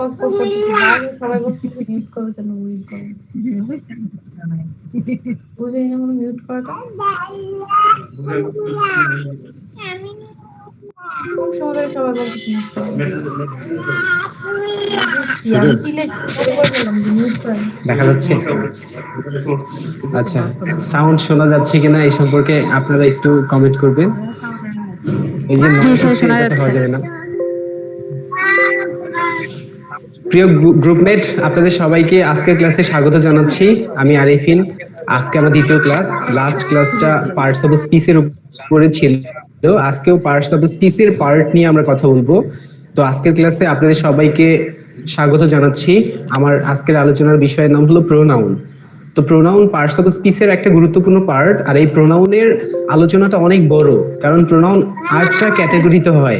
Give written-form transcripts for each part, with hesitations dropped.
পক পক করতেছে বারবার সবাই বলতেছে মিউট করো যেন মিউট করো বুঝেই না মনে মিউট করাটা খুব সুন্দর সবাই বলতেছে মিউট করো আমি চিলে করে বললাম যে মিউট করেন দেখা যাচ্ছে? আচ্ছা, সাউন্ড শোনা যাচ্ছে কিনা এই সম্পর্কে আপনারা একটু কমেন্ট করবেন। এই যে জি নয়েজ স্যার, হচ্ছে, শোনা এটা তো যাচ্ছে। হওয়া যাবে না। প্রিয় গ্রুপমেট, আপনাদের সবাইকে আজকের ক্লাসে স্বাগত জানাচ্ছি। আমি আরিফিন। আজকে আমার দ্বিতীয় ক্লাস। লাস্ট ক্লাসটা পার্টস অফ স্পিচের উপরে ছিল, আজকেও পার্টস অফ স্পিচের পার্ট নিয়ে আমরা কথা বলবো। তো আজকের ক্লাসে আপনাদের সবাইকে স্বাগত জানাচ্ছি। আমার আজকের আলোচনার বিষয়ের নাম হলো প্রোনাউন। তো প্রোনাউন পার্টস অফ স্পিচের একটা গুরুত্বপূর্ণ পার্ট, আর এই প্রোনাউনের আলোচনাটা অনেক বড়, কারণ প্রোনাউন 8টা ক্যাটাগরিতে হয়,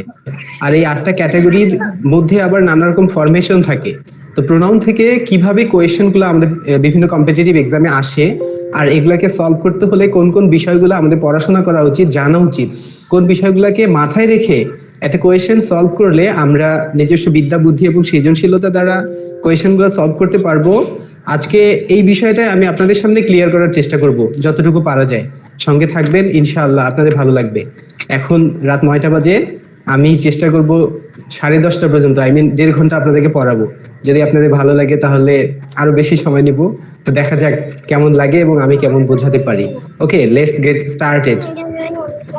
আর এই 8টা ক্যাটাগরির মধ্যে আবার নানা রকম ফরমেশন থাকে। তো প্রোনাউন থেকে কিভাবে কোয়েশ্চেনগুলো আমাদের বিভিন্ন কম্পিটিটিভ এক্সামে আসে, আর এগুলাকে সলভ করতে হলে কোন কোন বিষয়গুলো আমাদের পড়াশোনা করা উচিত, জানা উচিত, কোন বিষয়গুলোকে মাথায় রেখে একটা কোয়েশ্চেন সলভ করলে আমরা নিজস্ব বিদ্যা বুদ্ধি এবং সৃজনশীলতা দ্বারা কোয়েশ্চেনগুলো সলভ করতে পারবো, আজকে এই বিষয়টা আমি আপনাদের সামনে ক্লিয়ার করার চেষ্টা করব যতটুকু পারা যায়। সঙ্গে থাকবেন, ইনশাআল্লাহ আপনাদের ভালো লাগবে। এখন রাত 9টা বাজে। আমি চেষ্টা করব 10:30 পর্যন্ত, আই মিন 1.5 ঘন্টা আপনাদেরকে পড়াবো। যদি আপনাদের ভালো লাগে তাহলে আরো বেশি সময় নিব। তো দেখা যাক কেমন লাগে এবং আমি কেমন বোঝাতে পারি। ওকে, লেটস গেট স্টার্টেড।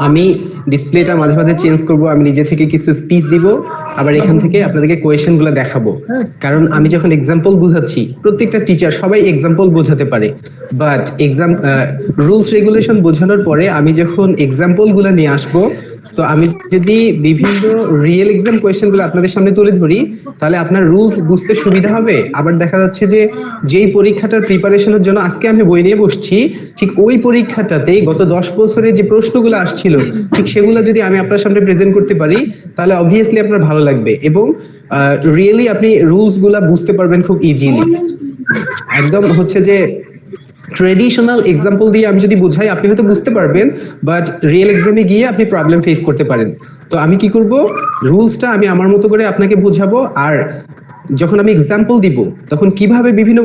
আমি ডিসপ্লেটা মাঝে মাঝে চেঞ্জ করব, আমি নিজে থেকে কিছু স্পিচ দিব, আবার এখান থেকে আপনাদেরকে কোয়েশ্চেনগুলো দেখাবো। কারণ আমি যখন এক্সাম্পল বোঝাচ্ছি, প্রত্যেকটা টিচার সবাই এক্সাম্পল বোঝাতে পারে, বাট রুলস রেগুলেশন বোঝানোর পরে আমি যখন এক্সাম্পলগুলো নিয়ে আসবো, তো আমি যদি বিভিন্ন রিয়েল এক্সাম কোয়েশ্চেনগুলো আপনাদের সামনে তুলে ধরি, তাহলে আপনার রুলস বুঝতে সুবিধা হবে। আবার দেখা যাচ্ছে যে যেই পরীক্ষাটার প্রিপারেশনের জন্য আজকে আমি বই নিয়ে বসছি, ঠিক ওই পরীক্ষাটাতেই গত 10 বছরে যে প্রশ্নগুলো আসছিল, ঠিক সেগুলো যদি আমি আপনার সামনে প্রেজেন্ট করতে পারি, তাহলে অবভিয়াসলি আপনার ভালো লাগবে এবং রিয়েলি আপনি রুলস গুলা বুঝতে পারবেন খুব ইজিলি। একদম হচ্ছে যে ট্রেডিশনাল এক্সাম্পল দিয়ে আমি যদি বোঝাই, আপনি হয়তো বুঝতে পারবেন, বাট রিয়েল এক্সামে গিয়ে আপনি প্রবলেম ফেস করতে পারেন। তো আমি কি করব, রুলসটা আমি আমার মতো করে আপনাকে বোঝাবো, আর যখন আমি এক্সাম্পল দিব তখন কিভাবে বিভিন্ন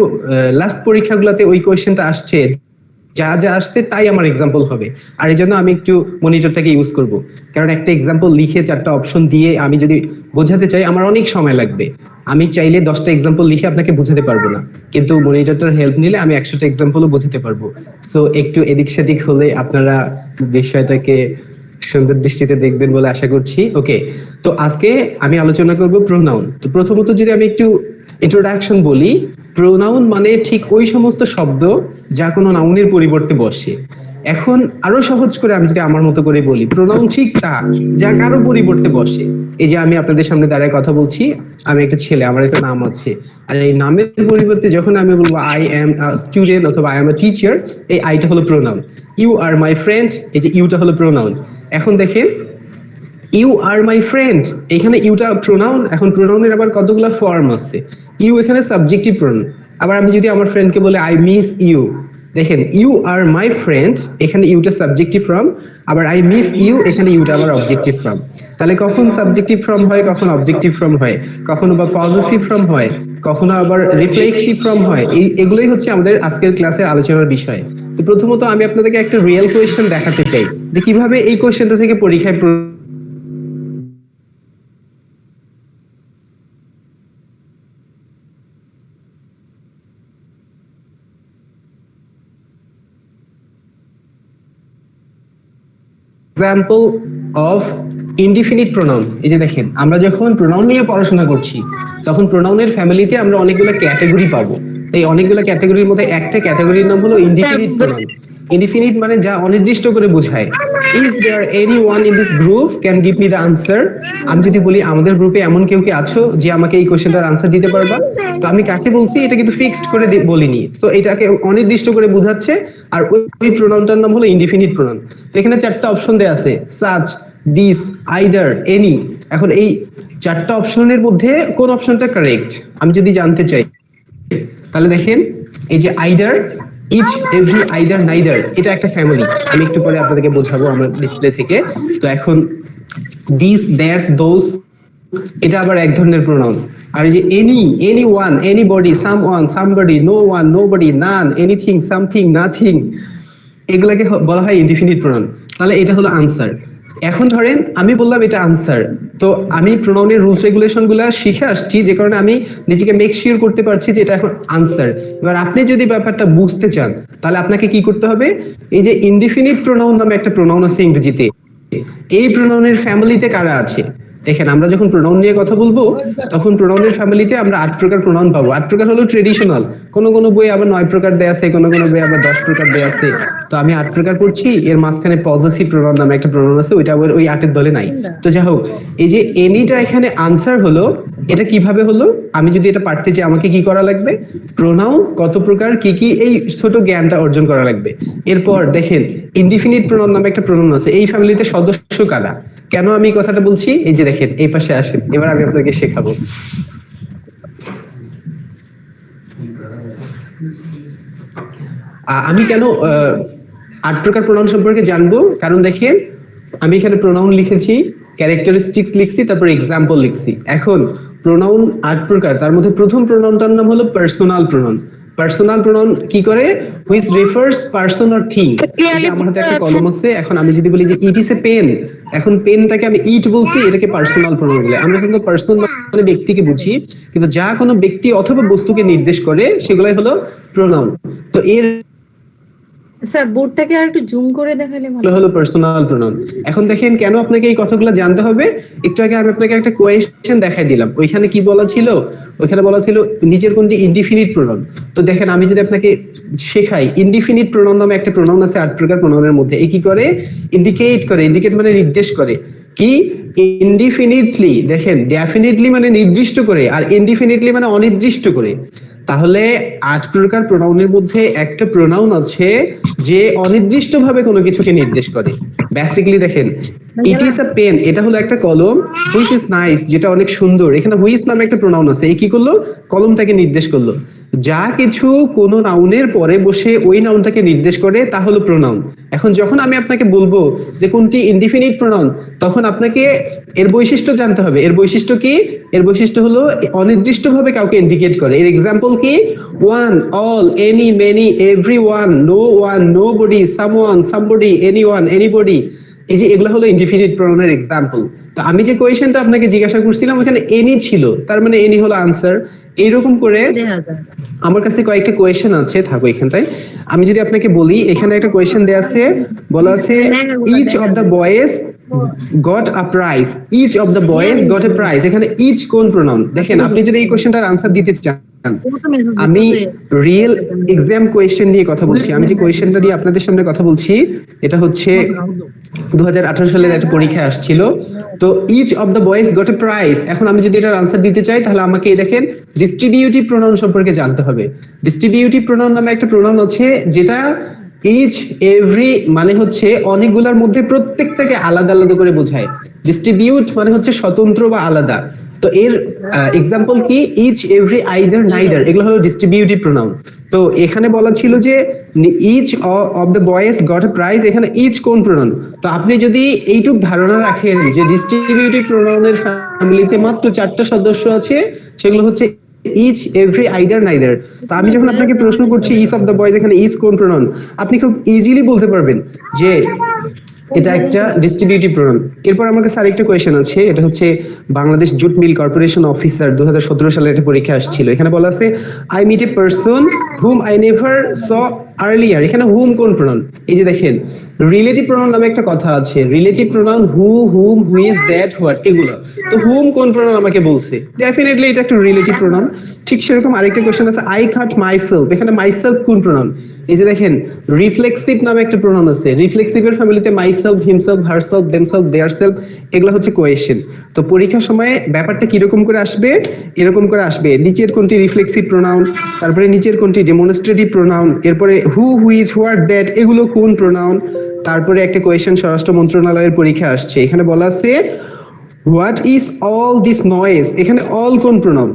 লাস্ট পরীক্ষাগুলোতে ওই কোয়েশ্চেনটা আসছে, যা যা আসছে তাই আমার এক্সাম্পল হবে। আর এই জন্য আমি একটু মনিটরটাকে ইউজ করব, কারণ একটা এক্সাম্পল লিখে 4টা অপশন দিয়ে আমি যদি বোঝাতে চাই আমার অনেক সময় লাগবে। আমি চাইলে 10টা এক্সাম্পল লিখে আপনাকে বোঝাতে পারবো না, কিন্তু মনিটরটার হেল্প নিলে আমি 100টা এক্সাম্পলও বোঝাতে পারবো। সো একটু এদিক সেদিক হলে আপনারা বিষয়টাকে সুন্দর দৃষ্টিতে দেখবেন বলে আশা করছি। ওকে, তো আজকে আমি আলোচনা করব প্রোনাউন। তো প্রথমত যদি আমি একটু ইন্ট্রোডাকশন বলি, প্রোনাউন মানে ঠিক ওই সমস্ত শব্দ যা কোনো নাউনের পরিবর্তে বসে। এখন আরো সহজ করে আমি যদি আমার মতো করে বলি, প্রোনাউন ঠিক তা যা কারো পরিবর্তে বসে। এই যে আমি আপনাদের সামনে দাঁড়ায় কথা বলছি, আমি একটা ছেলে, আমার একটা নাম আছে, আর এই নামের পরিবর্তে যখন আমি বলবো আই এম আ স্টুডেন্ট অথবা আই এম আ টিচার, এই আইটা হলো pronoun. You are my friend, এই যে ইউটা হলো প্রোনাউন। এখন দেখেন, ইউ আর মাই ফ্রেন্ড, এখানে ইউটা প্রোনাউন। এখন প্রোনাউনের আবার কতগুলো ফর্ম আছে। ইউ এখানে সাবজেক্টিভ প্রোনাউন। আবার আমি যদি আমার ফ্রেন্ডকে বলে আই মিস ইউ, দেখেন ইউ আর মাই ফ্রেন্ড, এখানে ইউটা সাবজেক্টিভ ফর্ম, আবার আই মিস ইউ, এখানে ইউটা আবার অবজেক্টিভ ফর্ম। তাহলে কখন সাবজেক্টিভ ফর্ম হয়, কখন অবজেক্টিভ ফর্ম হয়, কখনো বা পজিটিভ ফর্ম হয়, কখনো আবার রিফ্লেক্সিভ ফর্ম হয়। এগুলোই হচ্ছে আমাদের আজকের ক্লাসের আলোচনার বিষয়। তো প্রথমত আমি আপনাদেরকে একটা রিয়েল কোয়েশ্চেন দেখাতে চাই যে কিভাবে এই কোয়েশ্চেনটা থেকে পরীক্ষায় এক্সাম্পল অফ ইনডিফিনিট প্রোনাউন। এই যে দেখেন, আমরা যখন প্রোনাউন নিয়ে পড়াশোনা করছি, তখন প্রোনাউনের ফ্যামিলিতে আমরা অনেকগুলো ক্যাটাগরি পাবো। এই অনেকগুলো ক্যাটাগরির মধ্যে একটা ক্যাটাগরির নাম হলো ইনডিফিনিট প্রোনাউন। ইনডিফিনিট মানে যা অনির্দিষ্ট করে বোঝায়। Is there anyone in this group can give me the answer. আমি যদি বলি আমাদের গ্রুপে এমন কেউ কি আছো যে আমাকে এই কোশ্চেনটার আনসার দিতে পারবা, তো আমি কাকে বলছি এটা কিন্তু ফিক্সড করে বলিনি, সো এটাকে অনির্দিষ্ট করে বোঝাচ্ছে। আর ওই প্রোনাউনটার নাম হলো ইনডিফিনিট প্রোনাউন। এখানে 4টা অপশন দেয়া আছে, সাচ, দিস, আইদার, এনি। এখন এই 4টা অপশনের মধ্যে কোন অপশনটা কারেক্ট আমি যদি জানতে চাই, তাহলে দেখেন এই যে either, each, every, either, neither, এটা একটা ফ্যামিলি। আমি একটু পরে আপনাদেরকে বোঝাবো আমার ডিসপ্লে থেকে। তো এখন দিস, দ্যাট, দোজ, এটা আবার এক ধরনের প্রোনাউন। আর এই যে anyone, anybody, someone, somebody, no one, nobody, none, anything, something, nothing, এগুলাকে বলা হয় ইনডিফিনিট প্রোনাউন। তাহলে এটা হলো আনসার। এখন ধরেন আমি বললাম এটা আনসার, তো আমি প্রোনাউনের রুলস রেগুলেশন গুলা শিখে আসছি, যে কারণে আমি নিজেকে মেক শিওর করতে পারছি যে এটা এখন আনসার। এবার আপনি যদি ব্যাপারটা বুঝতে চান তাহলে আপনাকে কি করতে হবে, এই যে ইনডিফিনিট প্রোনাউন নামে একটা প্রোনাউন আছে ইংরেজিতে, এই প্রোনাউনের ফ্যামিলিতে কারা আছে। দেখেন আমরা যখন প্রোনাউন নিয়ে কথা বলবো তখন প্রোনাউনের ফ্যামিলিতে আমরা 8 প্রকার প্রোনাউন পাবো। 8 প্রকার হলো ট্রেডিশনাল, কোন কোন বই আবার 9 প্রকার দেয়া আছে, কোন কোন বই আবার 10 প্রকার দেয়া আছে। তো আমি 8 প্রকার পড়ছি, এর মাঝখানে পজেসিভ প্রোনাউন নামে একটা প্রোনাউন আছে, ওইটা আবার ওই 8 এর দলে নাই। তো যাই হোক, এই যে এনিটা এখানে আনসার হলো, এটা কিভাবে হলো, আমি যদি এটা পারতে চাই আমাকে কি করা লাগবে, প্রোনাউন কত প্রকার কি কি এই ছোট জ্ঞানটা অর্জন করা লাগবে। এরপর দেখেন ইনডিফিনিট প্রোনাউন নামে একটা প্রোনাউন আছে, এই ফ্যামিলিতে সদস্য কারা। কেন আমি এই কথাটা বলছি, এই যে দেখেন এই পাশে আসেন, এবার আমি আপনাকে শেখাবো। আমি কেন 8 প্রকার প্রোনাউন সম্পর্কে জানবো, কারণ দেখেন আমি এখানে প্রোনাউন লিখেছি, ক্যারেক্টারিস্টিক্স লিখছি, তারপর এক্সাম্পল লিখছি। এখন প্রোনাউন 8 প্রকার, তার মধ্যে প্রথম প্রোনাউনটার নাম হলো পার্সোনাল প্রোনাউন। পার্সোনাল প্রোনাউন কি করে, which refers person or thing. আমার হাতে একটা কলম আছে, এখন আমি যদি বলি যে ইট ইজ এ পেন, এখন পেনটাকে আমি ইট বলছি, এটাকে পার্সোনাল প্রোনাউন বলে। আমরা কিন্তু পারসন মানে ব্যক্তিকে বুঝি, কিন্তু যা কোনো ব্যক্তি অথবা বস্তুকে নির্দেশ করে সেগুলাই হলো প্রোনাউন। তো এর স্যার বোর্ডটাকে আর একটু জুম করে দেখালে ভালো হলো পার্সোনাল প্রোনাউন। এখন দেখেন কেন আপনাকে এই কথাগুলো জানতে হবে। একটু আগে আমি আপনাকে একটা কোয়েশ্চেন দেখাই দিলাম, ওইখানে কি বলা ছিল, ওইখানে বলা ছিল নিচের কোনটি ইনডিফিনিট প্রোনাউন। তো দেখেন আমি যদি আপনাকে শেখাই, ইনডিফিনিট প্রোনাউন নামে একটা প্রোনাউন আছে 8 প্রকার প্রোনাউনের মধ্যে। এই কি করে, ইন্ডিকেট করে, ইন্ডিকেট মানে নির্দেশ করে, কি ইনডিফিনিটলি, দেখেন ডেফিনিটলি মানে নির্দিষ্ট করে, আর ইনডিফিনিটলি মানে অনির্দিষ্ট করে। তাহলে 8 প্রকার প্রোনাউনের মধ্যে একটা প্রোনাউন আছে যে অনির্দিষ্টভাবে কোনো কিছুকে নির্দেশ করে। বেসিক্যালি দেখেন ইট ইজ আ পেন, এটা হলো একটা কলম, হুইচ ইজ নাইস, যেটা অনেক সুন্দর। এখানে হুইচ নামে একটা প্রোনাউন আছে, এই কি করলো, কলমটাকে নির্দেশ করলো। যা কিছু কোন নাউনের পরে বসে ওই নাউনটাকে নির্দেশ করে তা হলো প্রোনাউন। এখন যখন আমি আপনাকে বলবো যে কোনটি ইনডিফিনিট প্রোনাউন, তখন আপনাকে এর বৈশিষ্ট্য জানতে হবে। এর বৈশিষ্ট্য কি, এর বৈশিষ্ট্য হলো অনির্দিষ্টভাবে কাউকে ইন্ডিকেট করে। এর এক্সাম্পল কি, one, all, any, many, everyone, no one, nobody, someone, somebody, anyone, anybody. এই যে এগুলো হলো ইনডিফিনিট প্রোনাউনের এক্সাম্পল। তো আমি যে কোয়েশ্চেনটা আপনাকে জিজ্ঞাসা করছিলাম ওখানে এনি ছিল, তার মানে এনি হলো আনসার। এইরকম করে আমার কাছে কয়েকটা কোয়েশ্চেন আছে, থাকো এখানটায়। আমি যদি আপনাকে বলি, এখানে একটা কোয়েশ্চেন দেয়া আছে, বলা আছে each of the boys got a prize, each of the boys got a prize. এখানে ইচ কোন প্রোনাউন, দেখেন আপনি যদি এই কোয়েশ্চেনটার আনসার দিতে চান, আমি রিয়েল এক্সাম কোয়েশ্চেন নিয়ে কথা বলছি। আমি যে কোয়েশ্চেনটা নিয়ে আপনাদের সামনে কথা বলছি এটা হচ্ছে 2018 সালের একটা পরীক্ষা আসছিল। তো each of the boys got a prize, এখন আমি যদি এটার আনসার দিতে চাই তাহলে আমাকে দেখেন ডিস্ট্রিবিউটিভ প্রোনাউন সম্পর্কে জানতে হবে। ডিস্ট্রিবিউটিভ প্রোনাউন নামে একটা প্রোনাউন আছে যেটা ইচ, এভরি মানে হচ্ছে অনেকগুলোর মধ্যে প্রত্যেকটাকে আলাদা আলাদা করে বোঝায়। ডিস্ট্রিবিউট মানে হচ্ছে স্বতন্ত্র বা আলাদা। তো এর এক্সাম্পল কি, ইচ, এভরি, আইদার, নাইদার, এগুলো হলো ডিস্ট্রিবিউটিভ প্রোনাউন। তো এখানে বলা ছিল যে each of the boys got a prize, এখানে ইচ কোন প্রোনাউন। তো আপনি যদি এইটুক ধারণা রাখেন যে ডিস্ট্রিবিউটিভ প্রোনাউনের ফ্যামিলিতে মাত্র 4টা সদস্য আছে, সেগুলো হচ্ছে ইচ, এভরি, আইদার, নাইদার। তো আমি যখন আপনাকে প্রশ্ন করছি ইচ অফ দ্য বয়েজ, এখানে ইচ কোন প্রোনাউন, আপনি খুব ইজিলি বলতে পারবেন যে এটা একটা ডিস্ট্রিবিউটিভ প্রোনাউন। এরপর আমার কাছে আরেকটা কোয়েশ্চেন আছে, এটা হচ্ছে Bangladesh jute mill corporation officer 2017 সালে একটা পরীক্ষা আসছিল। এখানে বলা আছে I meet a person whom I never saw earlier, এখানে হুম কোন প্রোনাউন। এই যে দেখেন রিলেটিভ প্রোনাউন নামে একটা কথা আছে, relative pronoun who, whom, whose, that, what, এগুলো। তো হুম কোন প্রোনাউন আমাকে বলছে, ডেফিনেটলি এটা একটা রিলেটিভ প্রোনাউন। ঠিক সেরকম আরেকটা কোয়েশ্চেন আছে আই কাট মাইসেলফ, এখানে মাইসেলফ কোন প্রোনাউন। এই যে দেখেন রিফ্লেক্সিভ নামে একটা প্রোনাউন আছে, রিফ্লেক্সিভের ফ্যামিলিতে মাইসেলফ, হিমসেলফ, হারসেলফ, দেমসেলফ, দেয়ারসেলফ, এগুলো হচ্ছে কোয়েশ্চেন। তো পরীক্ষার সময় ব্যাপারটা কিরকম করে আসবে, এরকম করে আসবে, নিচের কোনটি রিফ্লেক্সিভ প্রোনাউন, তারপরে নিচের কোনটি ডেমনস্ট্রেটিভ প্রোনাউন, এরপরে হু, হুইজ, হোয়াট, দ্যাট, এগুলো কোন প্রোনাউন। তারপরে একটা কোয়েশ্চেন স্বরাষ্ট্র মন্ত্রণালয়ের পরীক্ষা আসছে, এখানে বলা আছে what is all this noise, এখানে অল কোন প্রোনাউন।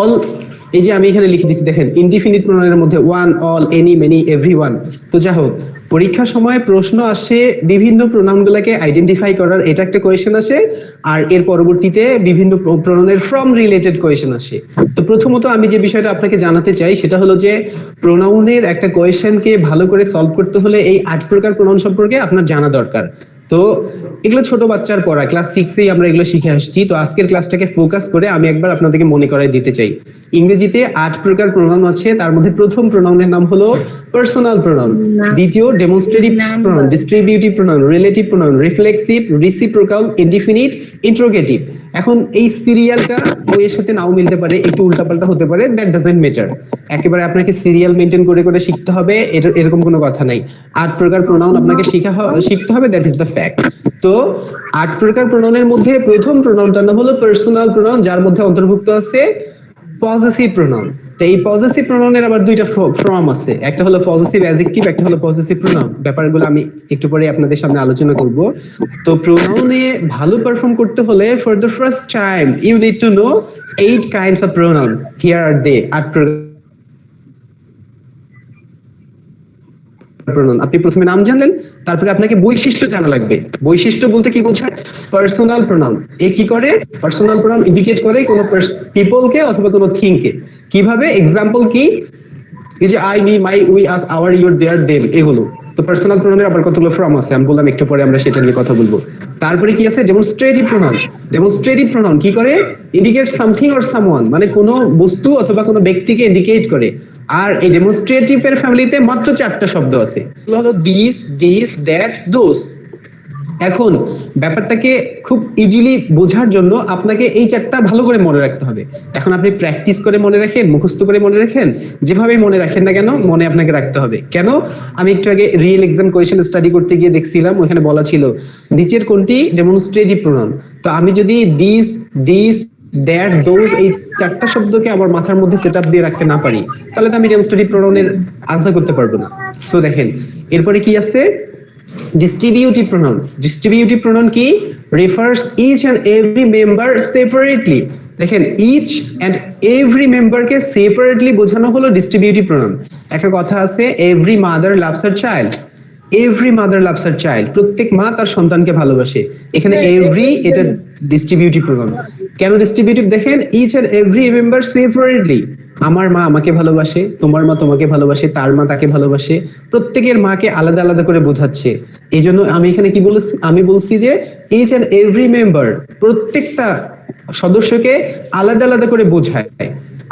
অল, এই যে আমি এখানে লিখে দিচ্ছি দেখেন ইনডিফিনিট প্রোনাউনের মধ্যে one, all, any, many, everyone. তো যাই হোক পরীক্ষার সময় প্রশ্ন আসে বিভিন্ন প্রোনাউনগুলোকে আইডেন্টিফাই করার, এটা একটা কোয়েশ্চেন আসে, আর এর পরবর্তীতে বিভিন্ন প্রোনাউনের ফ্রম রিলেটেড কোয়েশ্চেন আসে। তো প্রথমত আমি যে বিষয়টা আপনাকে জানাতে চাই সেটা হলো যে প্রোনাউনের একটা কোয়েশ্চেনকে ভালো করে সলভ করতে হলে এই 8 প্রকার প্রোনাউন সম্পর্কে আপনার জানা দরকার। তো এগুলো ছোট বাচ্চার পড়া, ক্লাস 6 আমরা এগুলো শিখে আসছি। তো আজকের ক্লাসটাকে ফোকাস করে আমি একবার আপনাদেরকে মনে করাই দিতে চাই। ইংরেজিতে 8 প্রকার প্রোনাউন আছে, তার মধ্যে প্রথম প্রোনাউনের নাম হলো পার্সোনাল প্রোনাউন, দ্বিতীয় demonstrative pronoun, distributive pronoun, relative pronoun, reflexive, reciprocal, indefinite, interrogative. এখন এই সিরিয়ালটা বইয়ের সাথে নাও মিলতে পারে, একটু উল্টাপাল্টা হতে পারে, দ্যাট ডাজন্ট ম্যাটার। একেবারে আপনাকে সিরিয়াল মেইনটেইন করে করে শিখতে হবে এরকম কোনো কথা নাই। 8 প্রকার প্রোনাউন আপনাকে শিখতে হবে, দ্যাট ইজ দ্য ফ্যাক্ট। তো 8 প্রকার প্রোনাউনের মধ্যে প্রথম প্রোনাউনটার নাম হলো পার্সোনাল প্রোনাউন, যার মধ্যে অন্তর্ভুক্ত আছে পজেসিভ প্রোনাউন। তো এই পজেসিভ প্রোনাউনের আবার দুইটা ফর্ম আছে, একটা হলো পজেসিভ অ্যাডজেক্টিভ, একটা হলো পজেসিভ প্রোনাউন। ব্যাপারগুলো আমি একটু পরে আপনাদের সামনে আলোচনা করব। তো প্রোনাউনে ভালো পারফর্ম করতে হলে for the first time you need to know 8 kinds of pronoun. Here are they 8 pronoun. আপনি প্রথমে নাম জানলেন, তারপরে আপনাকে বৈশিষ্ট্য জানা লাগবে। বৈশিষ্ট্য বলতে কি বোঝায়? পার্সোনাল প্রোনাউন এ কি করে? পার্সোনাল প্রোনাউন ইন্ডিকেট করে কোনো পিপলকে অথবা কোনো থিংকে। কিভাবে? এক্সাম্পল কি? এই যে I, me, my, we, us, our, your, their, them, এগুলো। তো পার্সোনাল প্রোনাউনের আবার কতগুলো ফর্ম আছে, আমি বললাম একটু পরে আমরা সেটা নিয়ে কথা বলবো। তারপরে কি আছে? Demonstrative pronoun. ডেমনস্ট্রেটিভ প্রোনাউন কি করে? ইন্ডিকেট সামথিং অর সামওয়ান, মানে কোনো বস্তু অথবা কোনো ব্যক্তিকে ইন্ডিকেট করে। আর এই ডেমনস্ট্রেটিভ এর ফ্যামিলিতে মাত্র 4টা শব্দ আছে, হলো দিস, দিস, দ্যাট, দোজ। এখন ব্যাপারটাকে খুব ইজিলি বোঝার জন্য আপনাকে এই 4টা ভালো করে মনে রাখতে হবে। এখন আপনি প্র্যাকটিস করে মনে রাখেন, মুখস্থ করে মনে রাখেন, যেভাবে মনে রাখেন না কেন, মনে আপনাকে রাখতে হবে। কেন? আমি একটু আগে রিয়েল এক্সাম কোয়েশ্চেন স্টাডি করতে গিয়ে দেখছিলাম, ওখানে বলা ছিল নিচের কোনটি ডেমনস্ট্রেটিভ প্রোনাউন। তো আমি যদি দিস, দিস, দ্যাট, দোজ এই 4টা শব্দকে আমার মাথার মধ্যে সেটআপ দিয়ে রাখতে না পারি, তাহলে তো আমি ডেমনস্ট্রেটিভ প্রোনাউনের আনসার করতে পারবো না। সো দেখেন এরপরে কি আছে? Distributive pronoun. ডিস্ট্রিবিউটিভ প্রোনাউন কি? Refers each and every member separately. দেখেন ইচ এন্ড এভরি মেম্বারকে সেপারেটলি বোঝানো হলো ডিস্ট্রিবিউটিভ প্রোনাউন। একটা কথা আছে, every mother loves her child. Every mother loves her child, প্রত্যেক মা তার সন্তানকে ভালোবাসে। এখানে এভরি এটা ডিস্ট্রিবিউটিভ প্রোনাউন। কেন ডিস্ট্রিবিউটিভ? দেখেন each and every member separately. আমার মা আমাকে ভালোবাসে, তোমার মা তোমাকে ভালোবাসে, তার মা তাকে ভালোবাসে, প্রত্যেকের মাকে আলাদা আলাদা করে বোঝাচ্ছে। এই জন্য আমি এখানে কি বলছি? আমি বলছি যে ইচ এন্ড এভরি মেম্বার, প্রত্যেকটা সদস্যকে আলাদা আলাদা করে বোঝায়।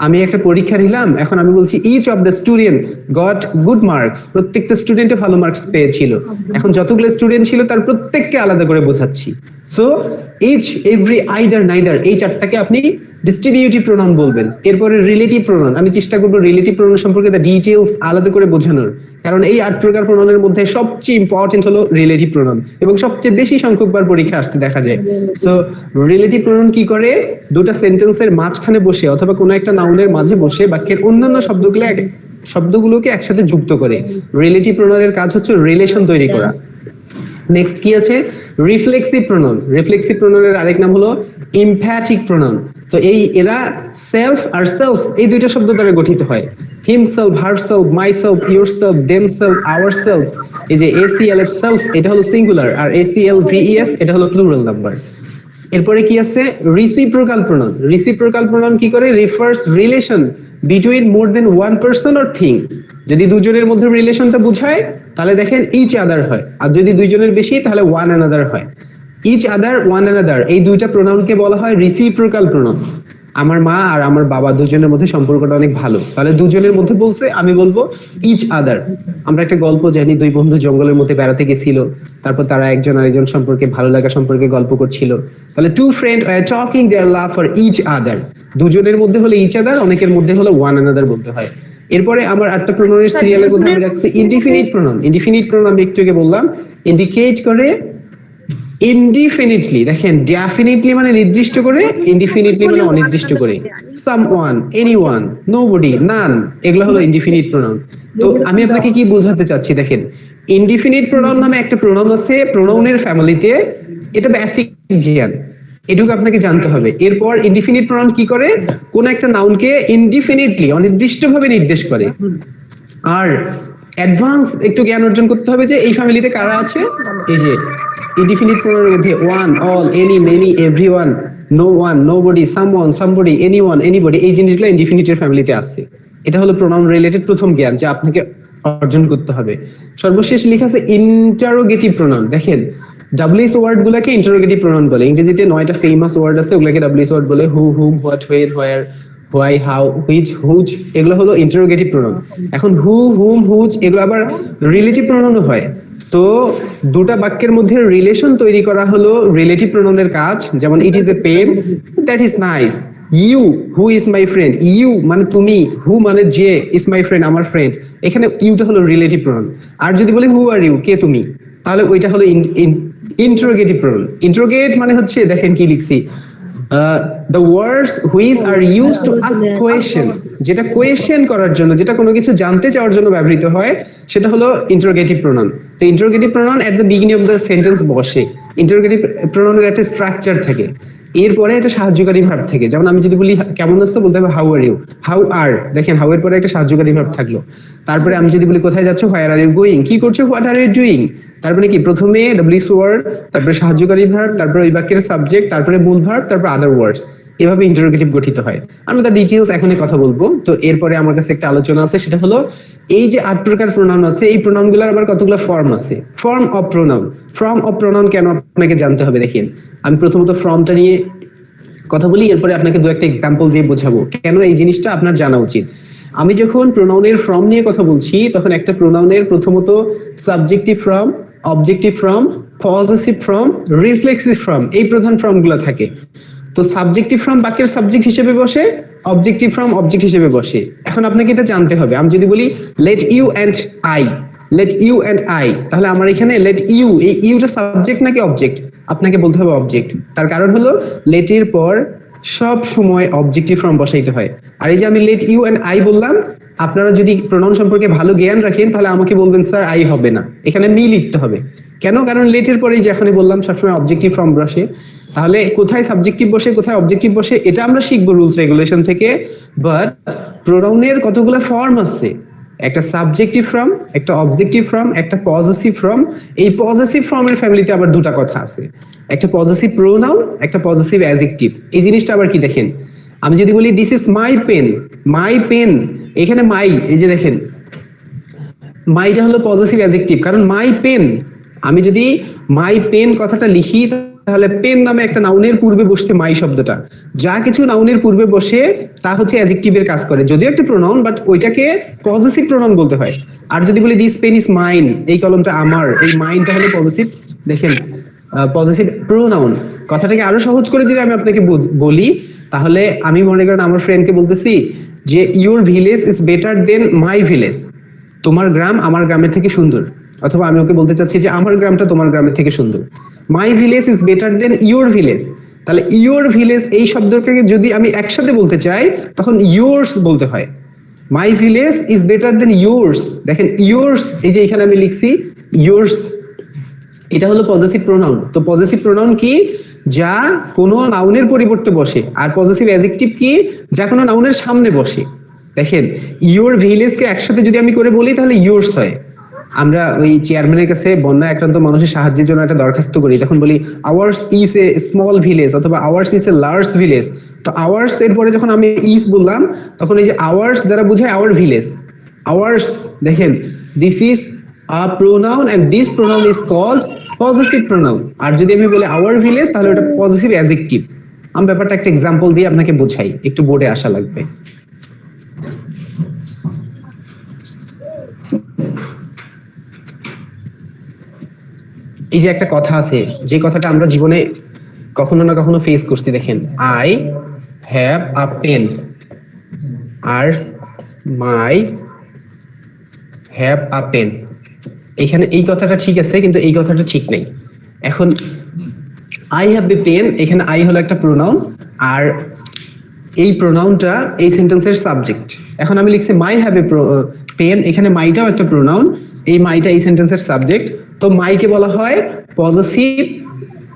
আমি একটা পরীক্ষা দিলাম, এখন আমি বলছি each of the student got good marks, প্রত্যেকটা স্টুডেন্টে ভালো মার্কস পেয়েছিল। এখন যতগুলো স্টুডেন্ট ছিল তার প্রত্যেককে আলাদা করে বোঝাচ্ছি। So each, every, either, neither, এই 4টাকে আপনি ডিস্ট্রিবিউটিভ প্রোনাউন বলবেন। এরপরে রিলেটিভ প্রোনাউন, আমি চেষ্টা করব রিলেটিভ প্রোনাউন সম্পর্কে দ্য ডিটেইলস আলাদা করে বোঝানোর, কারণ এই 8 প্রকার প্রোনাউনের মধ্যে সবচেয়ে ইম্পর্টেন্ট হলো রিলেটিভ প্রোনাউন, এবং সবচেয়ে বেশি সংখ্যকবার পরীক্ষা আসতে দেখা যায়। সো রিলেটিভ প্রোনাউন কি করে? দুটো সেন্টেন্সের মাঝখানে বসে অথবা কোনো একটা নাউনের মাঝে বসে বাক্যের অন্যান্য শব্দগুলোকে একসাথে যুক্ত করে। রিলেটিভ প্রোনাউনের কাজ হচ্ছে রিলেশন তৈরি করা। নেক্সট কি আছে? Reflexive pronoun. রিফ্লেক্সিভ প্রোনাউনের আরেক নাম হলো এমফ্যাটিক প্রোনাউন। তো এরা সেলফ আর সেলফ এই দুইটা শব্দ দ্বারা গঠিত হয়। Himself, herself, myself, yourself, themself, ourself. এই যে এসিএলএফ সেলফ এটা হলো সিঙ্গুলার, আর এসিএলভিএস এটা হলো প্লুরাল নাম্বার। এরপরে কি আছে? Reciprocal pronoun. রিসিপ্রোকাল প্রোনাউন কি করে? Refers relation between more than one person or thing. যদি দুজনের মধ্যে রিলেশনটা বোঝায় তাহলে দেখেন ইচ আদার হয়, আর যদি দুইজনের বেশি তাহলে ওয়ান অ্যানাদার হয়। ইচ আদার, ওয়ান অ্যানাদার, এই দুইটা প্রোনাউনকে বলা হয় রিসিপ্রোকাল প্রোনাউন। আমার মা আর আমার বাবা দুজনের মধ্যে সম্পর্কটা অনেক ভালো, তাহলে দুজনের মধ্যে বলছে আমি বলবো ইচ আদার। আমরা একটা গল্প জানি, দুই বন্ধু জঙ্গলের মধ্যে বেড়াতে গেছিল, তারপর তারা একজন আরেকজন সম্পর্কে ভালো লাগা সম্পর্কে গল্প করছিল। তাহলে two friend were talking their love for each other. দুজনের মধ্যে হলো ইচ আদার, অনেকের মধ্যে হলো ওয়ান অ্যানাদার বলতে হয়। এরপরে আমার একটা প্রোনাউনের সিরিয়ালের মধ্যে আমি রাখছি ইনডিফিনিট প্রোনাউন। ইনডিফিনিট প্রোনাউন আমি একটু আগে বললাম ইন্ডিকেট করে ইনডিফিনিটলি। দেখেন ডেফিনিটলি মানে নির্দিষ্ট করে, ইনডিফিনিটলি মানে অনির্দিষ্ট করে। সামওয়ান, এনিওয়ান, নোবডি, নান, এগুলো হলো ইনডিফিনিট প্রোনাউন। তো আমি আপনাকে কি বোঝাতে চাচ্ছি? দেখেন ইনডিফিনিট প্রোনাউন নামে একটা প্রোনাউন আছে প্রোনাউনের ফ্যামিলিতে, এটা বেসিক জ্ঞান, এটুকু আপনাকে জানতে হবে। এরপর ইনডিফিনিট প্রোনাউন কি করে? কোন একটা নাউনকে ইনডিফিনিটলি অনির্দিষ্টভাবে নির্দেশ করে। আর অ্যাডভান্স একটু জ্ঞান অর্জন করতে হবে যে এই ফ্যামিলিতে কারা আছে। এই যে ইনডিফিনিট প্রোনাউনের মধ্যে one, all, any, many, everyone, no one, nobody, someone, somebody, anyone, anybody, এই জিনিসগুলো ইনডিফিনিটের ফ্যামিলিতে আছে। এটা হলো প্রোনাউন রিলেটেড প্রথম জ্ঞান যা আপনাকে অর্জন করতে হবে। সর্বশেষ লেখা আছে ইন্টারোগেটিভ প্রোনাউন। দেখেন ডাব্লিউএস ওয়ার্ড গুলোকে ইন্টারোগেটিভ প্রোনাউন বলে। ইংরেজিতে 9টা ফেমাস ওয়ার্ড আছে, ওগুলোকে ডাব্লিউএস ওয়ার্ড বলে। Who, whom, what, where, where, why, how, which, whose, এগুলো হলো ইন্টারোগেটিভ প্রোনাউন। এখন হু, হুম, হুজ এগুলো আবার রিলেটিভ প্রোনাউনও হয়। তো দুটা বাক্যের মধ্যে রিলেশন তৈরি করা হলো রিলেটিভ প্রোনাউনের কাজ। যেমন it is a pen, that is nice. You, who is my friend, you মানে তুমি, হু মানে যে, ইজ মাই ফ্রেন্ড আমার ফ্রেন্ড, এখানে ইউটা হলো রিলেটিভ প্রোনাউন। আর যদি বলি হু আর ইউ, কে তুমি, তাহলে ওইটা হলো ইন্টারোগেটিভ প্রোনাউন। ইন্টারোগেট মানে হচ্ছে দেখেন কি লিখছি, the words which are used to ask question, যেটা কোয়েশ্চেন করার জন্য, যেটা কোনো কিছু জানতে চাওয়ার জন্য ব্যবহৃত হয়, সেটা হলো ইন্টারোগেটিভ প্রোনাউন। তো interrogative pronoun at the beginning of the sentence বসে। ইন্টারোগেটিভ প্রোনাউনের একটা স্ট্রাকচার থাকে, এরপরে একটা সাহায্যকারী ভার্ব থাকে। যেমন আমি যদি বলি কেমন আছো, বলতে হবে how are you, how are, দেখেন হাউ এর পরে একটা সাহায্যকারী ভার্ব থাকলো। তারপরে আমি যদি বলি কোথায় যাচ্ছ, হোয়ার আর ইউ গোয়িং, কি করছো, হোয়াট আর ইউ ডুইং। তারপরে কি প্রথমে ডাব্লিউএস ওয়ার্ড, তারপরে সাহায্যকারী ভার্ব, তারপরে ওই বাক্যের সাবজেক্ট, তারপরে মূল ভার্ব, তারপর আদার ওয়ার্ডস। এভাবে ইন্টারোগেটিভ গঠিত হয়। আমি তার ডিটেইলস এখনই কথা বলবো। তো এরপরে আমার কাছে একটা আলোচনা আছে, সেটা হলো এই যে 8 প্রকার প্রোনাউন আছে, এই প্রোনাউনগুলোর আবার কতগুলো ফর্ম আছে। Form of pronoun, form of pronoun কেন আপনাকে জানতে হবে দেখেন। আমি প্রথমত ফর্মটা নিয়ে কথা বলি, এরপরে আপনাকে দু একটা এক্সাম্পল দিয়ে বোঝাবো কেন এই জিনিসটা আপনার জানা উচিত। আমি যখন প্রোনাউনের ফর্ম নিয়ে কথা বলছি, তখন একটা প্রোনাউনের প্রথমত subjective form, objective form, possessive form, reflexive form, এই প্রধান ফর্মগুলো থাকে। তো সাবজেক্টিভ ফর্ম বাক্যের সাবজেক্ট হিসেবে বসে, অবজেক্টিভ ফর্ম অবজেক্ট হিসেবে বসে। এখন আপনাকে এটা জানতে হবে। আমি যদি বলি let you and I, let you and I, তাহলে আমার এখানে লেট ইউ, এই ইউটা সাবজেক্ট নাকি অবজেক্ট? আপনাকে বলতে হবে অবজেক্ট। তার কারণ হলো লেট এর পর সব সময় অবজেক্টিভ ফর্ম বসাইতে হয়। আর এই যে আমি লেট ইউ এন্ড আই বললাম, আপনারা যদি প্রোনাউন সম্পর্কে ভালো জ্ঞান রাখেন তাহলে আমাকে বলবেন স্যার আই হবে না, এখানে মি লিখতে হবে। কেন? কারণ লেটের পরেই যে এখনই বললাম সবসময় অবজেক্টিভ ফর্ম বসে। তাহলে কোথায় সাবজেক্টিভ বসে কোথায় অবজেক্টিভ বসে এটা আমরা শিখবো রুলস রেগুলেশন থেকে। বাট প্রোনাউনের কতগুলো ফর্ম আছে, একটা সাবজেক্টিভ ফর্ম, একটা অবজেক্টিভ ফর্ম, একটা পজেসিভ ফর্ম। এই পজেসিভ ফর্মের ফ্যামিলিতে আবার দুটা কথা আছে, একটা পজেসিভ প্রোনাউন, একটা পজেসিভ অ্যাডজেক্টিভ। এই জিনিসটা আবার কি দেখেন, আমি যদি বলি this is my pen, my pen, এখানে মাই, এই যে দেখেন মাইটা হলো পজেসিভ অ্যাডজেক্টিভ, কারণ মাই পেন। আমি যদি মাই পেন কথাটা লিখি, তাহলে পেন নামে একটা নাউনের পূর্বে বসতে মাই শব্দটা, যা কিছু নাউনের পূর্বে বসে তা হচ্ছে অ্যাডজেক্টিভের কাজ করে, যদিও একটা প্রোনাউন, বাট ওইটাকে পজেসিভ প্রোনাউন বলতে হয়। আর যদি বলি দিস পেন ইজ মাইন, এই কলমটা আমার, এই মাইনটা হলো পজেসিভ, দেখেন পজেসিভ প্রোনাউন। কথাটাকে আরো সহজ করে যদি আমি আপনাকে বলি, তাহলে আমি মনে করেন আমার ফ্রেন্ডকে বলতেছি যে your village is better then my village, তোমার গ্রাম আমার গ্রামের থেকে সুন্দর। অথবা আমি ওকে বলতে চাচ্ছি যে আমার গ্রামটা তোমার গ্রামের থেকে সুন্দর। My village is better then your village. তাহলে ইউর ভিলেজ এই শব্দটাকে যদি আমি একসাথে বলতে চাই, তখন ইয়োর্স বলতে হয়। My village is better then yours, দেখেন ইয়োর্স, এই যে এখানে আমি লিখছি ইয়োর্স, এটা হলো পজেসিভ প্রোনাউন। তো পজেসিভ প্রোনাউন কি? যা কোনো নাউনের পরিবর্তে বসে। আর পজেসিভ অ্যাডজেক্টিভ কি? যা কোনো নাউনের সামনে বসে। দেখেন ইয়োর ভিলেজকে একসাথে যদি আমি করে বলি তাহলে ইয়োর্স হয়। আমরা ওই চেয়ারম্যানের কাছে বন্যা আক্রান্ত মানুষের সাহায্যের জন্য একটা দরখাস্ত করি, তখন বলি ours is a small village অথবা ours is a large village. তো আওয়ার্স এর পরে যখন আমি ইজ বললাম, তখন এই যে আওয়ার্স দ্বারা বোঝায় আওয়ার ভিলেজ। আওয়ার্স, দেখেন this is a pronoun and this pronoun is called possessive pronoun. আর যদি আমি বলি আওয়ার ভিলেজ, তাহলে ওটা পজেসিভ অ্যাডজেক্টিভ। আমি ব্যাপারটা একটা এক্সাম্পল দিয়ে আপনাকে বোঝাই, একটু বোর্ডে আসা লাগবে। এই যে একটা কথা আছে, যে কথাটা আমরা জীবনে কখনো না কখনো ফেস করছি, দেখেন আই হ্যাভ আ পেন আর মাই হ্যাভ আ পেন। এখানে এই কথাটা ঠিক আছে, কিন্তু এই কথাটা ঠিক নেই। এখন আই হ্যাভ এ পেন, এখানে আই হলো একটা প্রোনাউন, আর এই প্রোনাউনটা এই সেন্টেন্সের সাবজেক্ট। এখন আমি লিখছি মাই হ্যাভ এ পেন, এখানে মাইটাও একটা প্রোনাউন, এই মাইটা এই সেন্টেন্সের সাবজেক্ট। তো মাইকে বলা হয় পজেসিভ,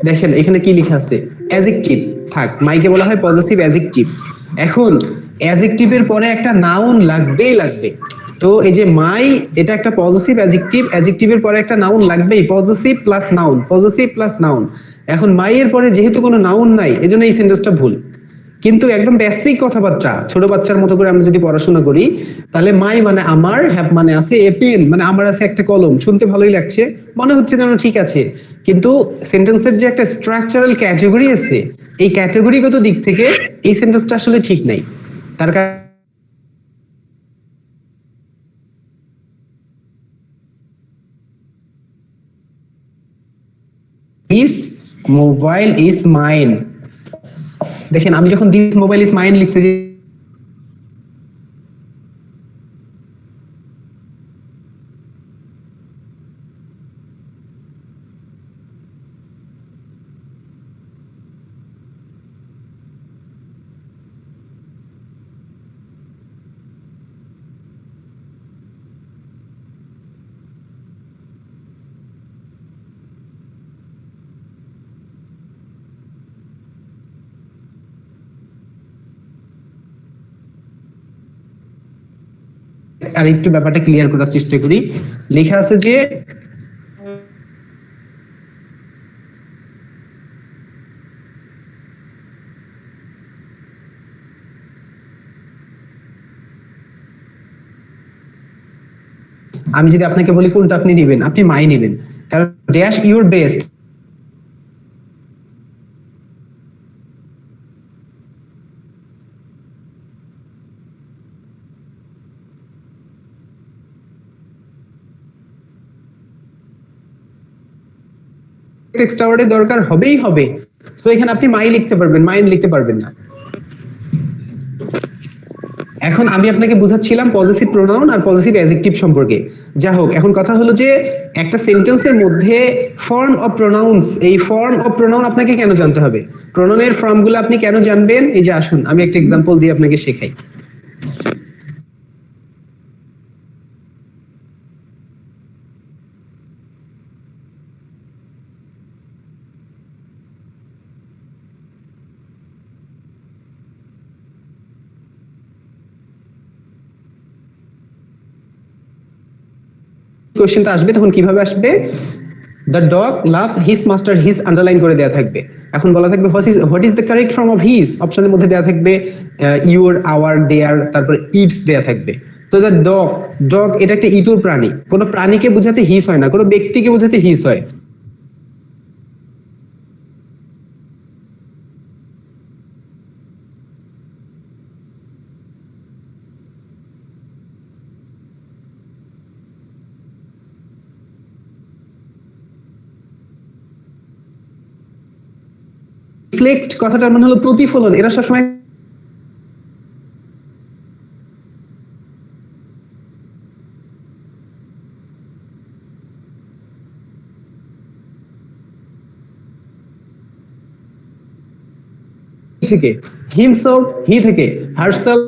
দেখেন এখানে কি লেখা আছে অ্যাডজেক্টিভ, থাক, মাইকে বলা হয় পজেসিভ অ্যাডজেক্টিভ। এখন অ্যাডজেক্টিভের পরে একটা নাউন লাগবেই লাগবে। তো এই যে মাই, এটা একটা পজিটিভ অ্যাডজেক্টিভ, অ্যাডজেক্টিভের পরে একটা নাউন লাগবেই, positive plus noun, positive plus noun. এখন মাই এর পরে যেহেতু কোনো নাউন নাই, এজন্য এই সেন্টেন্সটা ভুল। কিন্তু একদম বেসিক কথাবার্তা ছোট বাচ্চার মতো করে আমরা যদি পড়াশোনা করি, তাহলে মাই মানে আমার, হ্যাভ মানে আছে এ পেন, মানে আমার আছে একটা কলম, শুনতে ভালোই লাগছে, মনে হচ্ছে যেন ঠিক আছে, কিন্তু সেন্টেন্সের যে একটা স্ট্রাকচারাল ক্যাটাগরি আছে, এই ক্যাটাগরিগত দিক থেকে এই সেন্টেন্সটা আসলে ঠিক নাই। তার দিস মোবাইল ইজ মাইন, দেখেন আমি যখন দিস মোবাইল ইজ মাইন লিখছি, যে আর একটু ব্যাপারটা ক্লিয়ার করার চেষ্টা করি। লেখা আছে যে আমি যদি আপনাকে বলি কোনটা আপনি নেবেন, আপনি মাই নেবেন, কারণ ড্যাশ ইউর বেস্ট এক্সট্রা ওয়ার্ডের দরকার হবেই হবে। সো এখানে আপনি মাই লিখতে পারবেন, মাইন লিখতে পারবেন না। এখন আমি আপনাকে বুঝাচ্ছিলাম পজিটিভ প্রোনাউন আর পজিটিভ অ্যাডজেক্টিভ সম্পর্কে। যা হোক, এখন কথা হলো যে একটা সেন্টেন্সের মধ্যে ফর্ম অফ প্রোনাউন্স, এই ফর্ম অফ প্রোনাউন আপনাকে কেন জানতে হবে, প্রোনাউনের ফর্মগুলো আপনি কেন জানবেন, এই যে আসুন আমি একটা এক্সাম্পল দিয়ে আপনাকে শেখাই। কোশ্চেনটা আসবে তখন কিভাবে আসবে, the dog loves his master, his underline করে দেওয়া থাকবে। এখন বলা থাকবে what is the correct form of his, অপশনের মধ্যে দেওয়া থাকবে ইউর, আওয়ার, দেয়ার, তারপরে ইটস দেওয়া থাকবে। তো দ্য ডগ, ডগ এটা একটা ইতর প্রাণী, কোনো প্রাণীকে বোঝাতে হিজ হয় না, কোনো ব্যক্তিকে বোঝাতে হিজ হয়। রিফ্লেক্ট কথাটার মানে হলো প্রতিফলন, এরা সবসময় থেকে, হিমসেলফ হি থেকে, হারসেলফ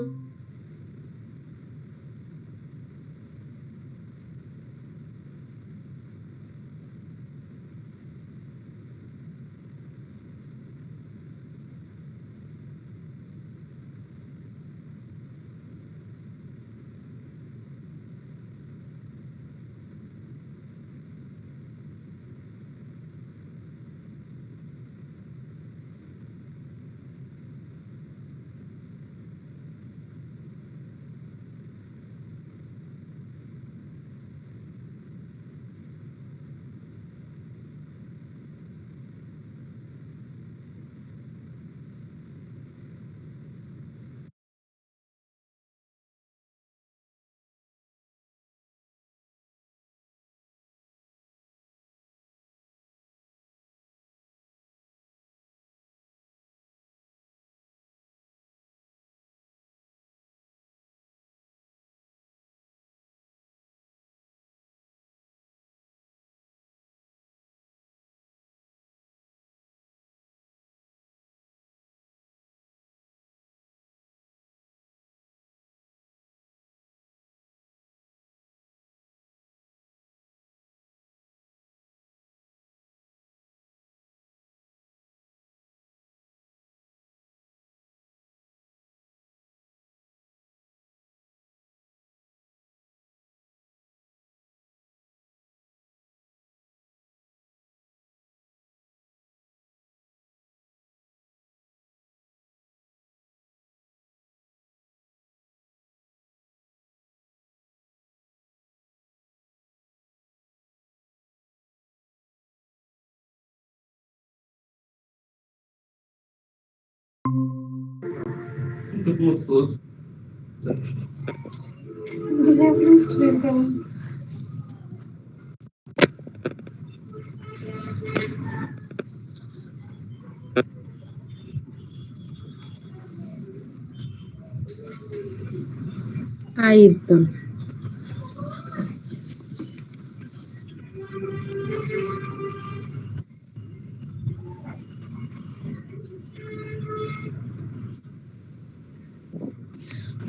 আইদন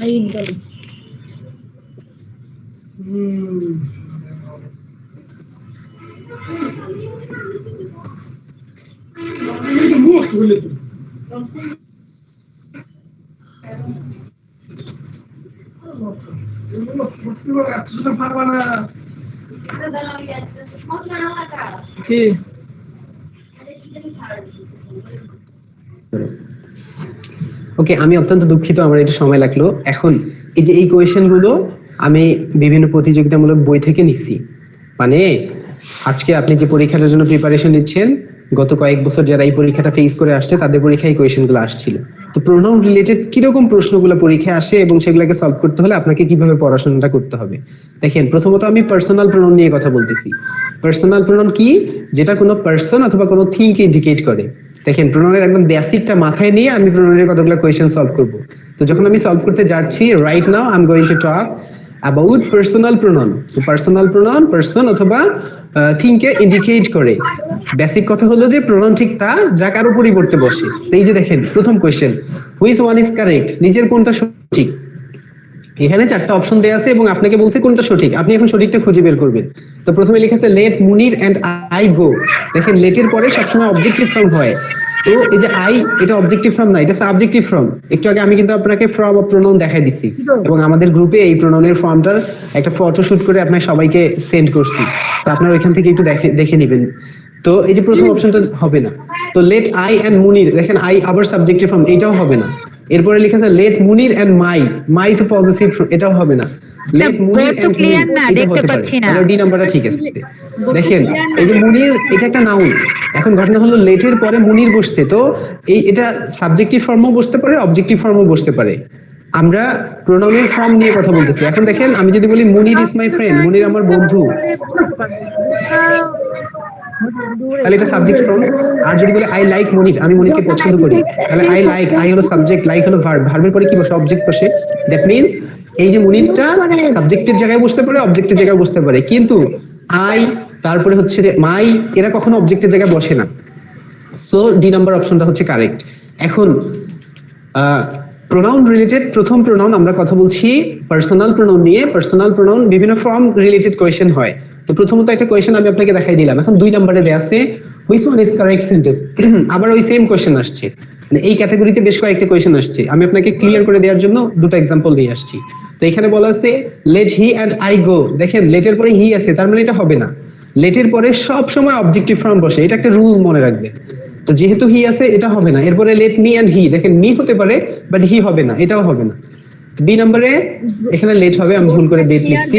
আইদন কি ওকে, আমি অত্যন্ত দুঃখিত, আমার এটা সময় লাগলো। এখন এই যে এই কোয়েশ্চেন গুলো আমি বিভিন্ন প্রতিযোগিতামূলক বই থেকে নিচ্ছি। মানে আজকে আপনি যে পরীক্ষাটার জন্য প্রিপারেশন নিচ্ছেন, গত কয়েক বছর যারা এই পরীক্ষাটা ফেস করে আসছে তাদের পরীক্ষায় এই কোয়েশ্চেন গুলো আসছিল। তো প্রোনাউন রিলেটেড কিরকম প্রশ্নগুলো পরীক্ষায় আসে এবং সেগুলোকে সলভ করতে হলে আপনাকে কিভাবে পড়াশোনাটা করতে হবে। দেখেন, প্রথমত আমি পার্সোনাল প্রোনাউন নিয়ে কথা বলতেছি। পার্সোনাল প্রোনাউন কি? যেটা কোনো পার্সন অথবা কোনো থিংকে ইন্ডিকেট করে। দেখেন, প্রোনাউনের একদম বেসিকটা মাথায় নিয়ে আমি প্রোনাউনের কতগুলো কোয়েশ্চেন সলভ করব। তো যখন আমি সলভ করতে যাচ্ছি, right now I am going to talk about personal pronoun. তো পার্সোনাল প্রোনাউন পার্সন অথবা থিংকে ইন্ডিকেট করে। বেসিক কথা হলো যে প্রোনাউন ঠিক তা যা কারো পরিবর্তে বসে। তো এই যে দেখেন, প্রথম question, which one is correct? নিজের কোনটা সঠিক? এখানে চারটা অপশন দেয়া আছে এবং আপনাকে বলছে কোনটা সঠিক, আপনি এখন সঠিকটা খুঁজে বের করবেন। তো প্রথমে লেখা আছে let Munir and I go. দেখেন, লেটের পরে সবসময় অবজেক্টিভ ফর্ম হয়। তো এই যে আই, এটা অবজেক্টিভ ফর্ম না, এটা সাবজেক্টিভ ফর্ম। একটু আগে আমি কিন্তু আপনাকে ফর্ম অফ প্রোনাউন দেখাই দিছি এবং আমাদের গ্রুপে এই প্রোনাউনের ফর্মটার একটা ফটো শুট করে আপনার সবাইকে সেন্ড করছি। তো আপনারা ওইখান থেকে একটু দেখে নেবেন। তো এই যে প্রথম অপশনটা হবে না। তো লেট আই এন্ড মুনির, দেখেন আই আবার সাবজেক্টিভ ফর্ম, এটাও হবে না। এরপরে লেখা আছে লেট মুনির এন্ড মাই, মাই তো পজিটিভ, এটাও হবে না। লেট মুনির বোর্ড তো এন্ড ক্লিয়ার না, দেখতে পাচ্ছি না। ডি নাম্বারটা ঠিক আছে। দেখেন, এই যে মুনির, এটা একটা নাউন। এখন ঘটনা হলো লেটের পরে মুনির বসতে, তো এটা সাবজেক্টিভ ফর্মও বসতে পারে, অবজেক্টিভ ফর্মও বসতে পারে। আমরা প্রোনাউনের ফর্ম নিয়ে কথা বলতেছি। এখন দেখেন, আমি যদি বলি মুনির ইজ মাই ফ্রেন্ড, মুনির আমার বন্ধু, তাহলে এটা সাবজেক্ট ফর্ম। আর যদি বলে আই লাইক মনির, আমি মনিরকে পছন্দ করি, তাহলে আই লাইক, আই হলো সাবজেক্ট, লাইক হলো ভার্ব, ভার্বের পরে কি বসে? অবজেক্ট বসে। দ্যাট মিন্স এই যে মনিরটা সাবজেক্টের জায়গায় বসতে পারে, অবজেক্টের জায়গায় বসতে পারে, কিন্তু আই, তারপরে হচ্ছে যে মাই, এরা কখনো অবজেক্টের জায়গায় বসে না। সো ডি নাম্বার অপশনটা হচ্ছে কারেক্ট। এখন প্রোনাউন রিলেটেড প্রথম প্রোনাউন আমরা কথা বলছি পার্সোনাল প্রোনাউন নিয়ে। পার্সোনাল প্রোনাউন বিভিন্ন ফর্ম রিলেটেড কোয়েশ্চেন হয়। তো প্রথমত একটা কোয়েশ্চেন আমি আপনাকে দেখাই দিলাম। এখন 2 নম্বরে দেয়া আছে which one is correct sentence. আবার ওই সেম কোয়েশ্চেন আসছে, মানে এই ক্যাটাগরিতে বেশ কয়েকটা কোয়েশ্চেন আসছে। আমি আপনাকে ক্লিয়ার করে দেওয়ার জন্য দুটো এক্সাম্পল নিয়ে আসছি। তো এখানে বলা আছে let he and I go. দেখেন, লেটের পরে হি আছে, তার মানে এটা হবে না। লেটের পরে সব সময় অবজেক্টিভ ফর্ম বসে, এটা একটা রুল মনে রাখবেন। তো যেহেতু হি আছে, এটা হবে না। এরপরে লেট মি এন্ড হি, দেখেন মি হতে পারে বাট হি হবে না, এটাও হবে না। বি নম্বরে এখানে লেট হবে, আমি ভুল করে বেট লিখছি।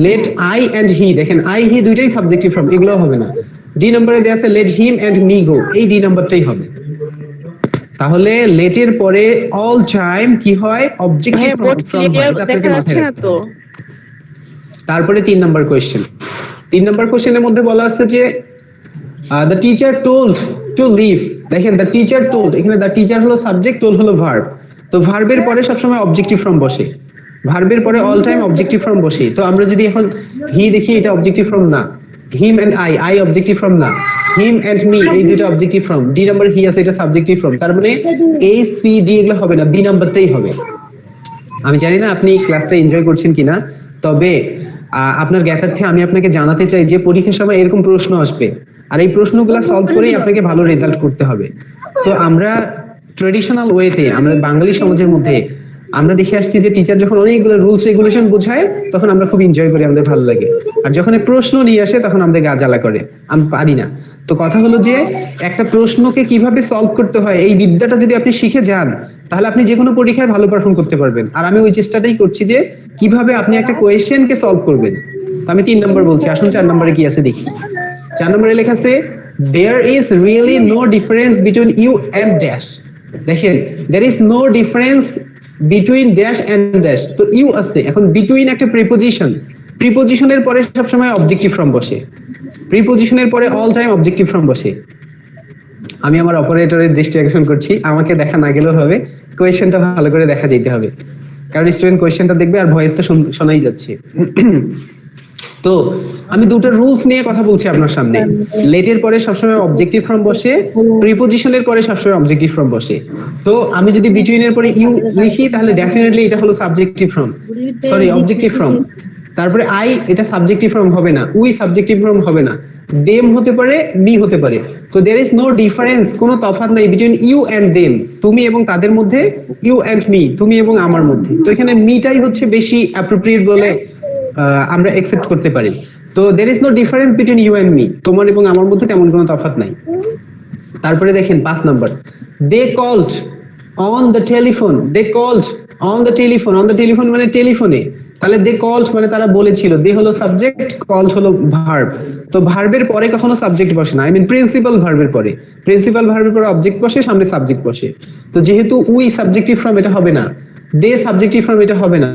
লেট আই এন্ড হি, দেখেন আই হি দুইটাই সাবজেক্টিভ ফর্ম, এগুলো হবে না। ডি নম্বরে দেয়া আছে let him and me go, এই ডি নাম্বারটাই হবে। তাহলে লেটের পরে অল টাইম কি হয়? অবজেক্টিভ ফর্ম হয়, এটা আপনাকে মাথায় রাখতে হবে। তারপরে 3 নাম্বার কোশ্চেন। 3 নাম্বার কোশ্চেনের মধ্যে বলা আছে যে the teacher told to leave। দেখেন, the teacher told, এখানে the teacher হলো সাবজেক্ট, told হলো ভার্ব। তো ভার্বের পরে সবসময় অবজেক্টিভ ফর্ম বসে, ভার্বের পরে অল টাইম অবজেক্টিভ ফর্ম বসে। তো আমরা যদি এখন হি দেখি, এটা অবজেক্টিভ ফর্ম না। Him and I, I objective form না। হিম এন্ড মি, এই দুটো objective form. D number he আছে, এটা সাবজেক্টিভ ফর্ম। তার মানে এ সি ডি এগুলো হবে না, বি নাম্বারটাই হবে। আমি জানি না আপনি ক্লাসটা এনজয় করছেন কিনা, তবে আপনার জ্ঞাতার্থে আমি আপনাকে জানাতে চাই যে পরীক্ষার সময় এরকম প্রশ্ন আসবে, আর এই প্রশ্নগুলো সলভ করেই আপনাকে ভালো রেজাল্ট করতে হবে। সো আমরা ট্রেডিশনাল ওয়েতে, আমরা বাঙালি সমাজের মধ্যে আমরা দেখে আসছি যে টিচার যখন অনেকগুলো রুলস রেগুলেশন বোঝায়, তখন আমরা খুব এনজয় করি, আমাদের ভালো লাগে। আর যখন প্রশ্ন নিয়ে আসে, তখন আমাদের গা জ্বালা করে, আমি পারি না। তো কথা হলো যে একটা প্রশ্নকে কিভাবে সলভ করতে হয়, এই বিদ্যাটা যদি আপনি শিখে যান, তাহলে আপনি যে কোনো পরীক্ষায় ভালো পারফর্ম করতে পারবেন। আর আমি ওই চেষ্টাটাই করছি যে কিভাবে আপনি একটা কোয়েশ্চেনকে সলভ করবেন। তো আমি 3 নম্বর বলছি, আসুন 4 নম্বরে কি আছে দেখি। 4 নম্বরে লেখা আছে there is really no difference between you and dash। দেখেন, there is no difference between dash and dash, তো ইউ আছে। এখন বিটুইন একটা প্রিপোজিশন, প্রিপোজিশনের পরে সবসময় অবজেক্টিভ ফর্ম বসে, প্রিপোজিশনের পরে অল টাইম অবজেক্টিভ ফর্ম বসে। আমি আমার অপারেটরের দৃষ্টি আকর্ষণ করছি, আমাকে দেখা না গেলেও হবে, কোয়েশ্চেনটা ভালো করে দেখা যেতে হবে, কারণ স্টুডেন্ট কোয়েশ্চেনটা দেখবে আর ভয়েস তো শোনাই যাচ্ছে। তো আমি দুটো রুলস নিয়ে কথা বলছি আপনার সামনে। লেটের পরে সবসময় অবজেক্টিভ ফর্ম বসে, প্রিপোজিশনের পরে সবসময় অবজেক্টিভ ফর্ম বসে। তো আমি যদি বিটুইনের পরে ইউ লিখি তাহলে ডেফিনেটলি এটা হলো subjective form, sorry objective form. তারপরে আই, এটা সাবজেক্টিভ ফর্ম হবে না, উই সাবজেক্টিভ ফর্ম হবে না, দেম হতে পারে, মি হতে পারে। তো দেয়ার ইজ নো ডিফারেন্স, কোনো তফাৎ নাই বিটুইন ইউ এন্ড দেম, তুমি এবং তাদের মধ্যে, ইউ এন্ড মি, তুমি এবং আমার মধ্যে। তো এখানে মিটাই হচ্ছে বেশি অ্যাপ্রোপ্রিয়েট বলে আমরা একসেপ্ট করতে পারি। তো there is no difference between you and me, তোমার এবং আমার মধ্যে তেমন কোনো তফাৎ নাই। তারপরে দেখেন 5 number, they called on the telephone, they called on the telephone, on the telephone মানে টেলিফোনে, তাহলে দে কল্ড মানে তারা বলেছিল, দে হলো সাবজেক্ট, কল্ড হলো ভার্ব। তো ভার্বের পরে কখনো সাবজেক্ট বসে না, আই মিন প্রিন্সিপাল ভার্বের পরে, প্রিন্সিপাল ভার্বের পরে অবজেক্ট বসে, সামনে সাবজেক্ট বসে। তো যেহেতু উই সাবজেক্টিভ ফর্ম, এটা হবে না, দে সাবজেক্টিভ ফর্ম, এটা হবে না।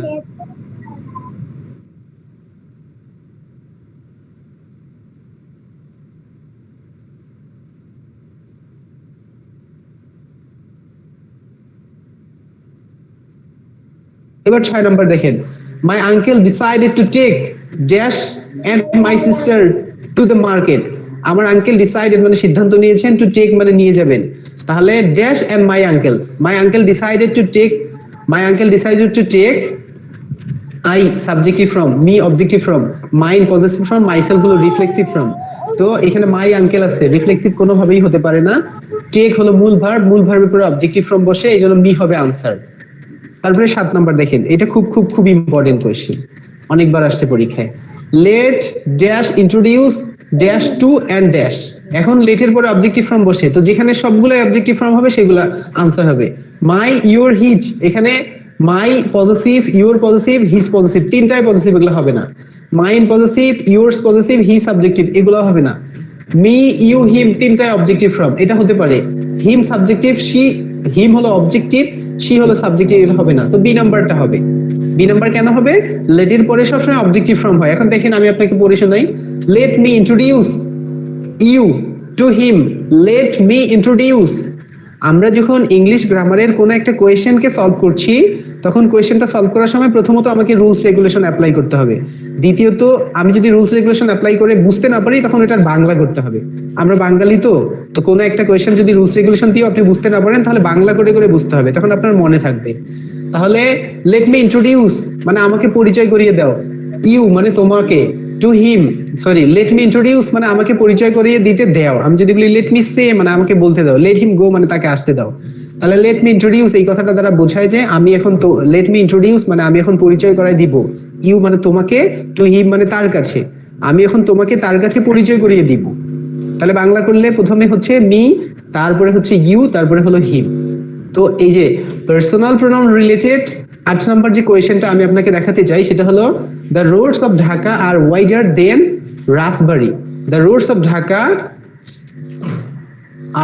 এবার 6 নাম্বার দেখেন, my uncle decided to take dash and my sister to the market. আমার আঙ্কেল ডিসাইডেড মানে সিদ্ধান্ত নিয়েছেন, টু টেক মানে নিয়ে যাবেন, তাহলে dash and my uncle, my uncle decided to take, my uncle decided to take, I subjective form, me objective form, mine possessive form, myself হলো reflexive form. তো এখানে মাই আঙ্কেল আছে, রিফ্লেক্সিভ কোনোভাবেই হতে পারে না। টেক হলো মূল ভার্ব, মূল ভার্বের পরে অবজেক্টিভ ফর্ম বসে, এই জন্য মি হবে আনসার। তারপরে 7 নাম্বার দেখেন, এটা খুব খুব খুব ইম্পর্টেন্ট কোয়েশ্চেন, অনেকবার আসছে পরীক্ষায়। Let dash introduce dash to and dash, এখন লেটের পরে অবজেক্টিভ ফর্ম বসে, তো যেখানে সবগুলাই অবজেক্টিভ ফর্ম হবে সেগুলা আনসার হবে। মাই, ইউর, হিজ, এখানে my possessive, your possessive, his possessive, তিনটাই পজেসিভ, এগুলো হবে না। Mine possessive, yours possessive, he subjective, এগুলো হবে না। মি, ইউ, হিম, তিনটাই অবজেক্টিভ ফর্ম, এটা হতে পারে। হিম সাবজেক্টিভ, শি, হিম হলো অবজেক্টিভ, শি হলো সাবজেক্টিভ, এটা হবে না। তো বি নাম্বারটা হবে। বি নাম্বার কেন হবে? লেটের পরে সবসময় অবজেক্টিভ ফর্ম হয়। এখন দেখেন আমি আপনাকে পড়ে শোনাই, let me introduce you to him, let me introduce. আমরা যখন ইংলিশ গ্রামারের কোন একটা কোয়েশ্চেনকে সলভ করছি, তখন কোয়েশ্চেনটা সলভ করার সময় প্রথমত আমাকে রুলস রেগুলেশন অ্যাপ্লাই করতে হবে। দ্বিতীয়ত আমি যদি রুলস রেগুলেশন অ্যাপ্লাই করে বুঝতে না পারি, তখন এটার বাংলা করতে হবে। আমরা বাঙালি তো কোনো একটা কোয়েশ্চেন যদি রুলস রেগুলেশন দিয়ে আপনি বুঝতে না পারেন, তাহলে বাংলা করে করে বুঝতে হবে, তখন আপনার মনে থাকবে। তাহলে লেট মি ইন্ট্রোডিউস মানে আমাকে পরিচয় করিয়ে দাও, ইউ মানে তোমাকে, to him, sorry late me introduce মানে আমাকে পরিচয় করিয়ে দিতে দাও। আমি যদি বলি লেট মি সে মানে আমাকে বলতে দাও, লেট হিম গো মানে তাকে আসতে দাও। তাহলে লেট মি ইন্ট্রোডিউস এই কথাটা দ্বারা বোঝায় যে আমি এখন তো, লেট মি ইন্ট্রোডিউস মানে আমি এখন পরিচয় করাই দিব, ইউ মানে তোমাকে, টু হিম মানে তার কাছে, আমি এখন তোমাকে তার কাছে পরিচয় করিয়ে দিব। তাহলে বাংলা করলে প্রথমে হচ্ছে মি, তারপরে হচ্ছে ইউ, তারপরে হলো হিম। তো এই যে পার্সোনাল প্রোনাউন রিলেটেড 8 নাম্বার যে কোয়েশ্চেনটা আমি আপনাকে দেখাতে চাই, সেটা হলো the roads of Dhaka are wider than Rajbari. The roads of Dhaka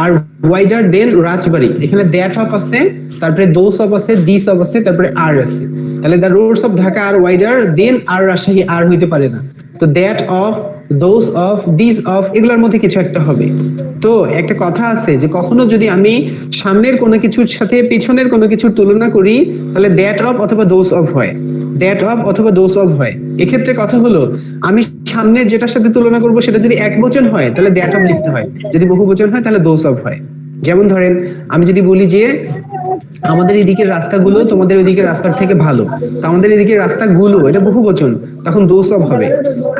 are wider than Rajbari, এখানে দ্যাট অফ আছে, তারপরে দোস অফ আছে, দিস অফ আছে, তারপরে আর আছে। তাহলে the roads of Dhaka are wider than আর রাজশাহী, আর হইতে পারে না। তো that of, those of, this of, এগুলোর মধ্যে কিছু একটা হবে। তো একটা কথা আছে যে কখনো যদি আমি সামনের কোনো কিছুর সাথে পিছনের কোনো কিছুর তুলনা করি, তাহলে দ্যাট অফ অথবা দোস অফ হয়, দ্যাট অফ অথবা দোস অফ হয়। এক্ষেত্রে কথা হলো আমি সামনের যেটার সাথে তুলনা করব সেটা যদি এক বচন হয় তাহলে দ্যাট অফ লিখতে হয়, যদি বহু বচন হয় তাহলে দোস অফ হয়। যেমন ধরেন আমি যদি বলি যে আমাদের এদিকের রাস্তাগুলো তোমাদের ওইদিকের রাস্তার থেকে ভালো, তো আমাদের এদিকের রাস্তাগুলো এটা বহু বচন, তখন দোস অফ হবে।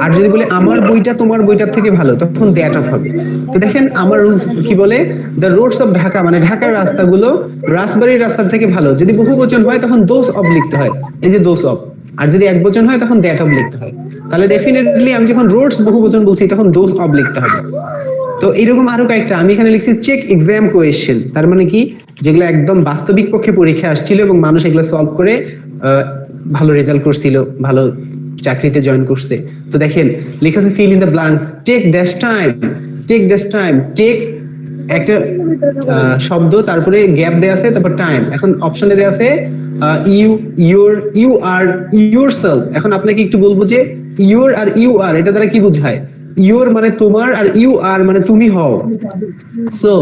আর যদি বলে আমার বইটা তোমার বইটার থেকে ভালো, তখন দ্যাট অফ হবে। তো দেখেন আমার রুলস কি বলে, দ্য রোডস অফ ঢাকা মানে ঢাকার রাস্তাগুলো রাজবাড়ির রাস্তার থেকে ভালো, যদি বহু বচন হয় তখন দোস অফ লিখতে হয়, এই যে দোস অফ। আর যদি এক বচন হয় তখন দ্যাট অফ লিখতে হয়। তাহলে ডেফিনেটলি আমি যখন রোডস বহু বচন বলছি তখন দোস অফ লিখতে হবে। তো এরকম আরো কয়েকটা আমি এখানে লিখছি চেক এক্সাম কোয়েশ্চেন, তার মানে কি যেগুলো একদম বাস্তবিক পক্ষে পরীক্ষা আসছিল এবং মানুষ এগুলো সলভ করে ভালো রেজাল্ট করছিল, ভালো চাকরিতে জয়েন করছে। তো দেখেন লেখা আছে fill in the blanks, take dash time, take dash time, take একটা শব্দ, তারপরে গ্যাপ দেয়া আছে, তারপর টাইম। এখন অপশনে দেয়া আছে you, your, you are, yourself. এখন আপনাকে একটু বলবো যে ইউর আর ইউ আর এটা দ্বারা কি বোঝায়? ইউর মানে তোমার আর ইউ আর মানে তুমি হও। সো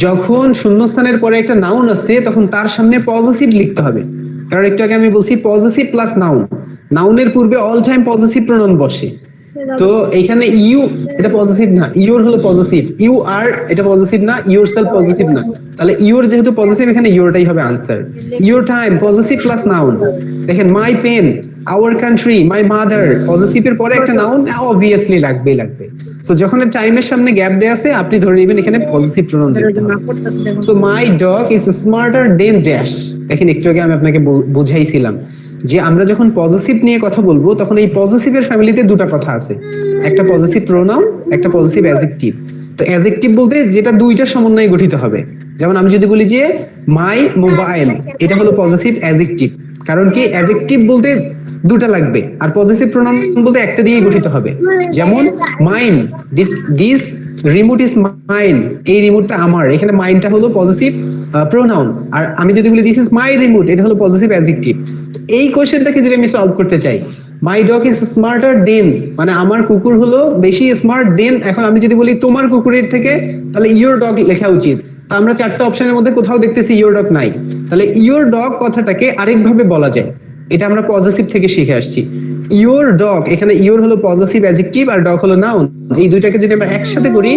যখন শূন্যস্থানের পরে একটা নাউন আসছে তখন তার সামনে পজিটিভ লিখতে হবে, কারণ একটু আগে আমি বলছি পজিটিভ প্লাস নাউন, নাউনের পূর্বে অল টাইম পজিটিভ প্রোনাউন বসে। তো এখানে ইউ এটা পজিটিভ না, ইউর হলো পজিটিভ, ইউ আর এটা পজিটিভ না, ইউরসেলফ পজিটিভ না, তাহলে ইউর যেহেতু পজিটিভ এখানে ইউরটাই হবে আনসার। Your time positive plus noun. দেখেন my pen, our country, my mother, পজিটিভের পরে একটা নাউন অবভিয়াসলি লাগবেই লাগবে। সো যখন টাইমের সামনে গ্যাপ দেয়া আছে আপনি ধরে নেবেন এখানে পজিটিভ প্রোনাউন দিতে হবে। So my dog is smarter than dash. দেখেন একটু আগে আমি আপনাকে বুঝাইছিলাম যে আমরা যখন পজিটিভ নিয়ে কথা বলবো তখন এই পজিটিভের ফ্যামিলিতে দুটো কথা আছে, একটা পজিটিভ প্রোনাউন, একটা পজিটিভ অ্যাডজেক্টিভ। তো অ্যাডজেক্টিভ বলতে যেটা দুইটার সমন্বয়ে গঠিত হবে। যেমন আমি যদি বলি যে মাই মোবাইল, এটা হলো পজিটিভ অ্যাডজেক্টিভ, কারণ কি অ্যাডজেক্টিভ বলতে দুটা লাগবে আর পজিটিভ প্রোনাউন বলতে একটা দিয়ে গঠিত হবে। যেমন mine, this remote is mine, এই রিমোটটা আমার, এখানে মাইনটা হলো পজিটিভ প্রোনাউন। আর আমি যদি বলি দিস ইজ মাই রিমোট, এটা হলো পজিটিভ অ্যাডজেক্টিভ। এই কোশ্চেনটাকে যদি আমি সলভ করতে চাই, মাই ডগ ইজ স্মার্টার দেন মানে আমার কুকুর হলো বেশি স্মার্ট দেন, এখন আমি যদি বলি তোমার কুকুরের থেকে, তাহলে ইওর ডগ লেখা উচিত। তা আমরা চারটা অপশনের মধ্যে কোথাও দেখতেছি ইওর ডগ নাই, তাহলে ইওর ডগ কথাটাকে আরেকভাবে বলা যায়, এটা আমরা পজিটিভ থেকে শিখে আসছি। ইওর ডগ, এখানে ইওর হলো পজিটিভ অ্যাডজেক্টিভ আর ডগ হলো নাউন, এই দুইটাকে যদি আমরা একসাথে করি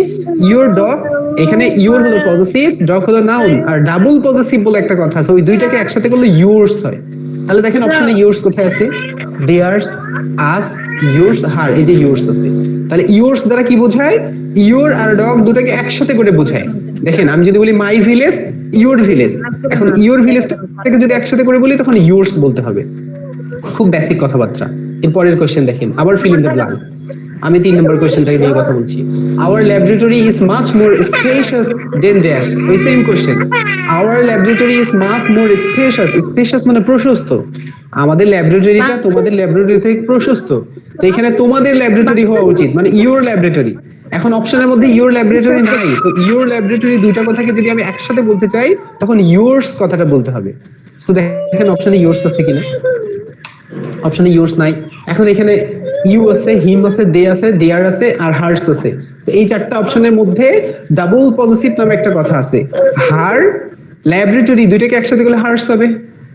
ইওর ডগ, এখানে ইওর হলো পজিটিভ, ডগ হলো নাউন, আর ডাবল পজিটিভ বলে একটা কথা আছে, ওই দুইটাকে একসাথে করলে ইয়োরস হয়। তাহলে দেখেন অপশনে ইয়োরস কোথায় আছে, দেয়ারস, আস, ইয়োরস, হার, এই যে ইয়োরস আছে। তাহলে ইয়োরস দ্বারা কি বোঝায়, ইওর আর ডগ দুটাকে একসাথে করে বোঝায়। দেখেন আমি যদি বলি মাই ভিলেজ, ইওর ভিলেজ, এখন ইওর ভিলেজটাকে যদি একসাথে করে বলি তখন ইয়োরস বলতে হবে। খুব বেসিক কথাবার্তা। এর পরের কোশ্চেন দেখেন, আবার ফিল ইন দ্য ব্ল্যাঙ্কস। আমি 3 নম্বর কোশ্চেনটাকে নিয়ে কথা বলছি। Our laboratory is much more spacious than dash, ওই same question. Our laboratory is much more spacious, spacious মানে প্রশস্ত, আমাদের ল্যাবরেটরিটা তোমাদের ল্যাবরেটরি থেকে প্রশস্ত, তো এখানে তোমাদের ল্যাবরেটরি হওয়া উচিত মানে ইওর ল্যাবরেটরি। এখন অপশনের মধ্যে ইওর ল্যাবরেটরি নাই, তো ইওর ল্যাবরেটরি দুইটা কথাকে যদি আমি একসাথে বলতে চাই তখন ইয়োরস কথাটা বলতে হবে। সো দেখেন অপশনে ইয়োরস আছে কিনা, অপশনে ইয়োরস নাই। এখন এখানে ইউ আছে, হিম আছে, দে আছে, দেয়ার আছে আর হার্স আছে। তো এই চারটা অপশনের মধ্যে ডাবল পজিটিভ নামে একটা কথা আছে, হার, ল্যাবরেটরি দুইটাকে একসাথে করলে হার্স হবে।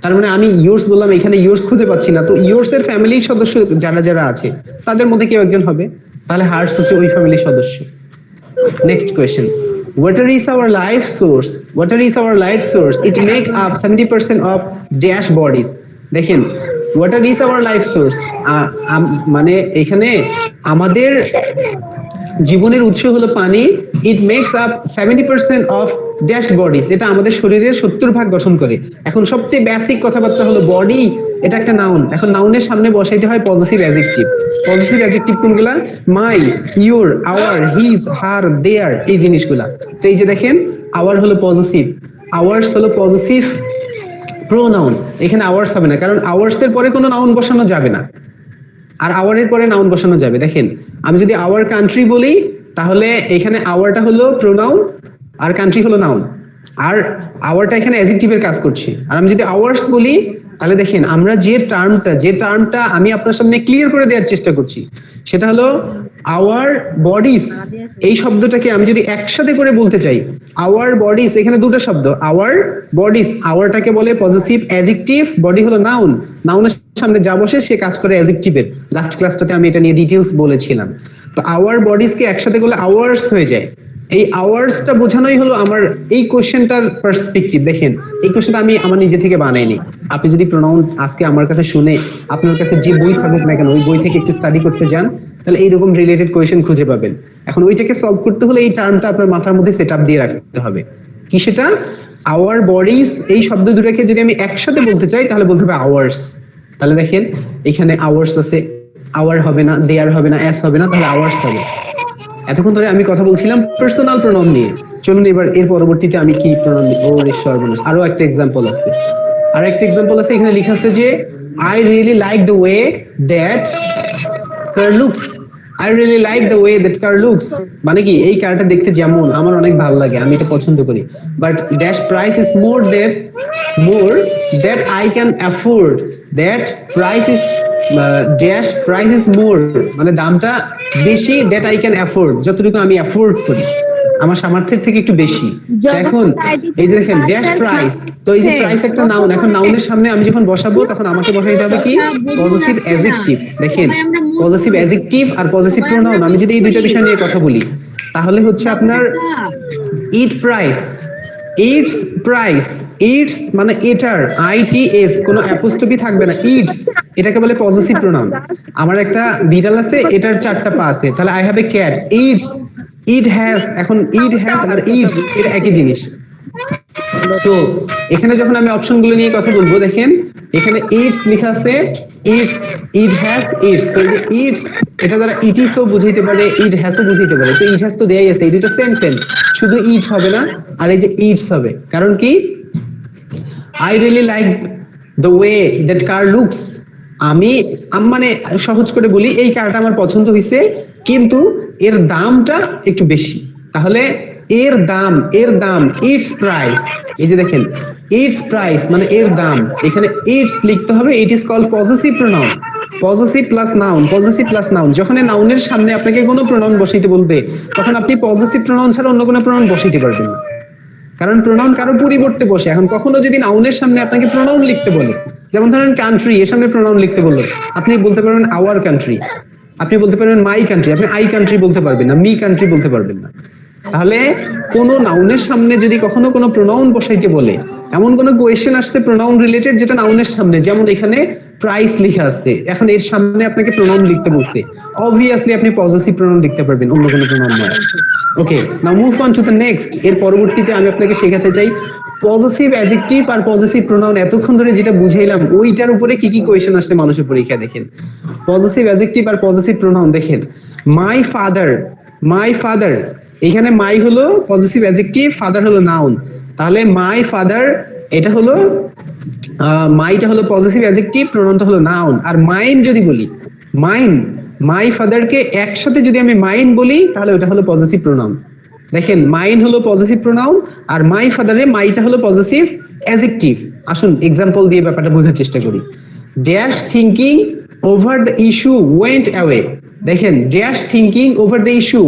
তার মানে আমি ইয়োরস বললাম, এখানে ইয়োরস খুঁজে পাচ্ছি না, তো ইয়োরস এর ফ্যামিলির সদস্য যারা যারা আছে তাদের মধ্যে কেউ একজন হবে, তাহলে হার্স হচ্ছে ওই ফ্যামিলির সদস্য। Next question. Water is our life source. Water is our life source. It make up 70% of dash bodies. দেখেন water is our life source, মানে এখানে আমাদের জীবনের উৎস হলো পানি। It makes up 70% of dash bodies, এটা আমাদের শরীরের 70% গঠন করে। এখন সবচেয়ে বেসিক কথাবার্তা হলো বডি, এটা একটা নাউন, এখন নাউনের সামনে বসাইতে হয় পজিটিভ অ্যাডজেক্টিভ। পজিটিভ অ্যাডজেক্টিভ কোনগুলা, মাই, ইউর, আওয়ার, হিজ, হার, দেয়ার, এই জিনিসগুলা। তো এই যে দেখেন আওয়ার হলো পজিটিভ, আওয়ার্স হলো পজিটিভ প্রোনাউন, এখানে আওয়ার্স হবে না কারণ আওয়ার্স এর পরে কোনো নাউন বসানো যাবে না, আর আওয়ারের পরে নাউন বসানো যাবে। দেখেন আমি যদি আওয়ার কান্ট্রি বলি তাহলে এখানে আওয়ারটা হলো প্রোনাউন আর কান্ট্রি হলো নাউন, আর আওয়ারটা এখানে অ্যাডজেক্টিভের কাজ করছে। আর আমি যদি আওয়ার্স বলি তাহলে দেখেন আমরা যে টার্মটা আমি আপনার সামনে ক্লিয়ার করে দেওয়ার চেষ্টা করছি সেটা হলো আওয়ার বডিজ। এই শব্দটাকে আমি যদি একসাথে করে বলতে চাই, আওয়ার বডিজ, এখানে দুটো শব্দ, আওয়ার বডিজ, আওয়ারটাকে বলে পজিটিভ অ্যাডজেক্টিভ, বডি হলো নাউন, নাউনের সামনে যা বসে সে কাজ করে অ্যাডজেক্টিভের। লাস্ট ক্লাসটাতে আমি এটা নিয়ে ডিটেইলস বলেছিলাম। তো আওয়ার বডিজকে একসাথে করলে আওয়ার্স হয়ে যায়। এই আওয়ার্সটা বোঝানোই হলো আমার এই কোশ্চেনটার পার্সপেক্টিভ। দেখেন এই কোশ্চেনটা আমি আমার নিজে থেকে বানাইনি, আপনি যদি প্রোনাউন আজকে আমার কাছে শুনে আপনার কাছে যে বই থাকুক না কেন ওই বই থেকে একটু স্টাডি করতে যান তাহলে এইরকম রিলেটেড কোশ্চেন খুঁজে পাবেন। এখন ওইটাকে সলভ করতে হলে এই টার্মটা আপনার মাথার মধ্যে সেট আপ দিয়ে রাখতে হবে। কি সেটা, আওয়ার বডিজ, এই শব্দ দুটাকে যদি আমি একসাথে বলতে চাই তাহলে বলতে হবে আওয়ার্স। তাহলে দেখেন এখানে আওয়ার্স আছে, আওয়ার হবে না, দেয়ার হবে না, এস হবে না, তাহলে আওয়ার্স হবে। এতক্ষণ ধরে আমি কথা বলছিলাম পার্সোনাল প্রোনাউন নিয়ে, চলুন এবার এর পরবর্তীতে আমি কি প্রোনাউন, ও ঈশ্বর মানুষ, আরো একটা এক্সাম্পল আছে। আর একটা এক্সাম্পল আছে, এখানে লেখা আছে যে I really like the way that car looks. I really like the way that car looks মানে কি এই কারটা দেখতে যেমন আমার অনেক ভালো লাগে, আমি এটা পছন্দ করি, but dash price is more that more, that I can afford, that price is dash price is more, মানে দামটা বেশি, that I can afford, যতটুকু আমি অ্যাফোর্ড করি, আমার সামর্থ্যের থেকে একটু বেশি। তো এখন এই যে দেখেন ড্যাশ প্রাইস, তো এই যে প্রাইস একটা নাউন, এখন নাউনের সামনে আমি যখন বসাবো তখন আমাকে বসাইতে হবে কি পজিটিভ অ্যাডজেক্টিভ। দেখেন পজিটিভ অ্যাডজেক্টিভ আর পজিটিভ প্রোনাউন, আমি যদি এই দুইটা বিষয় নিয়ে কথা বলি তাহলে হচ্ছে আপনার ইট প্রাইস, ইটস প্রাইস, ইটস মানে এটার আইটিএস কোনো অ্যাপোস্ট্রফি থাকবে না, ইটস এটাকে বলে পজিটিভ প্রোনাউন। আমার একটা বিড়াল আছে, এটার 4টা পা আছে, তাহলে I have a cat, it's, it has, এখন ইট হ্যাজ আর ইটস এটা একই জিনিস। তো এখানে যখন আমি অপশনগুলো নিয়ে কথা বলবো, দেখেন এখানে ইটস লেখা আছে, ইটস, ইট হ্যাজ, ইটস, তো এই যে ইটস এটা দ্বারা ইট ইসও বুঝাইতে পারে, ইট হ্যাজও বুঝাইতে পারে, তো ইট হ্যাজ তো দেয়াই আছে, এই দুটো সেম সেম, শুধু ইট হবে না আর এই যে ইটস হবে, কারণ কি I really like the way that car looks, আমি মানে সহজ করে বলি এই কারটা আমার পছন্দ হয়েছে কিন্তু এর দামটা একটু বেশি, তাহলে এর দাম, এর দাম ইটস প্রাইস, এই যে দেখেন ইটস প্রাইস মানে এর দাম, এখানে ইটস লিখতে হবে, it is called possessive pronoun, possessive plus noun, possessive plus noun, যখন নাউনের সামনে আপনাকে কোনো প্রোনাউন বসাইতে বলবে তখন আপনি পজেসিভ প্রোনাউন ছাড়া অন্য কোনো প্রোনাউন বসাইতে পারবেন না, কারণ প্রোনাউন কারো পরিবর্তে বসে। এখন কখনো যদি নাউনের সামনে আপনাকে প্রোনাউন লিখতে বলে, যেমন ধরেন কান্ট্রি, এর সামনে প্রোনাউন লিখতে বললো, আপনি বলতে পারবেন আওয়ার কান্ট্রি, আপনি বলতে পারবেন মাই কান্ট্রি, আপনি আই কান্ট্রি বলতে পারবেন না, মি কান্ট্রি বলতে পারবেন না। তাহলে কোনো নাউনের সামনে যদি কখনো কোনো প্রোনাউন বসাইতে বলে, এমন কোনো কোয়েশ্চেন আসছে প্রোনাউন রিলেটেড যেটা নাউনের সামনে, যেমন এখানে প্রাইস লেখা আছে, এখন এর সামনে আপনাকে প্রোনাউন লিখতে বলছে, অবভিয়াসলি আপনি পজিটিভ প্রোনাউন লিখতে পারবেন, অন্য কোনো প্রোনাউন নয়। Okay, now move on to the next. এর পরবর্তীতে আমি আপনাকে শেখাতে চাই পজিটিভ অ্যাডজেক্টিভ আর পজিটিভ প্রোনাউন, এতক্ষণ ধরে যেটা বুঝাইলাম ওইটার উপরে কি কি কোয়েশ্চেন আসছে মানুষের পরীক্ষা। দেখেন পজিটিভ অ্যাডজেক্টিভ আর পজিটিভ প্রোনাউন, দেখেন মাই ফাদার, মাই ফাদার, এখানে মাই হলো পজিটিভ অ্যাডজেক্টিভ, ফাদার হলো নাউন, তাহলে মাই ফাদার এটা হলো মাইটা হলো পজিটিভ অ্যাডজেক্টিভ, প্রোনাউনটা হলো নাউন। আর মাইন যদি বলি, মাইন, মাই ফাদারকে একসাথে যদি আমি মাইন বলি তাহলে ওটা হলো পজিটিভ প্রোনাউন। দেখেন মাইন হলো পজিটিভ প্রোনাউন আর মাই ফাদারে মাইটা হলো পজিটিভ অ্যাডজেক্টিভ। আসুন এক্সাম্পল দিয়ে ব্যাপারটা বোঝার চেষ্টা করি। Dash thinking over the issue went away, দেখেন dash thinking over the issue,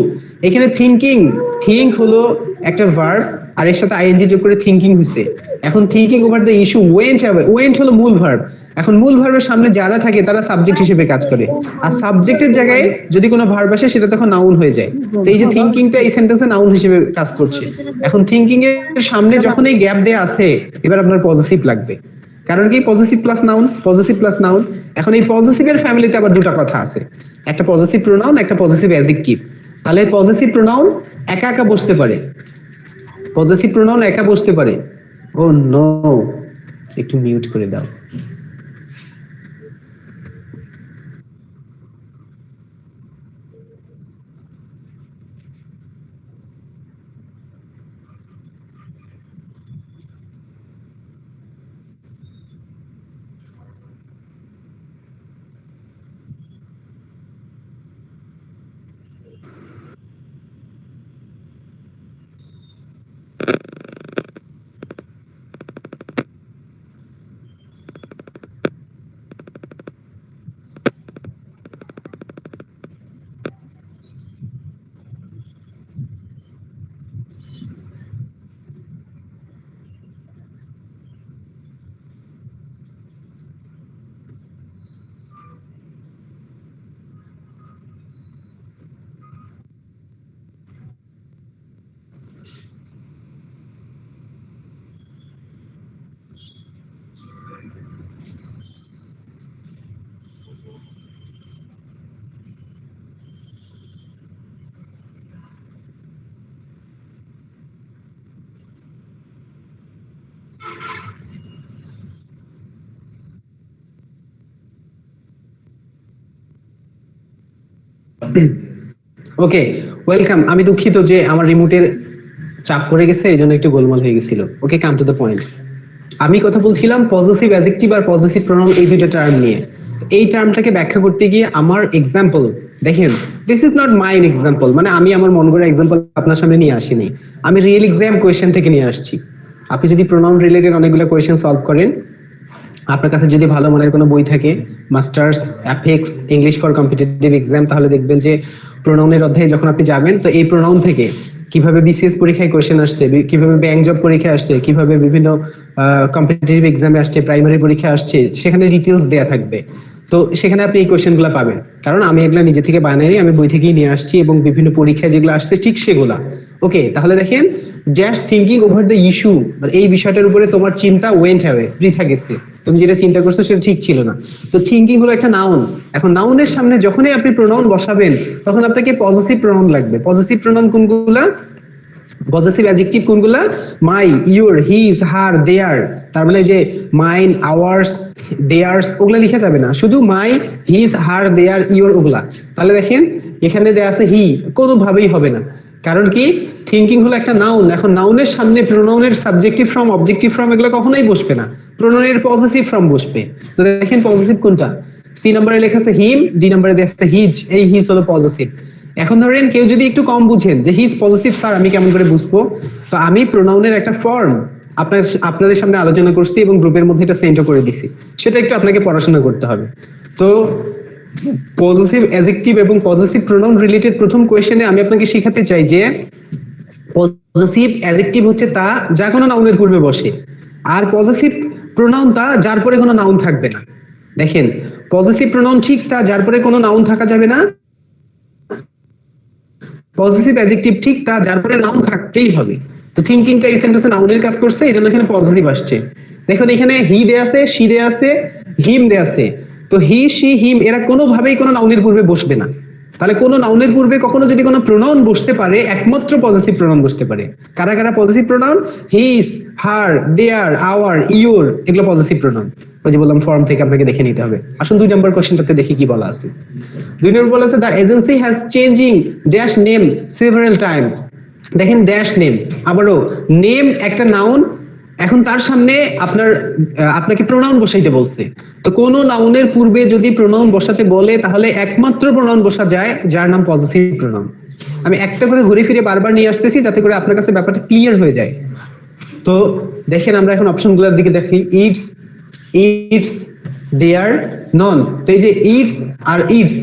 এখানে থিংকিং, থিঙ্ক হলো একটা ভার্ব আর এর সাথে আইএনজি যোগ করে থিংকিং হইছে। এখন thinking over the issue went away, went হলো মূল ভার্ব, এখন মূল ভার্বের সামনে যারা থাকে তারা সাবজেক্ট হিসেবে কাজ করে, আর সাবজেক্টের জায়গায় যদি কোনো ভার্ব আসে সেটা তখন নাউন হয়ে যায়। তো এই যে থিংকিংটা এই সেন্টেন্সে নাউন হিসেবে কাজ করছে। এখন থিংকিং এর সামনে যখন এই গ্যাপ দেয়া আছে এবার আপনার পজিটিভ লাগবে, কারণ কি positive plus noun, positive plus noun. এখন এই পজিটিভের ফ্যামিলিতে আবার দুটো কথা আছে, একটা পজিটিভ প্রোনাউন, একটা পজিটিভ অ্যাডজেক্টিভ। তাহলে পজিটিভ প্রোনাউন একা একা বসতে পারে, পজিটিভ প্রোনাউন একা বসতে পারে। ও নো, একটু মিউট করে দাও। ওকে, ওয়েলকাম। আমি দুঃখিত যে আমার রিমোটের চাপ পড়ে গেছে, এই জন্য একটু গোলমাল হয়ে গেছিল। ওকে, কাম টু দ্য পয়েন্ট। আমি কথা বলছিলাম পজিটিভ অ্যাডজেক্টিভ আর পজিটিভ প্রোনাউন এই দুটো টার্ম নিয়ে। এই টার্মটাকে ব্যাখ্যা করতে গিয়ে আমার এক্সাম্পল দেখেন, this is not my example, মানে আমি আমার মন গড়া এক্সাম্পল আপনার সামনে নিয়ে আসিনি, আমি রিয়েল এক্সাম কোয়েশ্চেন থেকে নিয়ে আসছি। আপনি যদি প্রোনাউন রিলেটেড অনেকগুলো কোয়েশ্চেন সলভ করেন, আপনার কাছে যদি ভালো মানের কোনো বই থাকে, masters apex English for competitive exam, তাহলে দেখবেন যে প্রোনাউনের অধ্যায়ে যখন আপনি যাবেন, তো এই প্রোনাউন থেকে কিভাবে বিসিএস পরীক্ষায় কোয়েশ্চেন আসছে, কিভাবে ব্যাংক জব পরীক্ষায় আসছে, কিভাবে বিভিন্ন কম্পিটিটিভ এক্সামে আসছে, প্রাইমারি পরীক্ষায় আসছে, সেখানে ডিটেলস দেয়া থাকবে। তো সেখানে আপনি এই কোয়েশ্চেনগুলো পাবেন, কারণ আমি এগুলো নিজে থেকে বানাইনি, আমি বই থেকেই নিয়ে আসছি এবং বিভিন্ন পরীক্ষায় যেগুলো আসছে ঠিক সেগুলা। ওকে, তাহলে দেখেন, just thinking over the issue, এই বিষয়টার উপরে তোমার চিন্তা ওয়েন্ট হবে, বৃথা গেছে, তুমি যেটা চিন্তা করছো সেটা ঠিক ছিল না। তো থিঙ্কিং হলো একটা নাউন। এখন নাউনের সামনে যখনই আপনি প্রোনাউন বসাবেন, তখন আপনাকে পজিটিভ প্রোনাউন লাগবে। পজিটিভ প্রোনাউন কোনগুলা? পজিটিভ অ্যাডজেক্টিভ কোনগুলা? মাই, ইউর, হিজ, হার, দেয়ার। তার মানে যে মাইন, আওয়ার্স, দেয়ার্স ওগুলা লিখা যাবে না, শুধু মাই, হিজ, হার, দেয়ার, ইউর ওগুলা। তাহলে দেখেন এখানে দেয়া আছে হি, কোনোভাবেই হবে না। কারণ কি? থিঙ্কিং হলো একটা নাউন। এখন নাউনের সামনে প্রোনাউনের সাবজেক্টিভ ফর্ম, অবজেক্টিভ ফর্ম এগুলো কখনোই বসবে না, প্রোনাউনের পজিটিভ ফর্ম বসবে। তো দেখেন পজিটিভ কোনটা? সি নম্বরে লেখা আছে হিম, ডি নম্বরে দেয়া আছে হিজ। এই হিজ হলো পজিটিভ। এখন ধরেন কেউ যদি একটু কম বুঝেন যে হিজ পজিটিভ স্যার, আমি কেমন করে বুঝবো? তো আমি প্রোনাউনের একটা ফর্ম আপনাদের সামনে আলোচনা করছি এবং গ্রুপের মধ্যে এটা সেন্ডও করে দিছি, সেটা একটু আপনাকে পড়াশোনা করতে হবে। তো পজিটিভ অ্যাডজেক্টিভ এবং পজিটিভ প্রোনাউন রিলেটেড প্রথম কোয়েশ্চেনে আমি আপনাকে শেখাতে চাই যে পজিটিভ অ্যাডজেক্টিভ হচ্ছে তা যা কোনো নাউনের পূর্বে বসে, আর পজিটিভ প্রোনাউন তা যার পরে কোনো নাউন থাকবে না। দেখেন, পজিটিভ প্রোনাউন ঠিক তা যার পরে কোনো নাউন থাকা যাবে না, পজিটিভ অ্যাডজেক্টিভ ঠিক তা যার পরে নাউন থাকতেই হবে। তো থিংকিংটা এই সেন্টেন্সে নাউনের কাজ করছে, এই জন্য এখানে পজিটিভ আসছে। দেখুন এখানে হি দেয়া আছে, শি দেয়া আছে, হিম দেয়া আছে। তো হি, শি, হিম এরা কোনোভাবেই কোনো নাউনের পূর্বে বসবে না। তাহলে কোনো নাউনের পূর্বে কখনো যদি কোনো প্রোনাউন বসতে পারে, একমাত্র পজিটিভ প্রোনাউন বসতে পারে। কারা কারা positive pronoun? His, her, their, our, your, এগুলো পজিটিভ প্রোনাউন। ওই যে বললাম ফর্ম থেকে আপনাকে দেখে নিতে হবে। আসুন 2 নম্বর কোশ্চেনটাতে দেখি কি বলা আছে। 2 নম্বর বলা আছে the agency has changing dash name several time. দেখেন ড্যাশ নেম, আবারও নেম একটা নাউন, এখন তার সামনে আপনাকে প্রোনাউন বসাইতে বলছে। তো কোন নাউনের পূর্বে যদি প্রোনাউন বসাতে বলে, তাহলে একমাত্র প্রোনাউন বসা যায় যার নাম পজিটিভ প্রোনাউন। আমি একটা করে ঘুরে ফিরে বারবার নিয়ে আসতেছি যাতে করে আপনার কাছে ব্যাপারটা ক্লিয়ার হয়ে যায়। তো দেখেন আমরা এখন অপশনগুলোর দিকে দেখি। ইটস, ইটস, দেয়ার, নন। তো এই যে ইটস আর ইটস,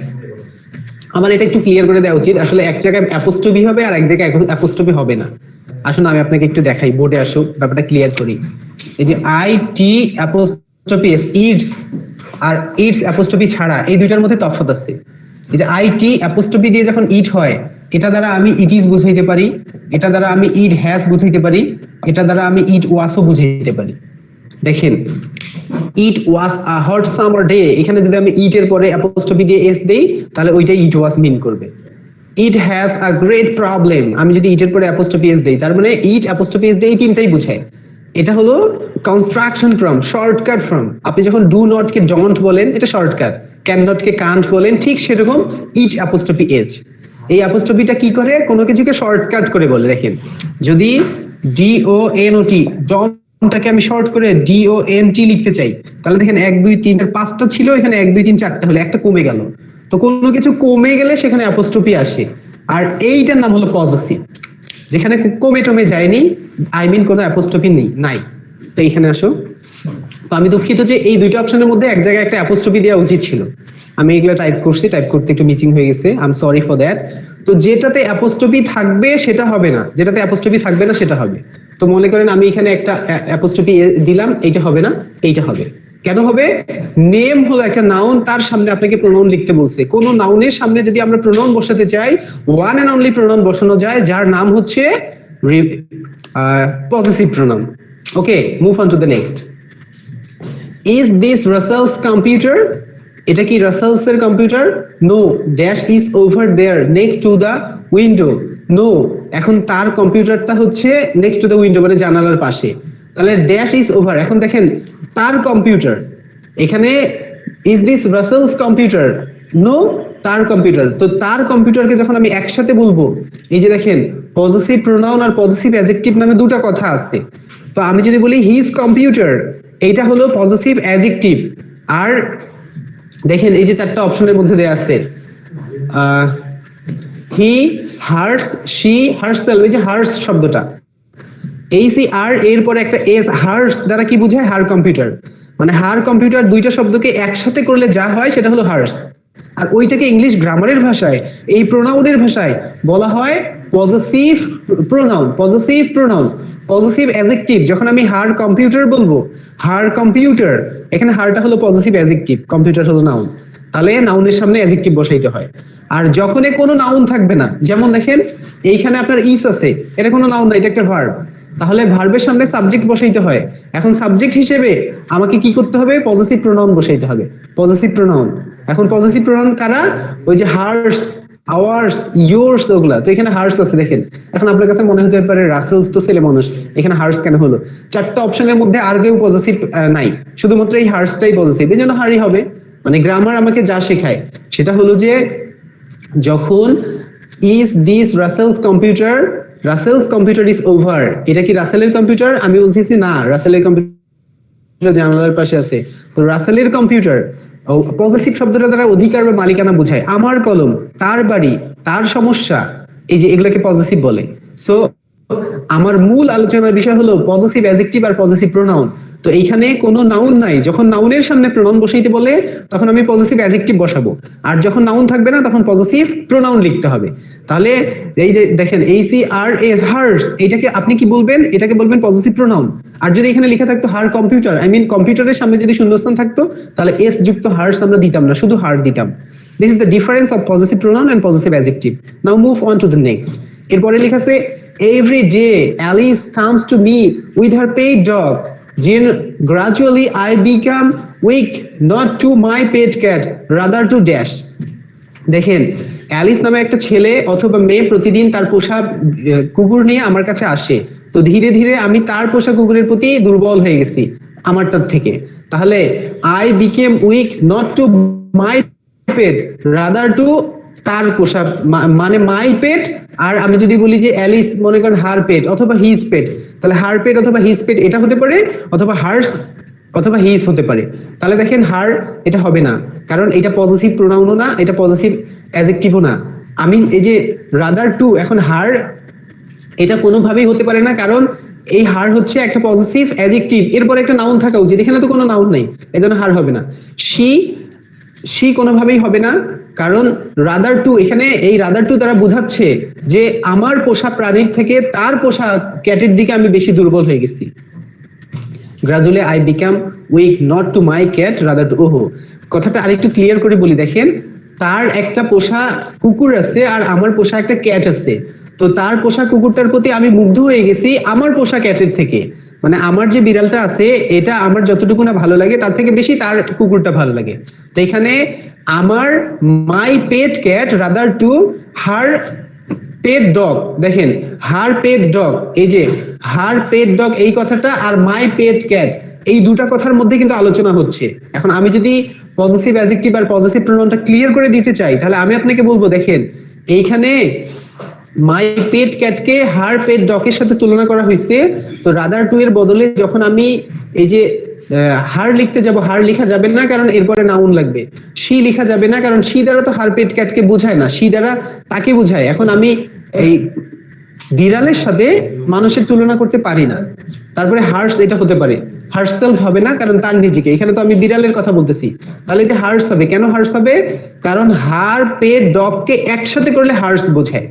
আমার এটা একটু ক্লিয়ার করে দেওয়া উচিত। আসলে এক জায়গায় অ্যাপোস্ট্রফি হবে আর এক জায়গায় অ্যাপোস্ট্রফি হবে না। আসুন আমি আপনাকে একটু দেখাই, বোর্ডে আসুক, ব্যাপারটা ক্লিয়ার করি। এই যে I T apostrophe S, it's আর ইটস অ্যাপোস্ট্রফি ছাড়া, এই দুইটার মধ্যে তফাৎ আছে। এই যে আই টি অ্যাপোস্ট্রফি দিয়ে যখন ইট হয়, এটা দ্বারা আমি ইট ইজ বুঝাইতে পারি, এটা দ্বারা আমি ইট হ্যাজ বুঝাইতে পারি, এটা দ্বারা আমি ইট ওয়াসও বুঝাইতে পারি। দেখেন ইট ওয়াজ আ হট সামার ডে, এখানে যদি আমি ইট এর পরে অ্যাপোস্ট্রফি দিয়ে এস দেই, তাহলে ওইটাই ইট ওয়াজ মিন করবে। It has a great problem, আমি যদি ইট এর পরে অ্যাপোস্ট্রফি এস দেই, তার মানে ইট অ্যাপোস্ট্রফি এস দেই, তিনটাই বুঝায়। এটা হলো কনস্ট্রাকশন ফর্ম, শর্টকাট ফর্ম। আপনি যখন ডু নট কে ডোন্ট বলেন, এটা শর্টকাট। ক্যান নট কে কান্ট বলেন, ঠিক সেরকম ইট অ্যাপোস্ট্রফি এস। এই অ্যাপোস্ট্রফিটা কি করে? কোনো কিছুকে শর্টকাট করে বলে। দেখেন যদি ডি ও এন ও টি, ডনটাকে আমি শর্ট করে ডি ও এন টি লিখতে চাই, তাহলে দেখেন 1 2 3 5টা ছিল, এখানে 1 2 3 4টা হলো, একটা কমে গেল। তো কোনো কিছু কমে গেলে সেখানে অ্যাপোস্ট্রফি আসে, আর এইটার নাম হলো পজিটিভ। যেখানে কমে টমে যায়নি, আই মিন কোনো অ্যাপোস্ট্রফি নেই, নাই। তো এইখানে আসো। তো আমি দুঃখিত যে এই দুইটা অপশনের মধ্যে এক জায়গায় একটা অ্যাপোস্ট্রফি দেওয়া উচিত ছিল। আমি এগুলো টাইপ করছি, টাইপ করতে একটু মিচিং হয়ে গেছে, I am sorry for that. তো যেটাতে অ্যাপোস্ট্রফি থাকবে সেটা হবে না, যেটাতে অ্যাপোস্ট্রফি থাকবে না সেটা হবে। তো মনে করেন আমি এখানে একটা অ্যাপোস্ট্রফি দিলাম, এইটা হবে না, এইটা হবে। কেন হবে? নেম হলো একটা নাউন, তার সামনে আপনাকে প্রোনাউন লিখতে বলছে। কোন নাউনের সামনে যদি আমরা প্রোনাউন বসাতে চাই, ওয়ান এন্ড অনলি প্রোনাউন বসানো যায় যার নাম হচ্ছে positive pronoun. Okay, move on to the next. Is this Russell's computer? এটা কি রাসেলস এর computer? No, dash is over there next to the window. No, এখন তার কম্পিউটারটা হচ্ছে নেক্সট টু দা উইন্ডো, মানে জানালার পাশে। তাহলে ড্যাশ ইজ ওভার, এখন দেখেন তার কম্পিউটার, এখানে is this Russell's computer? No, তার কম্পিউটার। তো তার কম্পিউটারকে যখন আমি একসাথে বলবো, এই যে দেখেন পজিটিভ প্রোনাউন আর পজিটিভ অ্যাডজেক্টিভ নামে দুটো কথা আছে। তো আমি যদি বলি হিজ কম্পিউটার, এইটা হলো পজিটিভ অ্যাডজেক্টিভ। আর দেখেন এই যে 4টা অপশনের মধ্যে দেয়া আছে, হি, হার্স, শি, হার্সেলফ। এই যে হার্স শব্দটা, ACR এর পরে একটা S, হার্স দ্বারা কি বোঝায়? হার কম্পিউটার। মানে হার কম্পিউটার দুইটা শব্দকে একসাথে করলে যা হয় সেটা হলো হার্স। আর ওইটাকে ইংলিশ গ্রামারের ভাষায়, এই প্রোনাউনের ভাষায় বলা হয় possessive pronoun. Possessive pronoun, possessive adjective. যখন আমি হার কম্পিউটার বলবো, হার কম্পিউটার, এখানে হারটা হলো পজেসিভ অ্যাডজেক্টিভ, কম্পিউটার হলো নাউন, তাহলে নাউনের সামনে অ্যাডজেক্টিভ বসাইতে হয়। আর যখনই কোনো নাউন থাকবে না, যেমন দেখেন এইখানে আপনার ইস আছে, এটা কোনো নাউন না, এটা একটা ভার্ব, তাহলে ভার্বের সামনে সাবজেক্ট বসাইতে হয়। এখন সাবজেক্ট হিসেবে আমাকে কি করতে হবে? পজেসিভ প্রোনাউন বসাইতে হবে, পজেসিভ প্রোনাউন। এখন পজেসিভ প্রোনাউন কারা? ওই যে হার্স, আওয়ার্স, ইয়োর্স, ওগুলা। তো এখানে হার্স আছে দেখেন। এখন আপনার কাছে মনে হতে পারে রাসেলস তো ছেলে মানুষ, এখানে হার্স কেন হলো? চারটা অপশনের মধ্যে আর কেউ পজেসিভ নাই, শুধুমাত্র এই হার্সটাই পজেসিভ, এই জন্য হারই হবে। মানে গ্রামার আমাকে যা শেখায় সেটা হলো যে যখন is this Russell's computer, Russell's computer is over, এটা কি রাসেলের কম্পিউটার? আমি বলতেছি না, রাসেলের কম্পিউটার জানালার পাশে আছে। তো রাসেলের কম্পিউটার, পজেসিভ শব্দটা দ্বারা অধিকার বা মালিকানা বোঝায়। আমার কলম, তার বাড়ি, তার সমস্যা, এই যে এগুলোকে পজেসিভ বলে। সো আমার মূল আলোচনার বিষয় হলো পজেসিভ অ্যাডজেক্টিভ আর পজেসিভ প্রোনাউন। তো এইখানে কোনো নাউন নাই, যখন নাউনের সামনে প্রোনাউন বসাইতে বলে তখন আমি পজেসিভ অ্যাডজেক্টিভ বসাবো, আর যখন নাউন থাকবে না তখন পজেসিভ প্রোনাউন লিখতে হবে। তাহলে এই যে দেখেন ACRS, হার্স, এটাকে আপনি কি বলবেন? এটাকে বলবেন পজেসিভ প্রোনাউন। আর যদি এখানে লেখা থাকতো হার কম্পিউটার, আই মিন কম্পিউটারের সামনে যদি শূন্যস্থান থাকতো তাহলে এস যুক্ত হার্স আমরা দিতাম না, শুধু হার দিতাম। This is the difference of possessive pronoun and possessive adjective. Now move on to the next. এরপরে লেখা আছে every day Alice comes to me with her pet dog. Gradually I become weak, not to my pet cat, rather to dash. দেখেন, Alice নামে একটা ছেলে অথবা মেয়ে প্রতিদিন তার পোষা কুকুর নিয়ে আমার কাছে আসে। তো ধীরে ধীরে আমি তার পোষা কুকুরের প্রতি দুর্বল হয়ে গেছি আমারটার থেকে। তাহলে I became weak not to my pet, rather to তার পোষা, মানে মাই পেট। আর আমি যদি বলি যে অ্যালিস মনে করেন হার পেট অথবা হিজ পেট, তাহলে হার পেট অথবা হিজ পেট এটা হতে পারে, অথবা হার্স অথবা হিজ হতে পারে। তাহলে দেখেন হার এটা হবে না, কারণ এটা পজেসিভ প্রোনাউনও না, এটা পজেসিভ অ্যাডজেক্টিভও না। আমি এই যে রাদার টু, এখন হার এটা কোনোভাবেই হতে পারে না, কারণ এই হার হচ্ছে একটা পজেসিভ অ্যাডজেক্টিভ, এরপর একটা নাউন থাকা উচিত, এখানে তো কোনো নাউন নেই, এজন্য হার হবে না। শি কোনোভাবেই হবে না, কারণ রাদার টু, এখানে এই রাদার টু দ্বারা বোঝাচ্ছে যে আমার পোষা প্রাণীর থেকে তার পোষা ক্যাটের দিকে আমি বেশি দুর্বল হয়ে গেছি। Gradually I became weak not to my cat rather to. ওহো, কথাটা আরেকটু ক্লিয়ার করে বলি। দেখেন, তার একটা পোষা কুকুর আছে আর আমার পোষা একটা ক্যাট আছে। তো তার পোষা কুকুরটার প্রতি আমি মুগ্ধ হয়ে গেছি আমার পোষা ক্যাটের থেকে। মানে আমার যে বিড়ালটা আছে এটা আমার যতটুকু না ভালো লাগে তার থেকে বেশি তার কুকুরটা ভালো লাগে। তো এখানে আমার my pet cat rather to her pet dog. দেখেন, হার পেট ডগ, এই যে হার পেট ডগ এই কথাটা আর মাই পেট ক্যাট, এই দুটা কথার মধ্যে কিন্তু আলোচনা হচ্ছে। এখন আমি যদি পজেসিভ অ্যাডজেক্টিভ আর পজেসিভ প্রোনাউনটা ক্লিয়ার করে দিতে চাই, তাহলে আমি আপনাকে বলবো দেখেন এইখানে মাই পেট ক্যাটকে হার পেট ডগের সাথে তুলনা করা হয়েছে। তো রাদার টু এর বদলে যখন আমি এই যে হার লিখতে যাব, হার লেখা যাবে না কারণ এরপরে নাউন লাগবে। শি লেখা যাবে না কারণ শি দ্বারা তো হার পেট ক্যাটকে বোঝায় না, শি দ্বারা তাকে বোঝায়। এখন আমি এই বিড়ালের সাথে মানুষের তুলনা করতে পারি না। তারপরে হার্স এটা হতে পারে, হার্সেলফ হবে না কারণ তার নিজেকে, এখানে তো আমি বিড়ালের কথা বলতেছি। তাহলে যে হার্স হবে, কেন হার্স হবে? কারণ হার পেট ডগকে একসাথে করলে হার্স বোঝায়।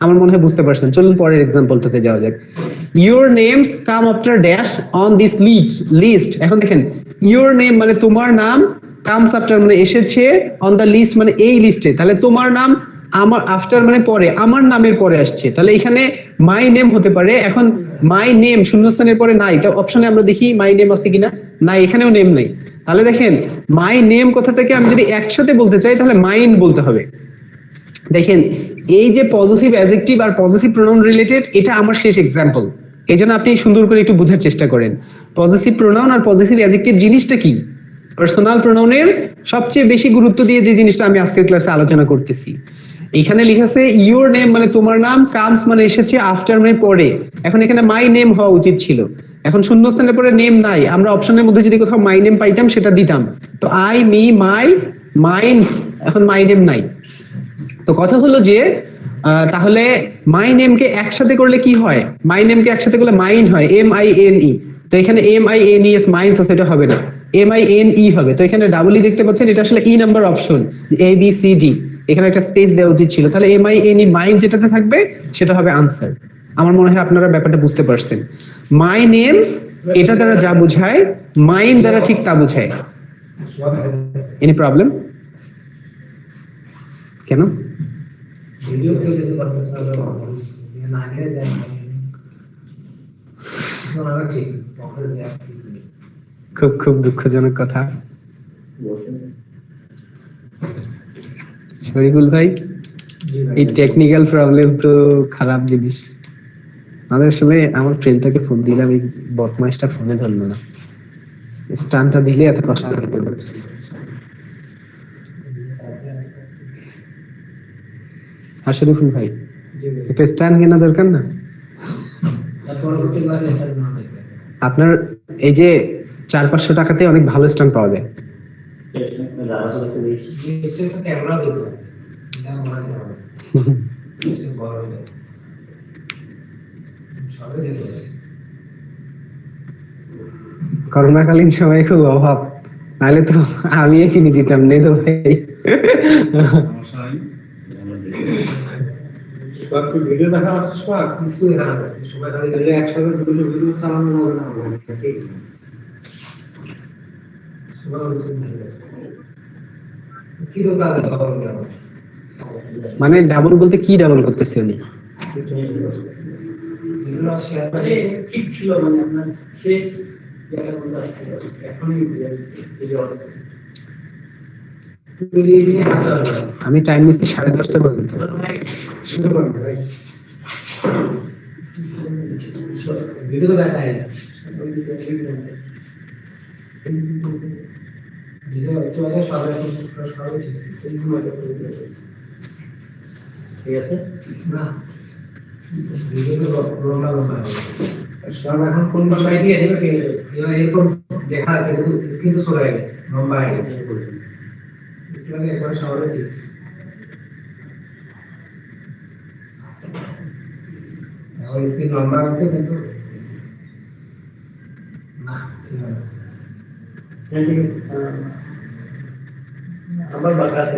আমার মনে হয় বুঝতে পারছেন। চলুন পরের এক্সাম্পলটাতে যাওয়া যাক। Your names come after dash on this list. এখন দেখেন, ইউর নেম মানে তোমার নাম, কামস আফটার মানে এসেছে, অন দ্য লিস্ট মানে এই লিস্টে। তাহলে তোমার নাম, আমার আফটার মানে পরে, আমার নামের পরে আসছে, তাহলে এখানে মাই নেম হতে পারে। এখন মাই নেম শূন্যস্থানের পরে নাই, তো অপশনে আমরা দেখি মাই নেম আছে কিনা, নাই, এখানেও নেম নাই। তাহলে দেখেন মাই নেম কথাটাকে আমি যদি একসাথে বলতে চাই তাহলে মাইন বলতে হবে। দেখেন, এই যে পজিটিভ অ্যাডজেক্টিভ আর পজিটিভ প্রোনাউন রিলেটেড, এটা আমার শেষ এক্সাম্পল, এই জন্য আপনি সুন্দর করে একটু বোঝার চেষ্টা করেন পজিটিভ প্রোনাউন আর পজিটিভ অ্যাডজেক্টিভ জিনিসটা কি। পার্সোনাল প্রোনাউনের সবচেয়ে বেশি গুরুত্ব দিয়ে যে জিনিসটা আমি আজকের ক্লাসে আলোচনা করতেছি, এখানে লেখা আছে ইউর নেম মানে তোমার নাম, কামস মানে এসেছে, আফটার মানে পরে। এখন এখানে মাই নেম হওয়া উচিত ছিল, এখন শূন্যস্থানের পরে নেম নাই, আমরা অপশনের মধ্যে যদি কোথাও মাই নেম পাইতাম সেটা দিতাম। তো আই, মি, মাই, মাইন্স, এখন মাই নেম নাই। তো কথা হলো যে তাহলে মাই নেম কে একসাথে করলে কি হয়? মাই নেম কে একসাথে করলে মাইন্ড হয়, MINE। তো এখানে MINES মাইন্ডস আছে, এটা হবে না, MINE হবে। তো এখানে ডাবল ই দেখতে পাচ্ছেন, এটা আসলে ই নাম্বার অপশন, ABCD, এখানে একটা স্পেস দেওয়া উচিত ছিল। তাহলে MINE মাইন্ড যেটাতে থাকবে সেটা হবে আনসার। আমার মনে হয় আপনারা ব্যাপারটা বুঝতে পারছেন। মাই নেম এটা দ্বারা যা বোঝায়, মাইন্ড দ্বারা ঠিক তা বোঝায়। Any problem? কেন? খুব খুব দুঃখজনক কথা। শরীফুল ভাই, এই টেকনিক্যাল প্রবলেম তো খারাপ জিনিস। আমাদের আসলে আমার ফ্রেন্ডটাকে ফোন দিলাম, এই বদমাইশটা ফোনে ধরলো না। স্টানটা দিলে এত কষ্ট হতো না। শরীফুল ভাই, একটা স্টান কেনা দরকার না? আপনার এই যে 400-500 টাকাতে অনেক ভালো স্টান পাওয়া যায়। করোনাকালীন সময় খুব অভাব, নাহলে তো আমি কিনে দিতাম, নেই তো ভাই। ভিডিও দেখা আসছে কিছু সবাই একসাথে ভিডিও চালানো হবে না। মানে ডাবল বলতে কি ডাবল করতেছে উনি? আমি টাইম নিচ্ছি 10:30 পর্যন্ত। ভিডিও দেখা আছে, ঠিক আছে না? সব এখন কোন ভাষায় দিয়ে দেবে, এরকম দেখা আছে কিন্তু স্ক্রিন তো সরে গেছে, লম্বা হয়ে গেছে। একবার সবাই ঠিক এখন স্ক্রিন লম্বা হয়েছে কিন্তু না, আবার বাঁকা আছে।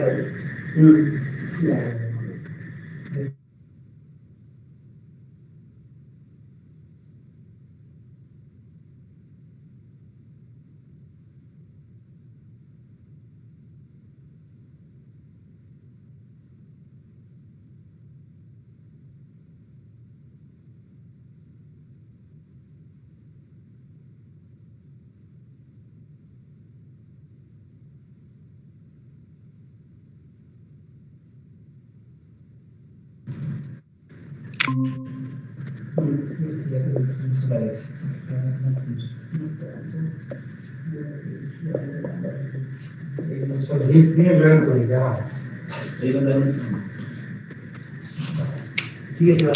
ঠিক আছে।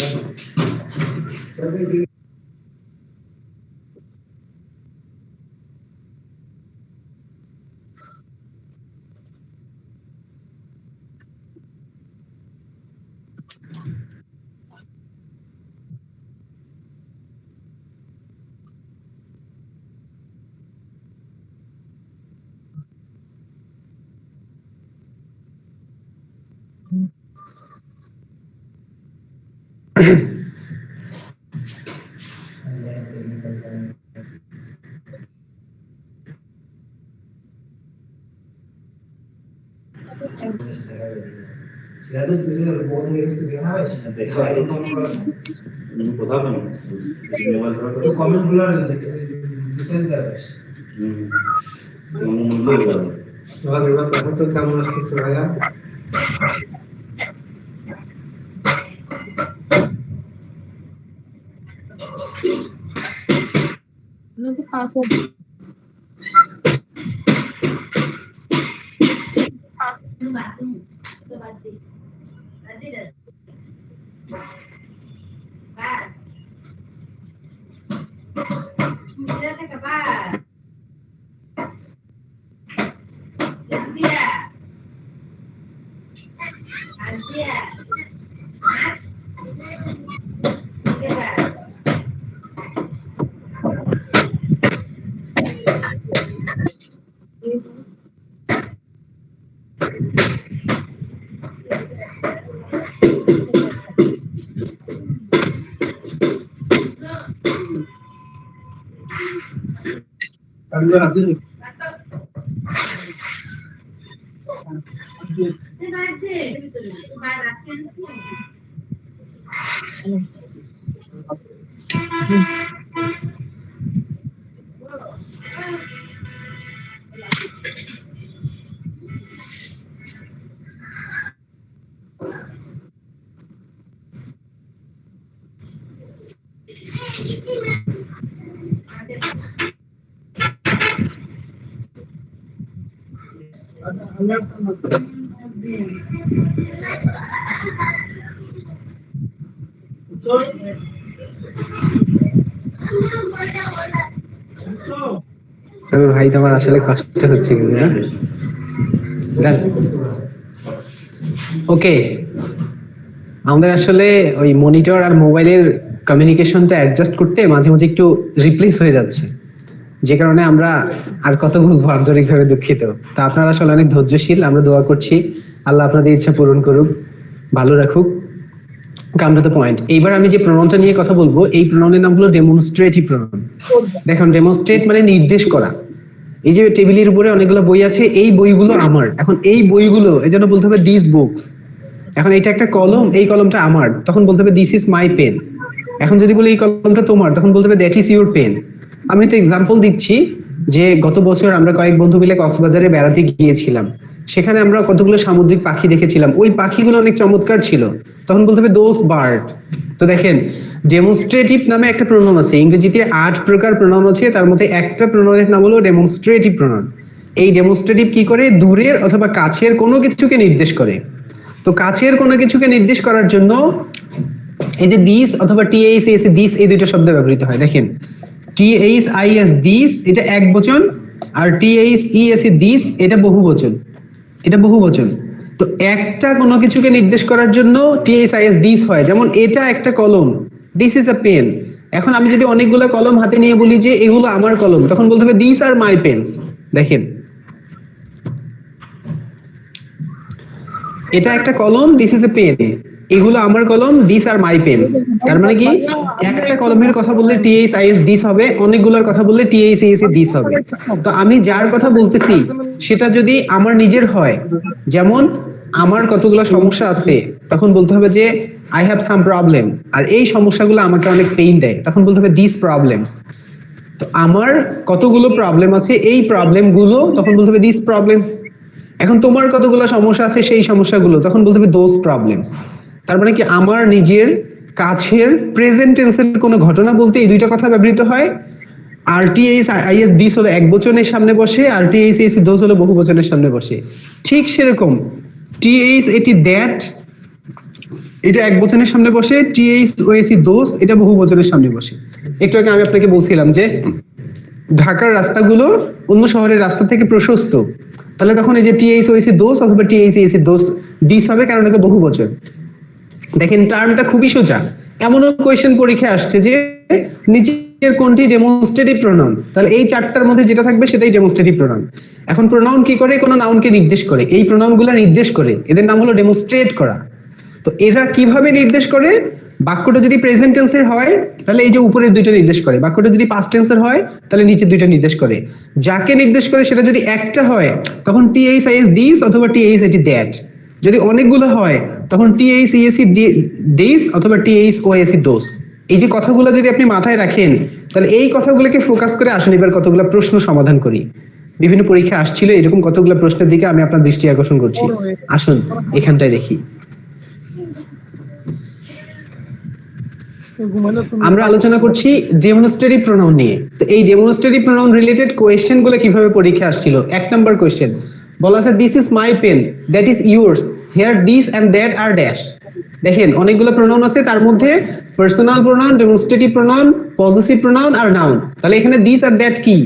কেমন আসতেছে ভাইয়া? পাসওয়ার্ড তবে ভাই তোমার আসলে কষ্ট হচ্ছে কিন্তু না? ওকে, আমাদের আসলে ওই মনিটর আর মোবাইলের কমিউনিকেশনটা অ্যাডজাস্ট করতে মাঝে মাঝে একটু রিপ্লেস হয়ে যাচ্ছে, যে কারণে আমরা আর কত বলবো, আন্তরিকভাবে দুঃখিত। তো আপনারা আসলে অনেক ধৈর্যশীল, আমরা দোয়া করছি আল্লাহ আপনাদের ইচ্ছা পূরণ করুক, ভালো রাখুক। Come to the point. এইবার আমি যে প্রোনাউনটা নিয়ে কথা বলবো, এই প্রোনাউনের নাম হলো ডেমনস্ট্রেটিভ প্রোনাউন। দেখুন, ডেমনস্ট্রেট মানে নির্দেশ করা। এই যে টেবিলের উপরে অনেকগুলো বই আছে, এই বইগুলো আমার। এখন এই বইগুলো, এজন্য বলতে হবে দিস বুকস। এখন এটা একটা কলম, এই কলমটা আমার, তখন বলতে হবে দিস ইজ মাই পেন। এখন যদি বলি এই কলমটা তোমার, তখন বলতে হবে দ্যাট ইজ ইউর পেন। আমি তো এক্সাম্পল দিচ্ছি যে গত বছর আমরা কয়েক বন্ধু মিলে কক্সবাজারে বেড়াতে গিয়েছিলাম, সেখানে আমরা কতগুলো সামুদ্রিক পাখি দেখেছিলাম, ওই পাখিগুলো অনেক চমৎকার ছিল, তখন বলতে হবে দোজ বার্ড। তো দেখেন, ডেমনস্ট্রেটিভ নামে একটা প্রোনাউন আছে, ইংরেজিতে 8 প্রকার প্রোনাউন আছে, তার মধ্যে একটা প্রোনাউনের নাম হলো ডেমনস্ট্রেটিভ প্রোনাউন। এই ডেমনস্ট্রেটিভ কি করে? দূরের অথবা কাছের কোনো কিছুকে নির্দেশ করে। তো কাছের কোনো কিছুকে নির্দেশ করার জন্য এই যে দিস অথবা টিএইচ দিস, এই দুটো শব্দ ব্যবহৃত হয়। দেখেন, টিএইচ আইএস দিস, এটা এক বচন, আর টিএইচ ইএস দিস, এটা বহু বচন। এটা বহু বচন। তো একটা কোনো কিছুকে নির্দেশ করার জন্য টিএইচ আইএস দিস হয়। যেমন এটা একটা কলম, দিস ইজ আ পেন। এখন আমি যদি অনেকগুলো কলম হাতে নিয়ে বলি যে এগুলো আমার কলম, তখন বলতে হবে দিস আর মাই পেন্স। দেখেন, এটা একটা কলম, দিস ইজ এ পেন, এগুলো আমার কলম, দিস আর মাই পেন্স। তার মানে কি, একটা কলমের কথা বললে টিএইচ আইএস দিস হবে, অনেকগুলোর কথা বললে টিএইচ আইএস দিস হবে। তো আমি যার কথা বলতেছি সেটা যদি আমার নিজের হয়, যেমন আমার কতগুলো সমস্যা আছে, তখন বলতে হবে যে আই হ্যাভ সাম প্রবলেম, আর এই সমস্যাগুলো আমাকে অনেক পেইন দেয়, তখন বলতে হবে দিস প্রবলেমস। তো আমার কতগুলো প্রবলেম আছে, এই প্রবলেম গুলো, তখন বলতে হবে দিস প্রবলেমস। এখন তোমার কতগুলো সমস্যা আছে, সেই সমস্যাগুলো, তখন বলতে হবে দোজ প্রবলেমস। তার মানে কি, আমার নিজের কাছের প্রেজেন্ট টেন্সের কোনো ঘটনা বলতে এই দুইটা কথা ব্যবহৃত হয়। আর টিএইচ আইএস দিস হলো এক বচনের সামনে বসে, আর টিএইচ এসি দোজ হলো বহু বচনের সামনে বসে। ঠিক সেরকম টিএইচ এটি দ্যাট, এটা এক বচনের সামনে বসে, টিএইচ ওএসি দোজ, এটা বহু বচনের সামনে বসে। একটু আগে আমি আপনাকে বলছিলাম যে ঢাকার রাস্তাগুলো অন্য শহরের রাস্তা থেকে প্রশস্ত, তাহলে তখন এই যে টিএইচ ওএসি দোজ অথবা টিএইচ এসি দোজ দিস হবে, কারণ এটা বহু বচন। দেখেন, টার্মটা খুবই সোজা। এমনও কোয়েশ্চেন পরীক্ষায় আসছে যে নিচের কোনটি ডেমনস্ট্রেটিভ প্রোনাউন, তাহলে এই চারটার মধ্যে যেটা থাকবে সেটাই ডেমনস্ট্রেটিভ প্রোনাউন। এখন প্রোনাউন কি করে? কোনো নাউনকে নির্দেশ করে, এই প্রোনাউনগুলো নির্দেশ করে, এদের নাম হলো ডেমনস্ট্রেট করা। তো এরা কিভাবে নির্দেশ করে? বাক্যটা যদি প্রেজেন্ট টেন্সের হয় তাহলে এই যে উপরের দুইটা নির্দেশ করে, বাক্যটা যদি পাস্ট টেন্সের হয় তাহলে নিচের দুইটা নির্দেশ করে। যাকে নির্দেশ করে সেটা যদি একটা হয় তখন টিএইচ আইএস দিস অথবা টিএইচ এটি দ্যাট। যদি অনেকগুলো হয় তখন টিএইচ ইএসি দিস অথবা টিএইচ ওএসি দোস। এই যে কথাগুলো যদি আপনি মাথায় রাখেন, তাহলে এই কথাগুলোকে ফোকাস করে আসুন এবার কতগুলো প্রশ্ন সমাধান করি। বিভিন্ন পরীক্ষা আসছিল এরকম কতগুলো প্রশ্নের দিকে আমি আপনার দৃষ্টি আকর্ষণ করছি। আসুন এখানটায় দেখি। আমরা আলোচনা করছি ডেমনস্ট্রেটিভ প্রোনাউন নিয়ে। তো এই ডেমনস্ট্রেটিভ প্রোনাউন রিলেটেড কোয়েশ্চেন গুলো কিভাবে পরীক্ষা আসছিল। 1 নাম্বার কোয়েশ্চেন বলা আছে this is my pen, that is yours, here this and that are dash. দেখেন, অনেকগুলো প্রোনাউন আছে, তার মধ্যে personal pronoun, demonstrative pronoun, positive pronoun আর নাউন। তাহলে এখানে দিস আর দ্যাট কি?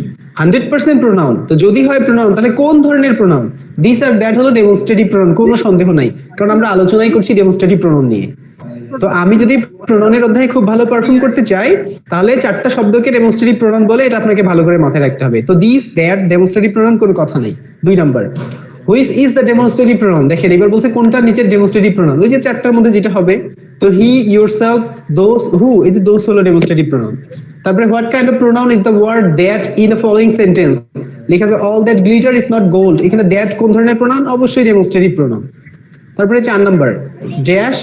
100% প্রোনাউন। তো যদি হয় প্রোনাউন, তাহলে কোন ধরনের প্রোনাউন? দিস আর দ্যাট হলো ডেমনস্ট্রেটিভ প্রোনাউন, কোনো সন্দেহ নাই, কারণ আমরা আলোচনাই করছি ডেমনস্ট্রেটিভ প্রোনাউন নিয়ে। তো আমি যদি প্রোনাউনের অধ্যায়ে খুব ভালো পারফর্ম করতে চাই, তাহলে 4টা শব্দকে ডেমনস্ট্রেটিভ প্রোনাউন বলে, এটা আপনাকে ভালো করে মাথায় রাখতে হবে। তো দিস দ্যাট ডেমনস্ট্রেটিভ প্রোনাউন, কোনো কথা নেই। 2 number which is the demonstrative pronoun. দেখেন এবার বলছে কোনটা নিচের ডেমনস্ট্রেটিভ প্রোনাউন, ওই যে চারটার মধ্যে যেটা হবে। তো হি, ইয়োরসেলফ, দোজ, হু, এই যে দোজ হলো ডেমনস্ট্রেটিভ প্রোনাউন। তারপরে what kind of pronoun is the word that in the following sentence, লেখা আছে all that glitter is not gold. এখানে দ্যাট কোন ধরনের প্রোনাউন? অবশ্যই ডেমনস্ট্রেটিভ প্রোনাউন। তারপরে 4 number, dash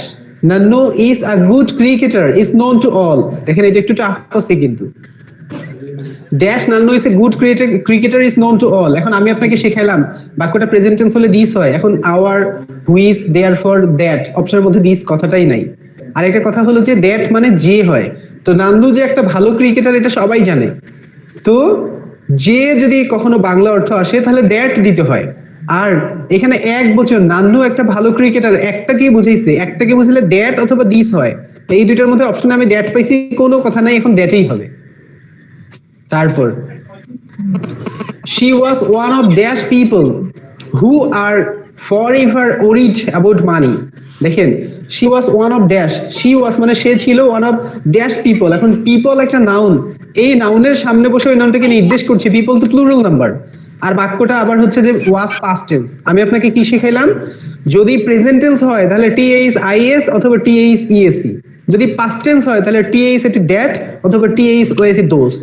Nannu is a good cricketer is known to all. দেখেন এটা একটু টাফ আছে কিন্তু। Dash Nannu is a good cricketer is known to all. এখন আমি আপনাকে শেখাইলাম বাক্যটা প্রেজেন্ট টেন্স হলে দিস হয়। এখন আওয়ার, হুইচ, দেয়ারফর, দ্যাট অপশনের মধ্যে দিস কথাটাই নাই। আর একটা কথা হলো যে দ্যাট মানে যে হয়। তো নান্নু যে একটা ভালো ক্রিকেটার এটা সবাই জানে। তো যে যদি কখনো বাংলা অর্থ আসে তাহলে দ্যাট দিতে হয়। আর এখানে এক বচন, নান্নু একটা ভালো ক্রিকেটার, একটা কি বুঝাইছে? একটাকে বুঝলে দ্যাট অথবা দিস হয়। তো এই দুইটার মধ্যে অপশনে আমি দ্যাট পাইছি, কোনো কথা নাই, এখন দ্যাটই হবে। তারপর she was one of dash people who are forever worried about money। দেখেন she was one of dash, she was মানে সে ছিল one of dash people। এখন people একটা নাউন, এই নাউনের সামনে বসে ওই নাউনটাকে নির্দেশ করছে। people তো প্লুরাল নাম্বার। আর বাক্যটা আবার হচ্ছে যে was past tense। আমি আপনাকে কি শিখাইলাম? যদি প্রেজেন্ট টেন্স হয় তাহলে tis is অথবা tis es, যদি পাস্ট টেন্স হয় তাহলে tis এটি দ্যাট অথবা tis ওএস দোজ।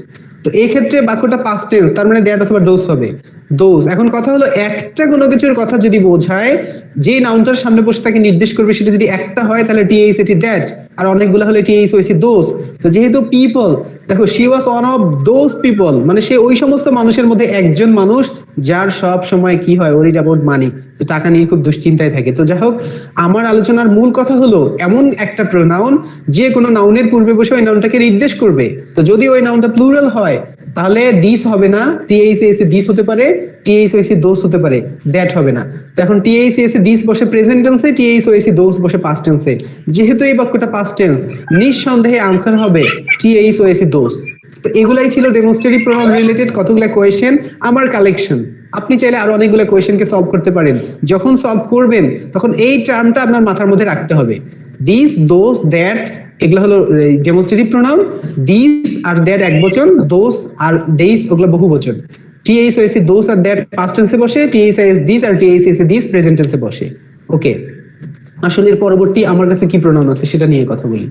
তো এই ক্ষেত্রে বাক্যটা পাস্ট টেন্স, তার মানে দ্যাট অথবা ডোজ হবে, দোজ। এখন কথা হলো একটা কোনো কিছুর কথা যদি বোঝায়, যে নাউনটার সামনে বসে তাকে নির্দেশ করবে সেটা যদি একটা হয় তাহলে টিএইচ এটি দ্যাট, আর অনেকগুলো হলে টিএইচ হয়েছে দোজ। তো যেহেতু পিপল, দেখো she was one of those people, মানে সে ওই সমস্ত মানুষের মধ্যে একজন মানুষ যার সব সময় কি হয়, ওরিড অ্যাবাউট মানি, তো টাকা নিয়ে খুব দুশ্চিন্তায় থাকে। তো যাই হোক, আমার আলোচনার মূল কথা হলো এমন একটা প্রোনাউন যে কোনো নাউনের পূর্বে বসে ওই নাউনটাকে নির্দেশ করবে। তো যদি ওই নাউনটা প্লুরাল হয় তাহলে দিস হবে না, টিএইচ এসে দিস হতে পারে, টিএইচ এসে দোস হতে পারে, দ্যাট হবে না। তো এখন টিএইচ এসে দিস বসে প্রেজেন্ট টেন্সে, টিএইচ এসে দোস বসে পাস্ট টেন্সে। যেহেতু এই বাক্যটা পাস্ট টেন্স, নিঃসন্দেহে আনসার হবে টিএইচ এসে দোস। তো এগুলাই ছিল ডেমনস্ট্রেটিভ প্রোনাউন রিলেটেড কতগুলো কোয়েশ্চেন, আমার কালেকশন। আপনি চাইলে আরো অনেকগুলো কোয়েশ্চেনকে সলভ করতে পারেন। যখন সলভ করবেন তখন এই টার্মটা আপনার মাথার মধ্যে রাখতে হবে, দিস, দোস, দ্যাট, এগুলো হলো ডেমনস্ট্রেটিভ প্রোনাউন। দিস আর দ্যাট একবচন, দোস আর দেইস ওগুলো বহুবচন। টিএইচ ওএসি দোস আর দ্যাট পাস্ট টেন্সে বসে, টিএইচ এস দিস আর টিএইচ এস দিস প্রেজেন্ট টেন্সে বসে। ওকে, আসলে এর পরবর্তী আমার কাছে কি প্রোনাউন আছে সেটা নিয়ে কথা বলি।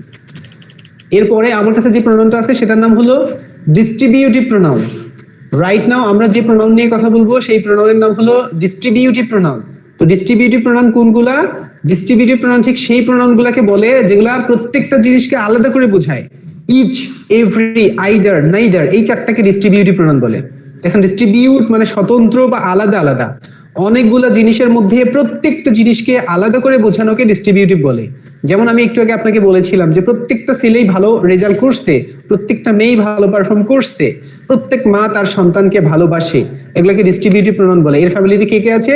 এরপরে আমার কাছে যে প্রোনাউনটা আছে সেটার নাম হলো ডিস্ট্রিবিউটিভ প্রোনাউন। রাইট নাও আমরা যে প্রোনাউন নিয়ে কথা বলবো সেই প্রোনাউনের নাম হলো ডিস্ট্রিবিউটিভ প্রোনাউন। তো ডিস্ট্রিবিউটিভ প্রোনাউন কোনগুলা? ডিস্ট্রিবিউটিভ প্রোনাউন ঠিক সেই প্রোনাউনগুলোকে বলে যেগুলা প্রত্যেকটা জিনিসকে আলাদা করে বোঝায়। ইচ, এভরি, আইদার, নাইদার, এই চারটাকে ডিস্ট্রিবিউটিভ প্রোনাউন বলে। এখন ডিস্ট্রিবিউট মানে স্বতন্ত্র বা আলাদা আলাদা, অনেকগুলা জিনিসের মধ্যে প্রত্যেকটা জিনিসকে আলাদা করে বোঝানোকে ডিস্ট্রিবিউটিভ বলে। যেমন আমি একটু আগে আপনাকে বলেছিলাম যে প্রত্যেকটা ছেলেই ভালো রেজাল্ট করছে, প্রত্যেকটা মেয়েই ভালো পারফর্ম করছে, প্রত্যেক মা তার সন্তানকে ভালোবাসে, এগুলোকে ডিস্ট্রিবিউটিভ প্রোনাউন বলে। এর ফ্যামিলিতে কে কে আছে?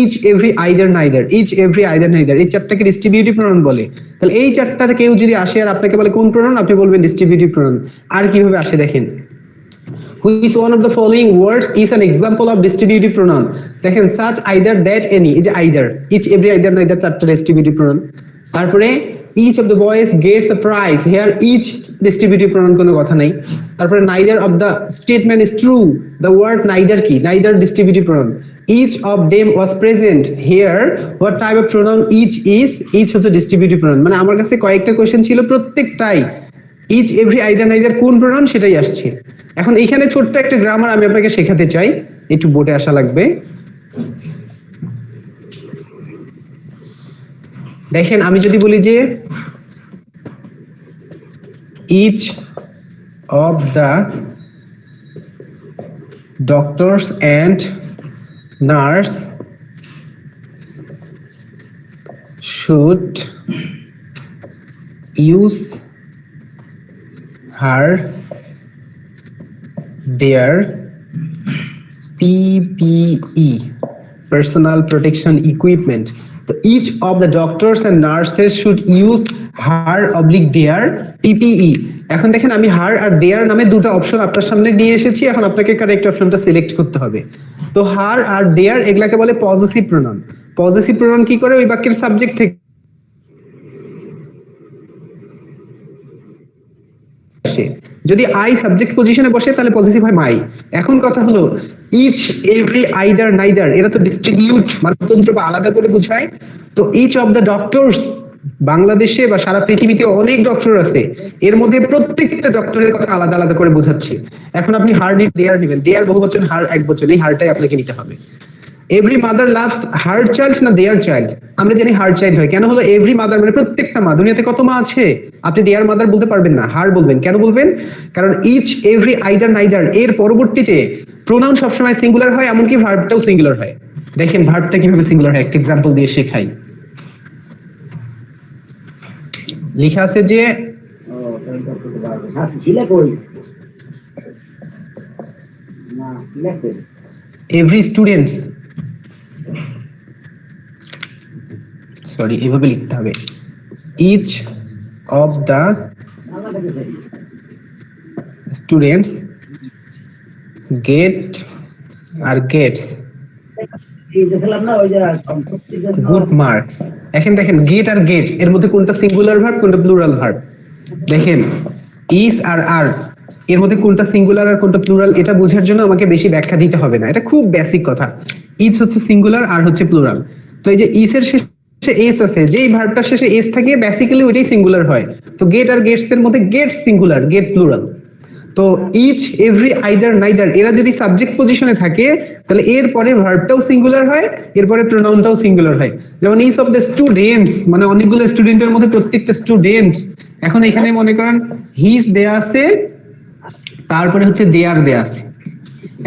Each, every, either, neither, each, every, either, neither, এই চারটাকে ডিস্ট্রিবিউটিভ প্রোনাউন বলে। তাহলে এই চারটার কেউ যদি আসে আর আপনাকে বলে কোন প্রোনাউন, আপনি বলবেন ডিস্ট্রিবিউটিভ প্রোনাউন। আর কিভাবে আসে দেখেন, which one of the following words is an example of distributive pronoun? দেখেন such, either, that, any, এই যে either, each, every, either, neither চারটা distributive pronoun। তারপরে each of the boys gets a prize, here each distributive pronoun কোনো কথা নাই। তারপরে neither of the statement is true, the word neither কি, neither distributive pronoun। each of them was present, here what type of pronoun each is, each হচ্ছে distributive pronoun। মানে আমার কাছে কয়েকটা কোশ্চেন ছিল, প্রত্যেকটাই each, every, either, neither কোন pronoun সেটাই আসছে। এখন এখানে ছোট্ট একটা গ্রামার আমি আপনাকে শেখাতে চাই, একটু বোর্ডে আসা লাগবে। দেখেন আমি যদি বলি যে each of the doctors and nurse should use their PPE, personal protection equipment. So each of the doctors and nurses should use their PPE। এখন দেখেন আমি হার আর দেয়ার নামে দুটো অপশন আপনার সামনে নিয়ে এসেছি, এখন আপনাকে কারেক্ট অপশনটা সিলেক্ট করতে হবে। তো হার আর দেয়ার এগুলাকে বলে পজেসিভ প্রোনাউন। পজেসিভ প্রোনাউন কি করে? ওই বাক্যের সাবজেক্ট থেকে যদি আই সাবজেক্ট পজিশনে বসে তাহলে পজিটিভ হয় মাই। এখন কথা হলো ইচ, এভরি, আইদার, নাইদার এরা তো ডিস্ট্রিবিউট মানে স্বতন্ত্র বা আলাদা করে বোঝায়। তো ইচ অফ দ্য ডক্টরস, বাংলাদেশে বা সারা পৃথিবীতে অনেক ডক্টর আছে, এর মধ্যে প্রত্যেকটা ডক্টরের কথা আলাদা আলাদা করে বোঝাচ্ছে। এখন আপনি হার নিয়ে দেয়ার নেবেন, দেয়ার বহু বচন, হার এক বচন, এই হারটাই আপনাকে নিতে হবে। Every mother loves her child না দেয়ার চাইল্ড? আমরা জানি হার চাইল্ড হয়, কেন হলো এভরি মাদার মানে প্রত্যেকটা মা, দুনিয়াতে কত মা আছে, আপনি দেয়ার মাদার বলতে পারবেন না, হার বলবেন। কেন বলবেন? কারণ ইচ, এভরি, আইদার, নাইদার এর পরবর্তীতে প্রোনাউন সবসময় সিঙ্গুলার হয়, এমনকি ভার্বটাও সিঙ্গুলার হয়। দেখেন ভার্বটা কিভাবে সিঙ্গুলার হয়, একটা এক্সাম্পল দিয়ে শেখাই। লেখা আছে যে এভরি স্টুডেন্টস, সরি এভাবে লিখতে হবে, each of the students get আর গেটস গুড মার্কস। এখন দেখেন গেট আর গেটস এর মধ্যে কোনটা সিঙ্গুলার ভার্ব কোনটা প্লুরাল ভার্ব? দেখেন ইজ আর আর এর মধ্যে কোনটা সিঙ্গুলার আর কোনটা প্লুরাল, এটা বোঝার জন্য আমাকে বেশি ব্যাখ্যা দিতে হবে না, এটা খুব বেসিক কথা। ইজ হচ্ছে সিঙ্গুলার, আর হচ্ছে প্লুরাল। তো এই যে ইজ এর শেষে এস আছে, যেই ভার্বটার শেষে এস থাকে বেসিক্যালি ওইটাই সিঙ্গুলার হয়। তো গেট আর গেটস এর মধ্যে গেট সিঙ্গুলার, গেট প্লুরাল। তো ইচ, এভরি, আইদার, নাইদার এরা যদি সাবজেক্ট পজিশনে থাকে তাহলে এরপরে ভার্বটাও সিঙ্গুলার হয়, এরপরে প্রোনাউনটাও সিঙ্গুলার হয়। যেমন ইচ অফ দ্য স্টুডেন্টস মানে অনেকগুলো স্টুডেন্টের মধ্যে প্রত্যেকটা স্টুডেন্টস। এখন এখানে মনে করেন হিজ দেয়া আছে, তারপরে হচ্ছে দেয়ার দেয়া আছে।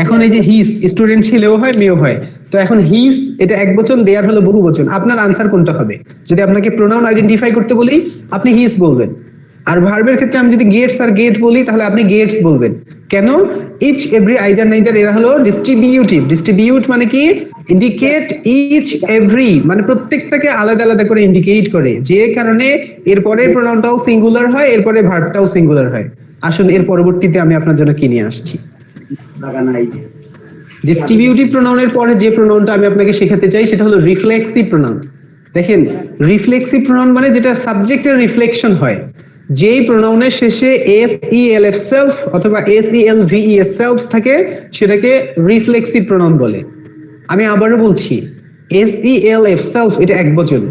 এখন এই যে হিজ স্টুডেন্ট ছেলেও হয় মেয়েও হয়, তো এখন হিজ এটা এক বচন, দেয়ার হলো বহু বচন। আপনার আনসার কোনটা হবে? যদি আপনাকে প্রোনাউন আইডেন্টিফাই করতে বলি আপনি হিজ বলবেন, আর ভার্বের ক্ষেত্রে আমি যদি গেটস আর গেট বলি তাহলে আপনি গেটস বলবেন। কেন? ইচ, এভরি, আইদার, নাইদার এরা হলো ডিস্ট্রিবিউটিভ। ডিস্ট্রিবিউট মানে কি? ইন্ডিকেট ইচ, এভরি মানে প্রত্যেকটাকে আলাদা আলাদা করে ইন্ডিকেট করে, যে কারণে এরপরে প্রোনাউনটাও সিঙ্গুলার হয়, এরপরে ভার্বটাও সিঙ্গুলার হয়। আসলে এর পরবর্তীতে আমি আপনার জন্য কি নিয়ে আসছি। ডিস্ট্রিবিউটিভ প্রোনাউনের পরে যে প্রোনাউনটা আমি আপনাকে শেখাতে চাই সেটা হলো রিফ্লেক্সিভ প্রোনাউন। দেখেন রিফ্লেক্সিভ প্রোনাউন মানে যেটা সাবজেক্টের রিফ্লেকশন হয়, যেই প্রোনাউনের শেষে S E L F self অথবা S E L V E S self থাকে সেটাকে রিফ্লেক্সিভ প্রোনাউন বলে। আমি আবারও বলছি, S E L F self এটা একবচন,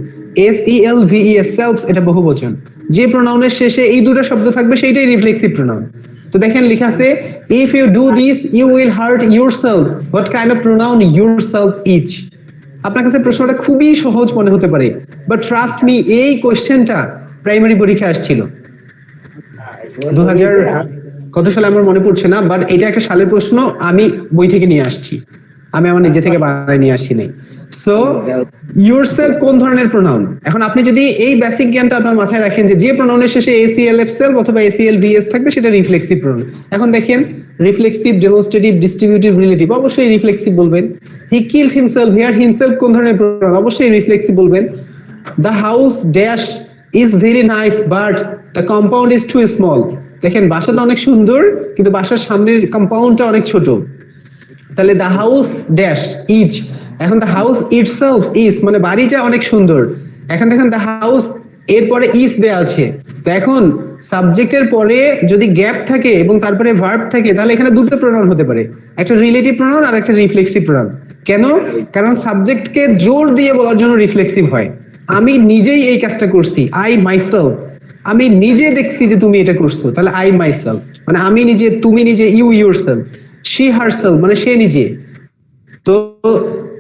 S E L V E S self এটা বহুবচন। যে প্রোনাউনের শেষে এই দুটো শব্দ থাকবে সেইটাই রিফ্লেক্সিভ প্রোনাউন। তো দেখেন লেখা আছে if you do this you will hurt yourself, what kind of pronoun yourself is? আপনার কাছে প্রশ্নটা খুবই সহজ মনে হতে পারে, বাট ট্রাস্ট মি এই কোশ্চেনটা প্রাইমারি পরীক্ষায় আসছিল 2000 কত সালে আমার মনে পড়ছে না, বাট এটা একটা সালের প্রশ্ন, আমি বই থেকে নিয়ে আসছি, আমি আমার নিজে থেকে বানায় নিয়ে আসছি নাই। সো ইউরসেলফ কোন ধরনের প্রোনাউন? এখন আপনি যদি এই বেসিক জ্ঞানটা আপনার মাথায় রাখেন যে প্রোনাউনের শেষে এসিএল এফ সেলফ অথবা এসিএল ভিএস থাকবে সেটা রিফ্লেক্সিভ প্রোনাউন। এখন দেখেন রিফ্লেক্সিভ, ডেমনস্ট্রেটিভ, ডিস্ট্রিবিউটিভ, রিলেটিভ অবশ্যই রিফ্লেক্সিভ বলবেন। He killed himself, here himself কোন ধরনের প্রোনাউন? অবশ্যই রিফ্লেক্সিভ বলবেন। The house dash is very nice but the compound is too small. দেখেন বাসাটা অনেক সুন্দর কিন্তু বাসার সামনের কম্পাউন্ডটা অনেক ছোট, তাহলে দ্য হাউস ড্যাশ ইজ। এখন দ্য হাউস ইটসেলফ ইজ মানে বাড়িটা অনেক সুন্দর। এখন দেখেন দ্য হাউস এরপরে ইজ দেয়া আছে, তো এখন সাবজেক্টের পরে যদি গ্যাপ থাকে এবং তারপরে ভার্ব থাকে তাহলে এখানে দুটো প্রোনাউন হতে পারে, একটা রিলেটিভ প্রোনাউন আর একটা রিফ্লেক্সিভ প্রোনাউন। কেন? কারণ সাবজেক্টকে জোর দিয়ে বলার জন্য রিফ্লেক্সিভ হয়। আমি নিজেই এই কাজটা করছি, আই মাইসেলফ, আমি নিজে দেখছি যে তুমি এটা করছো, তাহলে আই মাইসেলফ মানে আমি নিজে, তুমি নিজে, ইউ ইউরসেলফ। শি হারসেলফ মানে সে নিজে। তো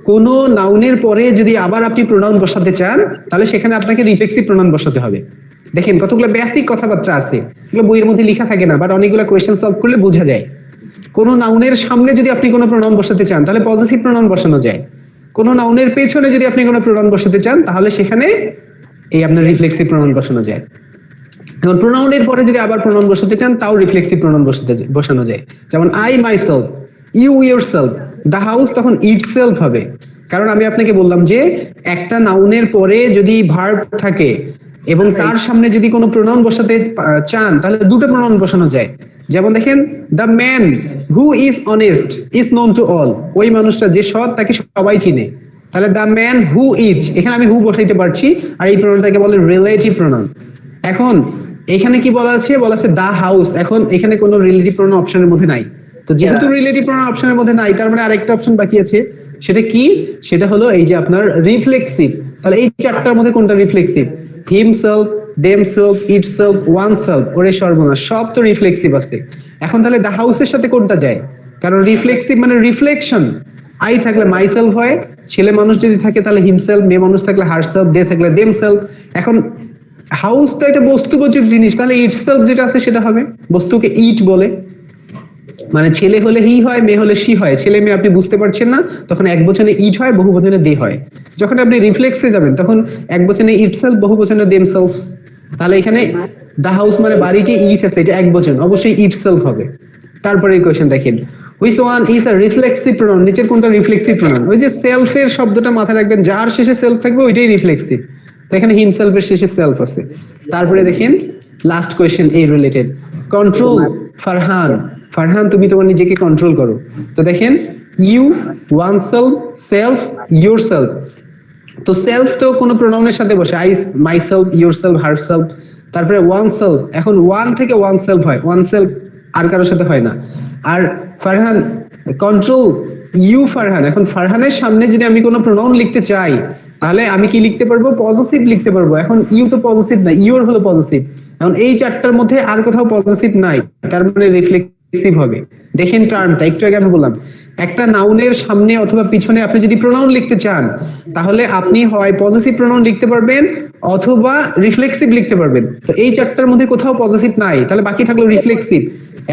কোন নাউনের পরে যদি আবার আপনি প্রোনাউন বসাতে চান তাহলে সেখানে আপনাকে রিফ্লেক্সিভ প্রোনাউন বসাতে হবে। দেখেন কতগুলো বেসিক কথাবার্তা আছে, এগুলো বইয়ের মধ্যে লেখা থাকে না, বাট অনেকগুলো কোয়েশ্চেন সলভ করলে বোঝা যায়। কোন নাউনের সামনে যদি আপনি কোনো প্রোনাউন বসাতে চান তাহলে পজিটিভ প্রোনাউন বসানো যায়, কোন নাউনের পেছনে যদি আপনি কোনো প্রোনাউন বসাতে চান তাহলে সেখানে এই আপনার রিফ্লেক্সিভ প্রোনাউন বসানো যায়। এখন প্রোনাউনের পরে যদি আবার প্রোনাউন বসাতে চান তাও রিফ্লেক্সিভ প্রোনাউন বসানো যায়। যেমন I myself, you yourself, the house তখন ইটসেলফ হবে। কারণ আমি আপনাকে বললাম যে একটা নাউনের পরে যদি ভার্ব থাকে এবং তার সামনে যদি কোনো প্রোনাউন বসাতে চান তাহলে দুটো প্রোনাউন বসানো যায়। যেমন দেখেন the man who is honest is known to all, ওই মানুষটা যে সৎ তাকে সবাই চিনে, তাহলে দ্য ম্যান হু ইজ, এখানে আমি হু বসাইতে পারছি, আর এই প্রোনাউনটাকে বলে রিলেটিভ প্রোনাউন। এখন এখানে কি বলা আছে? বলা আছে দা হাউস, এখন এখানে কোনো রিলেটিভ প্রোনাউন অপশনের মধ্যে নাই, তো যেহেতু রিলেটিভ প্রোনাউন অপশনের মধ্যে নাই, তার মানে আরেকটা অপশন বাকি আছে। সেটা কি? সেটা হলো এই যে আপনার রিফ্লেক্সিভ। তাহলে এই চারটার মধ্যে কোনটা reflexive? Himself, themselves, itself, oneself, ওরে সর্বনাশ, সব তো রিফ্লেক্সিভ আছে। এখন তাহলে দা হাউসের সাথে কোনটা যায়? কারণ রিফ্লেক্সিভ মানে রিফ্লেকশন। আই থাকলে মাইসেলফ হয়, ছেলে মানুষ যদি থাকে তাহলে হিমসেলফ, মেয়ে মানুষ থাকলে হারসেলফ, দে থাকলে দেমসেলফ। এখন হাউস তো একটা বস্তুবোচক জিনিস, তাহলে ইটসেলফ যেটা আছে সেটা হবে। বস্তুকে ইট বলে, মানে ছেলে হলে হি হয়, মেয়ে হলে সি হয়। ছেলে মেয়ে আপনি বুঝতে পারছেন না, তখন এক বচনে ইট হয়, বহু বচনে দে হয়। যখন আপনি রিফ্লেক্সে যাবেন তখন এক বচনে ইটসেলফ, বহু বচনে দেমসেলফ। তাহলে এখানে দা হাউস মানে বাড়িটি ইচ আছে, এটা এক বচন, অবশ্যই ইটসেলফ হবে। তারপরে এই কোশ্চেন দেখেন, which one is a reflexive pronoun? নিচের কোনটা রিফ্লেক্সিভ প্রোনাউন? ওই যে সেলফের শব্দটা মাথায় রাখবেন, যার শেষে সেলফ থাকবে ওইটাই রিফ্লেক্সিভ। তো এখানে হিমসেলফের শেষে সেলফ আছে। তারপরে দেখেন লাস্ট কোশ্চেন এই রিলেটেড, কন্ট্রোল ফারহান। ফারহান তুমি তোমার নিজেকে কন্ট্রোল করো। তো দেখেন you, one self, self, your self. তো সেলফ তো কোনো প্রোনাউনের সাথে বসে, I, my self, your self, her self. তারপরে ওয়ান সেলফ, এখন ওয়ান থেকে ওয়ান সেলফ হয়, ওয়ান সেলফ আর কারোর সাথে হয় না। আর ফারহান কন্ট্রোল ইউ ফারহান, এখন ফারহানের সামনে যদি আমি কোনো প্রোনাউন লিখতে চাই তাহলে আমি কি লিখতে পারবো? পজিটিভ লিখতে পারবো। এখন ইউ তো পজিটিভ না, ইউর হলো পজিটিভ। এখন এই চারটার মধ্যে আর কোথাও পজিটিভ নাই, তার মানে রিফ্লেক্সিভ হবে। দেখেন টার্মটা একটু আগে আমি বললাম, একটা নাউনের সামনে অথবা পিছনে আপনি যদি প্রোনাউন লিখতে চান তাহলে আপনি হয় পজিটিভ প্রোনাউন লিখতে পারবেন অথবা রিফ্লেক্সিভ লিখতে পারবেন। তো এই চারটার মধ্যে কোথাও পজিটিভ নাই, তাহলে বাকি থাকলো রিফ্লেক্সিভ।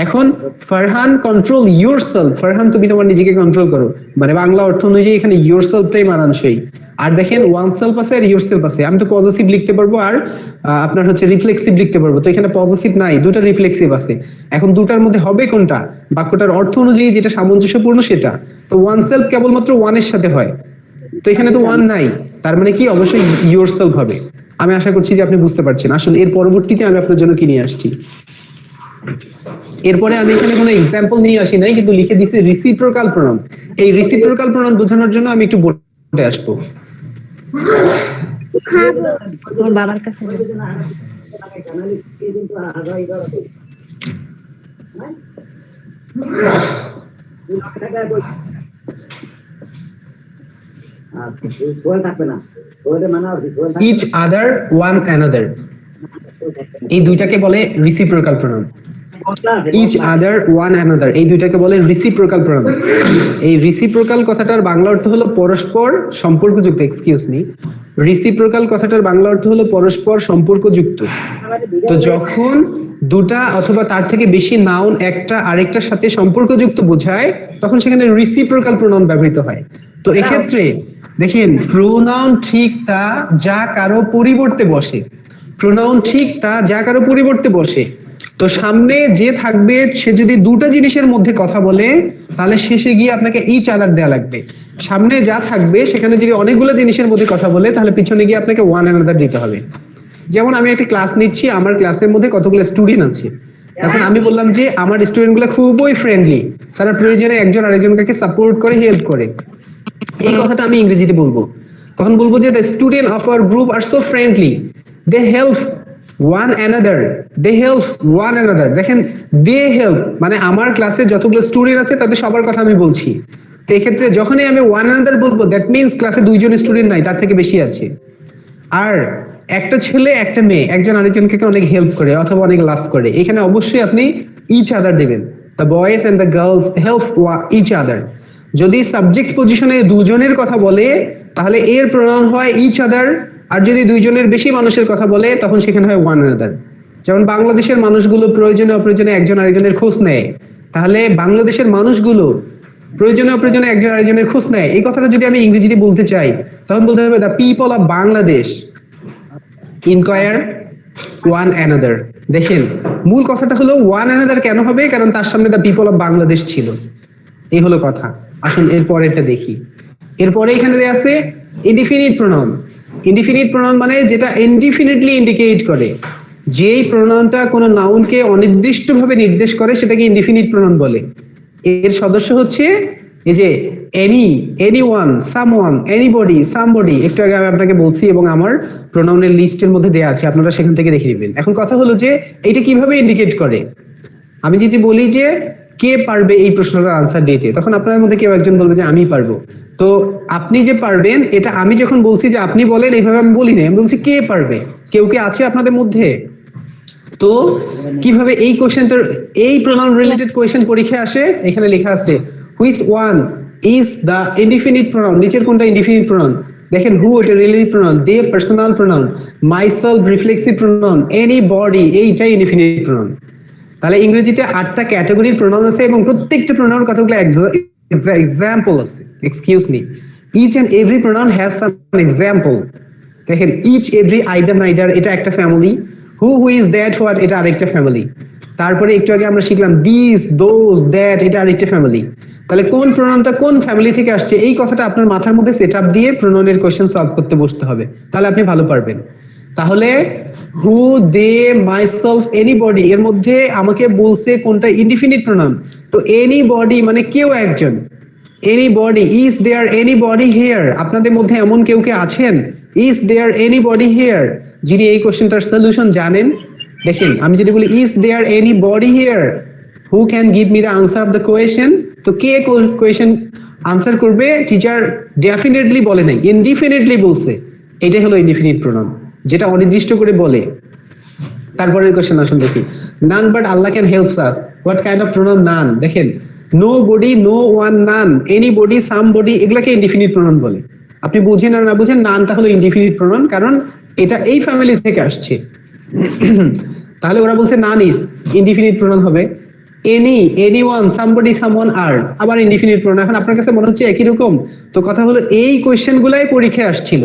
এখন ফারহান কন্ট্রোল ইউরসেলফ, ফারহান তুমি তোমার নিজেকে কন্ট্রোল করো, মানে বাংলা অর্থ অনুযায়ী এখানে ইউরসেলফটাই মানানসই। আর দেখেন ওয়ান সেলফ আছে আর ইউরসেলফ আছে, আমি তো পজিটিভ লিখতে পারবো আর আপনার হচ্ছে রিফ্লেক্সিভ লিখতে পারবো। তো এখানে পজিটিভ নাই, দুটো রিফ্লেক্সিভ আছে। এখন দুটার মধ্যে হবে কোনটা? বাক্যটার অর্থ অনুযায়ী যেটা সামঞ্জস্যপূর্ণ সেটা। তো ওয়ান সেলফ কেবলমাত্র ওয়ানের সাথে হয়, তো এখানে তো ওয়ান নাই, তার মানে কি অবশ্যই ইউরসেলফ হবে। আমি আশা করছি যে আপনি বুঝতে পারছেন। আসলে এর পরবর্তীতে আমি আপনার জন্য কি নিয়ে আসছি, এরপরে আমি এখানে কোনো এক্সাম্পল নিয়ে আসি নাই, কিন্তু লিখে দিছি রিসিপ্রোকাল প্রোনাউন। এই রিসিপ্রোকাল প্রোনাউন বোঝানোর জন্য আমি একটু বোর্ডে আসবো। তোর বাবার কাছে ইচ আদার, ওয়ান অ্যানাদার, এই দুইটাকে বলে reciprocal pronoun. Each other, one another, এই দুইটাকে বলে রিসিপ্রোকাল প্রোনাউন। এই রিসিপ্রোকাল কথাটার বাংলা অর্থ হলো পরস্পর সম্পর্কযুক্ত। এক্সকিউজ মি, রিসিপ্রোকাল কথাটার বাংলা অর্থ হলো পরস্পর সম্পর্কযুক্ত। তো যখন দুটা অথবা তার থেকে বেশি নাউন একটা আরেকটার সাথে সম্পর্কযুক্ত বোঝায় তখন সেখানে রিসিপ্রোকাল প্রোনাউন ব্যবহৃত হয়। তো এক্ষেত্রে দেখেন প্রোনাউন ঠিক তা যা কারো পরিবর্তে বসে, প্রোনাউন ঠিক তা যা কারো পরিবর্তে বসে। তো সামনে যে থাকবে সে যদি দুটো জিনিসের মধ্যে কথা বলে তাহলে শেষে গিয়ে আপনাকে ইচ আদার দেয়া লাগবে। সামনে যা থাকবে সেখানে যদি অনেকগুলো জিনিসের মধ্যে কথা বলে তাহলে পিছনে গিয়ে আপনাকে ওয়ান অ্যানাদার দিতে হবে। যেমন আমি একটা ক্লাস নিচ্ছি, আমার ক্লাসের মধ্যে কতগুলো স্টুডেন্ট আছে, এখন আমি বললাম যে আমার স্টুডেন্টগুলো খুবই ফ্রেন্ডলি, তারা প্রয়োজনে একজন আরেকজনকে সাপোর্ট করে, হেল্প করে। এই কথাটা আমি ইংরেজিতে বলবো, তখন বলবো যে the student of our group are so friendly, they help one another, they help one another. দেখেন দে হেল্প মানে আমার ক্লাসে যতগুলো স্টুডেন্ট আছে তাদের সবার কথা আমি বলছি। তো এই ক্ষেত্রে যখনই আমি ওয়ান অ্যানাদার বলবো দ্যাট মিন্স ক্লাসে দুইজন স্টুডেন্ট নাই, তার থেকে বেশি আছে। আর একটা ছেলে একটা মেয়ে একজন আরেকজনকে অনেক হেল্প করে অথবা অনেক লাভ করে, এখানে অবশ্যই আপনি ইচ আদার দেবেন। The boys and the girls help each other. যদি সাবজেক্ট পজিশনে দুজনের কথা বলে তাহলে এর প্রোনাউন হয় ইচ আদার, আর যদি দুইজনের বেশি মানুষের কথা বলে তখন সেখানে হয় ওয়ান অ্যানাদার। যেমন বাংলাদেশের মানুষগুলো প্রয়োজনে অপ্রয়োজনে একজন আরেকজনের খোঁজ নেয়, তাহলে বাংলাদেশের মানুষগুলো প্রয়োজনে অপ্রয়োজনে একজন আরেকজনের খোঁজ নেয়। এই কথাটা যদি আমি ইংরেজিতে বলতে চাই তখন বলতে হবে the people of Bangladesh inquire one another. দেখেন মূল কথাটা হলো ওয়ান অ্যানাদার কেন হবে, কারণ তার সামনে দ্য পিপল অফ বাংলাদেশ ছিল। এই হলো কথা। আসুন এরপর এটা দেখি। এরপরে এখানে দেয়া আছে ইনডিফিনিট প্রোনাউন। ইনডিফিনিট প্রোনাউন মানে যেটা ইনডিফিনিটলি ইন্ডিকেট করে, যেই প্রোনাউনটা কোনো নাউনকে অনির্দিষ্টভাবে নির্দেশ করে সেটাকে ইনডিফিনিট প্রোনাউন বলে। এর সদস্য হচ্ছে এই যে any, anyone, someone, anybody, somebody, একটু আগে আমি আপনাকে বলছি এবং আমার প্রোনাউনের লিস্টের মধ্যে দেয়া আছে, আপনারা সেখান থেকে দেখে নেবেন। এখন কথা হলো যে এটা কিভাবে ইন্ডিকেট করে। আমি যদি বলি যে কে পারবে এই প্রশ্নটার আনসার দিতে, তখন আপনাদের মধ্যে কেউ একজন বলবে যে আমি পারবো। তো আপনি যে পারবেন এটা আমি যখন বলছি যে আপনি বলেন, এইভাবে আমি বলি না, আমি বলছি কে পারবে। কেউ কি আছে আপনাদের মধ্যে? তো কিভাবে এই কোশ্চেনটার, এই প্রোনাউন রিলেটেড কোশ্চেন পরীক্ষায় আসে, এখানে লেখা আছে which one is the indefinite pronoun. নিচের কোনটা ইনডিফিনিট প্রোনাউন? দেখেন হু এটা relative pronoun, they personal pronoun, myself reflexive pronoun, anybody এইটাই ইনডিফিনিট প্রোনাউন। তাহলে ইংরেজিতে 8টা ক্যাটাগরির প্রোনাউন আছে এবং প্রত্যেকটা প্রোনাউন কতগুলো এক্সাম্পল আছে। Excuse me, each and every pronoun has some example. দেখেন ইচ, এভরি, আইদার, নাইদার এটা একটা family, who, whose, that, what এটা আরেকটা ফ্যামিলি। তারপরে একটু আগে আমরা শিখলাম দিস, দোজ, দ্যাট এটা আরেকটা ফ্যামিলি। তাহলে কোন প্রোনাউনটা কোন ফ্যামিলি থেকে আসছে এই কথাটা আপনার মাথার মধ্যে সেট আপ দিয়ে প্রোনাউনের কোশ্চেন সলভ করতে বসতে হবে, তাহলে আপনি ভালো পারবেন। তাহলে হু, দে, মাইসেলফ, এনিবডি এর মধ্যে আমাকে বলছে কোনটা ইনডিফিনিট প্রোনাউন। তো এনিবডি মানে কেউ একজন, anybody, is there anybody here, আপনাদের মধ্যে এমন কেউ কে আছেন, ইজ দেয়ার এনিবডি হিয়ার, যিনি এই কোশ্চেনটার সলিউশন জানেন? দেখেন আমি যদি বলি is there anybody here who can give me the answer of the question, তো কে কোয়েশ্চেন আনসার করবে? টিচার ডেফিনেটলি বলে নাই, ইনডিফিনিটলি বলছে। এটাই হলো ইনডিফিনিট প্রোনাউন, যেটা অনির্দিষ্ট করে বলে। তারপরের কোশ্চেন আসুন দেখি, none but Allah can helps us, what kind of pronoun none? দেখেন nobody, no one, none, anybody, somebody এগুলাকে ইনডিফিনিট প্রোনাউন বলে। আপনি বুঝেন আর না বুঝেন, নানটা হলো ইনডিফিনিট প্রোনাউন, কারণ এটা এই ফ্যামিলি থেকে আসছে। তাহলে ওরা বলছে নান ইজ ইনডিফিনিট প্রোনাউন হবে, এনি, এনিওয়ান, সামবডি, সামওয়ান আর আবার ইনডিফিনিট প্রোনাউন। এখন আপনার কাছে মনে হচ্ছে একই রকম? তো কথা হলো এই কোশ্চেন গুলাই পরীক্ষায় আসছিল।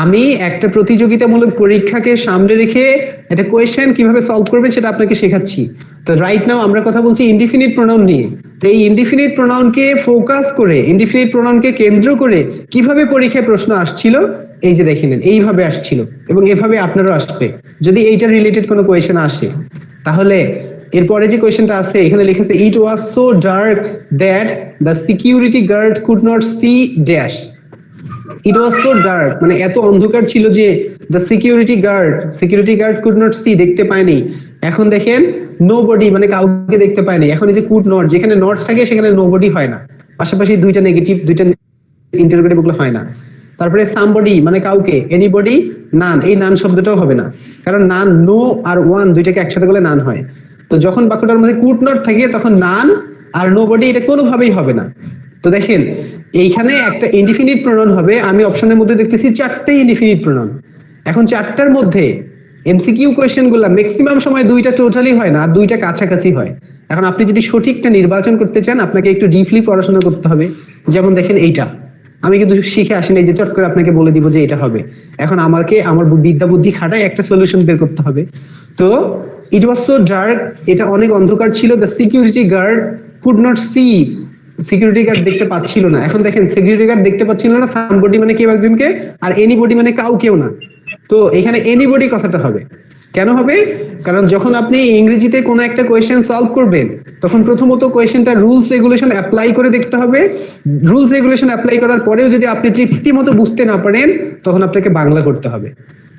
আমি একটা প্রতিযোগিতামূলক পরীক্ষাকে সামনে রেখে একটা কোয়েশ্চেন কিভাবে সলভ করবে সেটা আপনাকে শেখাচ্ছি। তো রাইট নাও আমরা কথা বলছি ইনডিফিনিট প্রোনাউন নিয়ে। তো এই ইনডিফিনিট প্রোনাউনকে ফোকাস করে, ইনডিফিনিট প্রোনাউনকে কেন্দ্র করে কিভাবে পরীক্ষায় প্রশ্ন আসছিল, এই যে দেখে নেন এইভাবে আসছিল এবং এভাবে আপনারও আসবে যদি এইটা রিলেটেড কোনো কোয়েশ্চেন আসে। তাহলে এরপরে যে কোয়েশ্চেনটা আছে এখানে লিখেছে it was so dark that the security guard could not see dash. It was so dark মানে এত অন্ধকার ছিল যে the security guard could not see দেখতে পায়নি। এখন দেখেন নোবডি মানে কাউকে দেখতে পায়নি। এখন এই যে কুড নট, যেখানে নট থাকে সেখানে নোবডি হয় না, পাশাপাশি দুইটা নেগেটিভ, দুইটা ইন্টারোগেটিভ গুলো হয় না। তারপরে সামবডি মানে কাউকে, এনিবডি, নান, এই নান শব্দটাও হবে না, কারণ নান, নো আর ওয়ান দুইটাকে একসাথে করলে নান হয়। তো যখন বাক্যটার মধ্যে কুড নট থাকে তখন নান আর নোবডি এটা কোনোভাবেই হবে না। তো দেখেন এইখানে একটা ইনডিফিনিট প্রোনাউন হবে, আমি অপশনের মধ্যে দেখতেছি 4টে ইনডিফিনিট প্রোনাউন। এখন 4টার মধ্যে এমসিকিউ কোয়েশ্চেন গুলা ম্যাক্সিমাম সময় 2টা টোটালি হয় না, আর 2টা কাছাকাছি হয়। এখন আপনি যদি সঠিকটা নির্বাচন করতে চান আপনাকে একটু ডিপলি পড়াশোনা করতে হবে। যেমন দেখেন এইটা আমি কিন্তু শিখে আসিনি যে চট করে আপনাকে বলে দিব যে এটা হবে। এখন আমাকে আমার বিদ্যা বুদ্ধি খাটায় একটা সলিউশন বের করতে হবে। তো ইট ওয়াজ সো ডার্ক এটা অনেক অন্ধকার ছিল, the security guard could not see security guard দেখতে পাচ্ছিল না। এখন দেখেন সিকিউরিটি গার্ড দেখতে পাচ্ছিল না, সামবডি মানে কেউ একজনকে, আর এনিবডি মানে কাউকেও না। তো এখানে এনিবডি কথাটা হবে। কেন হবে? কারণ যখন আপনি ইংরেজিতে কোনো একটা কোয়েশ্চেন সলভ করবেন তখন প্রথমত কোয়েশ্চেনটা রুলস রেগুলেশন অ্যাপ্লাই করে দেখতে হবে। রুলস রেগুলেশন অ্যাপ্লাই করার পরেও যদি আপনি রীতিমতো বুঝতে না পারেন তখন আপনাকে বাংলা করতে হবে।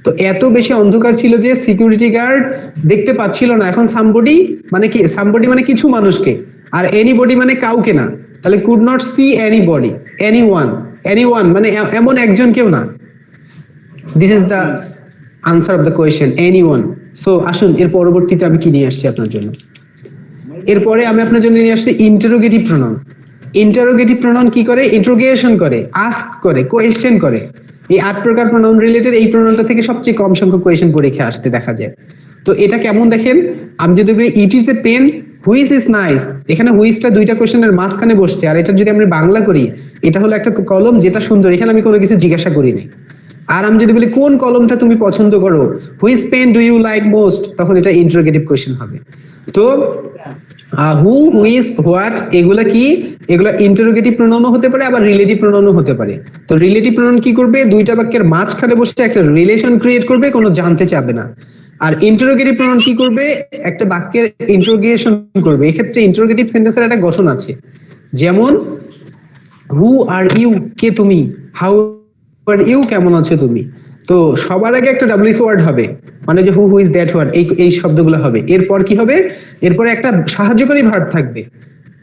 তো এত বেশি অন্ধকার ছিল যে সিকিউরিটি গার্ড দেখতে পাচ্ছিল না। এখন সামবডি মানে কি? সামবডি মানে কিছু মানুষকে, আর এনিবডি মানে কাউকে না। তাহলে could not see anybody, anyone মানে এমন একজন কেউ না। This is the answer of the question, anyone. So আসুন এর পরবর্তীতে আমি কি নিয়ে আসছি আপনার জন্য। এরপরে আমি আপনার জন্য নিয়ে আসছি ইন্টারোগেটিভ প্রোনাউন। ইন্টারোগেটিভ প্রোনাউন কি করে? ইন্টারোগেশন করে, আস্ক করে, কোয়েশ্চেন করে। এই 8 প্রকার প্রোনাউন রিলেটেড এই প্রোনাউনটা থেকে সবচেয়ে কম সংখ্যক কোয়েশ্চেন পরীক্ষায় আসতে দেখা যায়। তো এটা কেমন দেখেন, আমি যদি বলি it is a pen which is nice, এখানে হুইচটা 2টা কোয়েশ্চেনের মাঝখানে বসছে, আর এটা যদি আমরা বাংলা করি এটা হলো একটা কলম যেটা সুন্দর, এখানে আমি কোনো কিছু জিজ্ঞাসা করিনি। আর আমি যদি বলি কোন কলমটা তুমি পছন্দ করো, which pen do you like most, তখন এটা ইন্টারোগেটিভ কোয়েশ্চেন হবে। তো হু, হুইচ, হোয়াট এগুলা কি? এগুলা ইন্টারোগেটিভ প্রোনাউনও হতে পারে আবার রিলেটিভ প্রোনাউনও হতে পারে। তো রিলেটিভ প্রোনাউন কি করবে? 2টা বাক্যের মাঝখানে বসে একটা রিলেশন ক্রিয়েট করবে, কোনো জানতে চাবে না। আর ইন্টারোগেটিভ প্রোনাউন কি করবে? একটা বাক্যের ইন্টারোগেশন করবে। এক্ষেত্রে ইন্টারোগেটিভ সেন্টেন্সের একটা গঠন আছে, যেমন হু আর ইউ কে তুমি, হাউ আর ইউ কেমন আছো তুমি। তো সবার আগে একটা WH ওয়ার্ড হবে, মানে যে হু ইজ দ্যাট ওয়ার্ড, এই শব্দগুলো হবে। এরপর কি হবে, এরপরে একটা সাহায্যকারী ভার্ব থাকবে।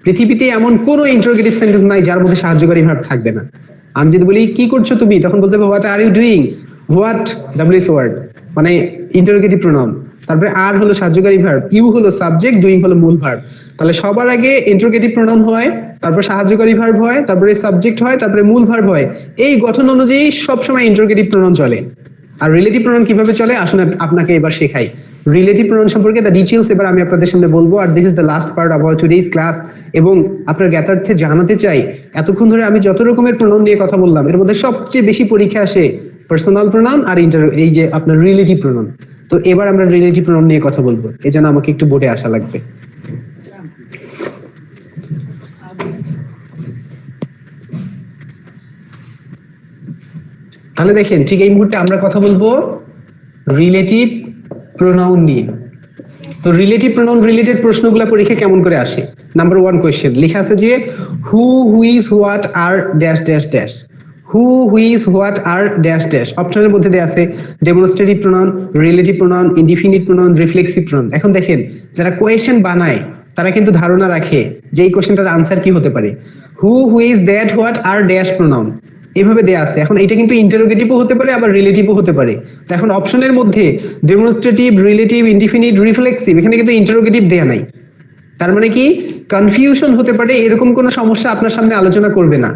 পৃথিবীতে এমন কোনো ইন্টারোগেটিভ সেন্টেন্স নাই যার মধ্যে সাহায্যকারী ভার্ব থাকবে না। আমি যদি বলি কি করছো তুমি, তখন বলতে হবে what are you doing, what WH word মানে ইন্টারোগেটিভ প্রোনাউন, তারপরে আর হলো সাহায্যকারী ভার্ব, ইউ হলো সাবজেক্ট, ডুইং হলো মূল ভার্ব। তাহলে সবার আগে ইন্টারোগেটিভ প্রোনাউন হয়, তারপর সাহায্যকারী ভার্ব হয়, তারপরে সাবজেক্ট হয়, তারপরে মূল ভার্ব হয়। এই গঠন অনুযায়ী সবসময় ইন্টারোগেটিভ প্রোনাউন চলে। আর রিলেটিভ প্রোনাউন কিভাবে চলে আসুন আপনাকে এবার শেখাই। রিলেটিভ প্রোনাউন সম্পর্কে দ্য ডিটেইলস এবার আমি আপনাদের সামনে বলবো। আর this is the last part of our today's class. এবং আপনার জ্ঞাতার্থে জানাতে চাই, এতক্ষণ ধরে আমি যত রকমের প্রোনাউন নিয়ে কথা বললাম, এর মধ্যে সবচেয়ে বেশি পরীক্ষা আসে পার্সোনাল প্রোনাউন আর এই যে আপনার রিলেটিভ প্রোনাউন। তো এবার আমরা রিলেটিভ প্রোনাউন নিয়ে কথা বলবো, এই জন্য আমাকে একটু বোর্ডে আসা লাগবে। তাহলে দেখেন, ঠিক এই মুহূর্তে আমরা কথা বলবো রিলেটিভ প্রোনাউন নিয়ে। তো রিলেটিভ প্রোনাউন রিলেটেড প্রশ্নগুলো পরীক্ষা কেমন করে আসে? নাম্বার 1 কোয়েশ্চেন লেখা আছে যে who whose what are dash dash dash. Who whose what are dash dash অপশনের মধ্যে দেয়া আছে demonstrative pronoun, relative pronoun, indefinite pronoun, reflexive pronoun. এখন দেখেন, যারা কোয়েশ্চেন বানায় তারা কিন্তু ধারণা রাখে যে এই কোয়েশ্চেনটার আনসার কি হতে পারে। Who whose that what are dash pronoun এভাবে দেয়া আছে। এখন এটা কিন্তু ইন্টারোগেটিভও হতে পারে, আবার রিলেটিভও হতে পারে। তো এখন অপশনের মধ্যে ডেমনস্ট্রেটিভ, রিলেটিভ, ইনডিফিনিট, রিফ্লেক্সিভ, এখানে কিন্তু ইন্টারোগেটিভ দেয়া নাই। তার মানে কি কনফিউশন হতে পারে, এরকম কোনো সমস্যা আপনার সামনে আলোচনা করবে না।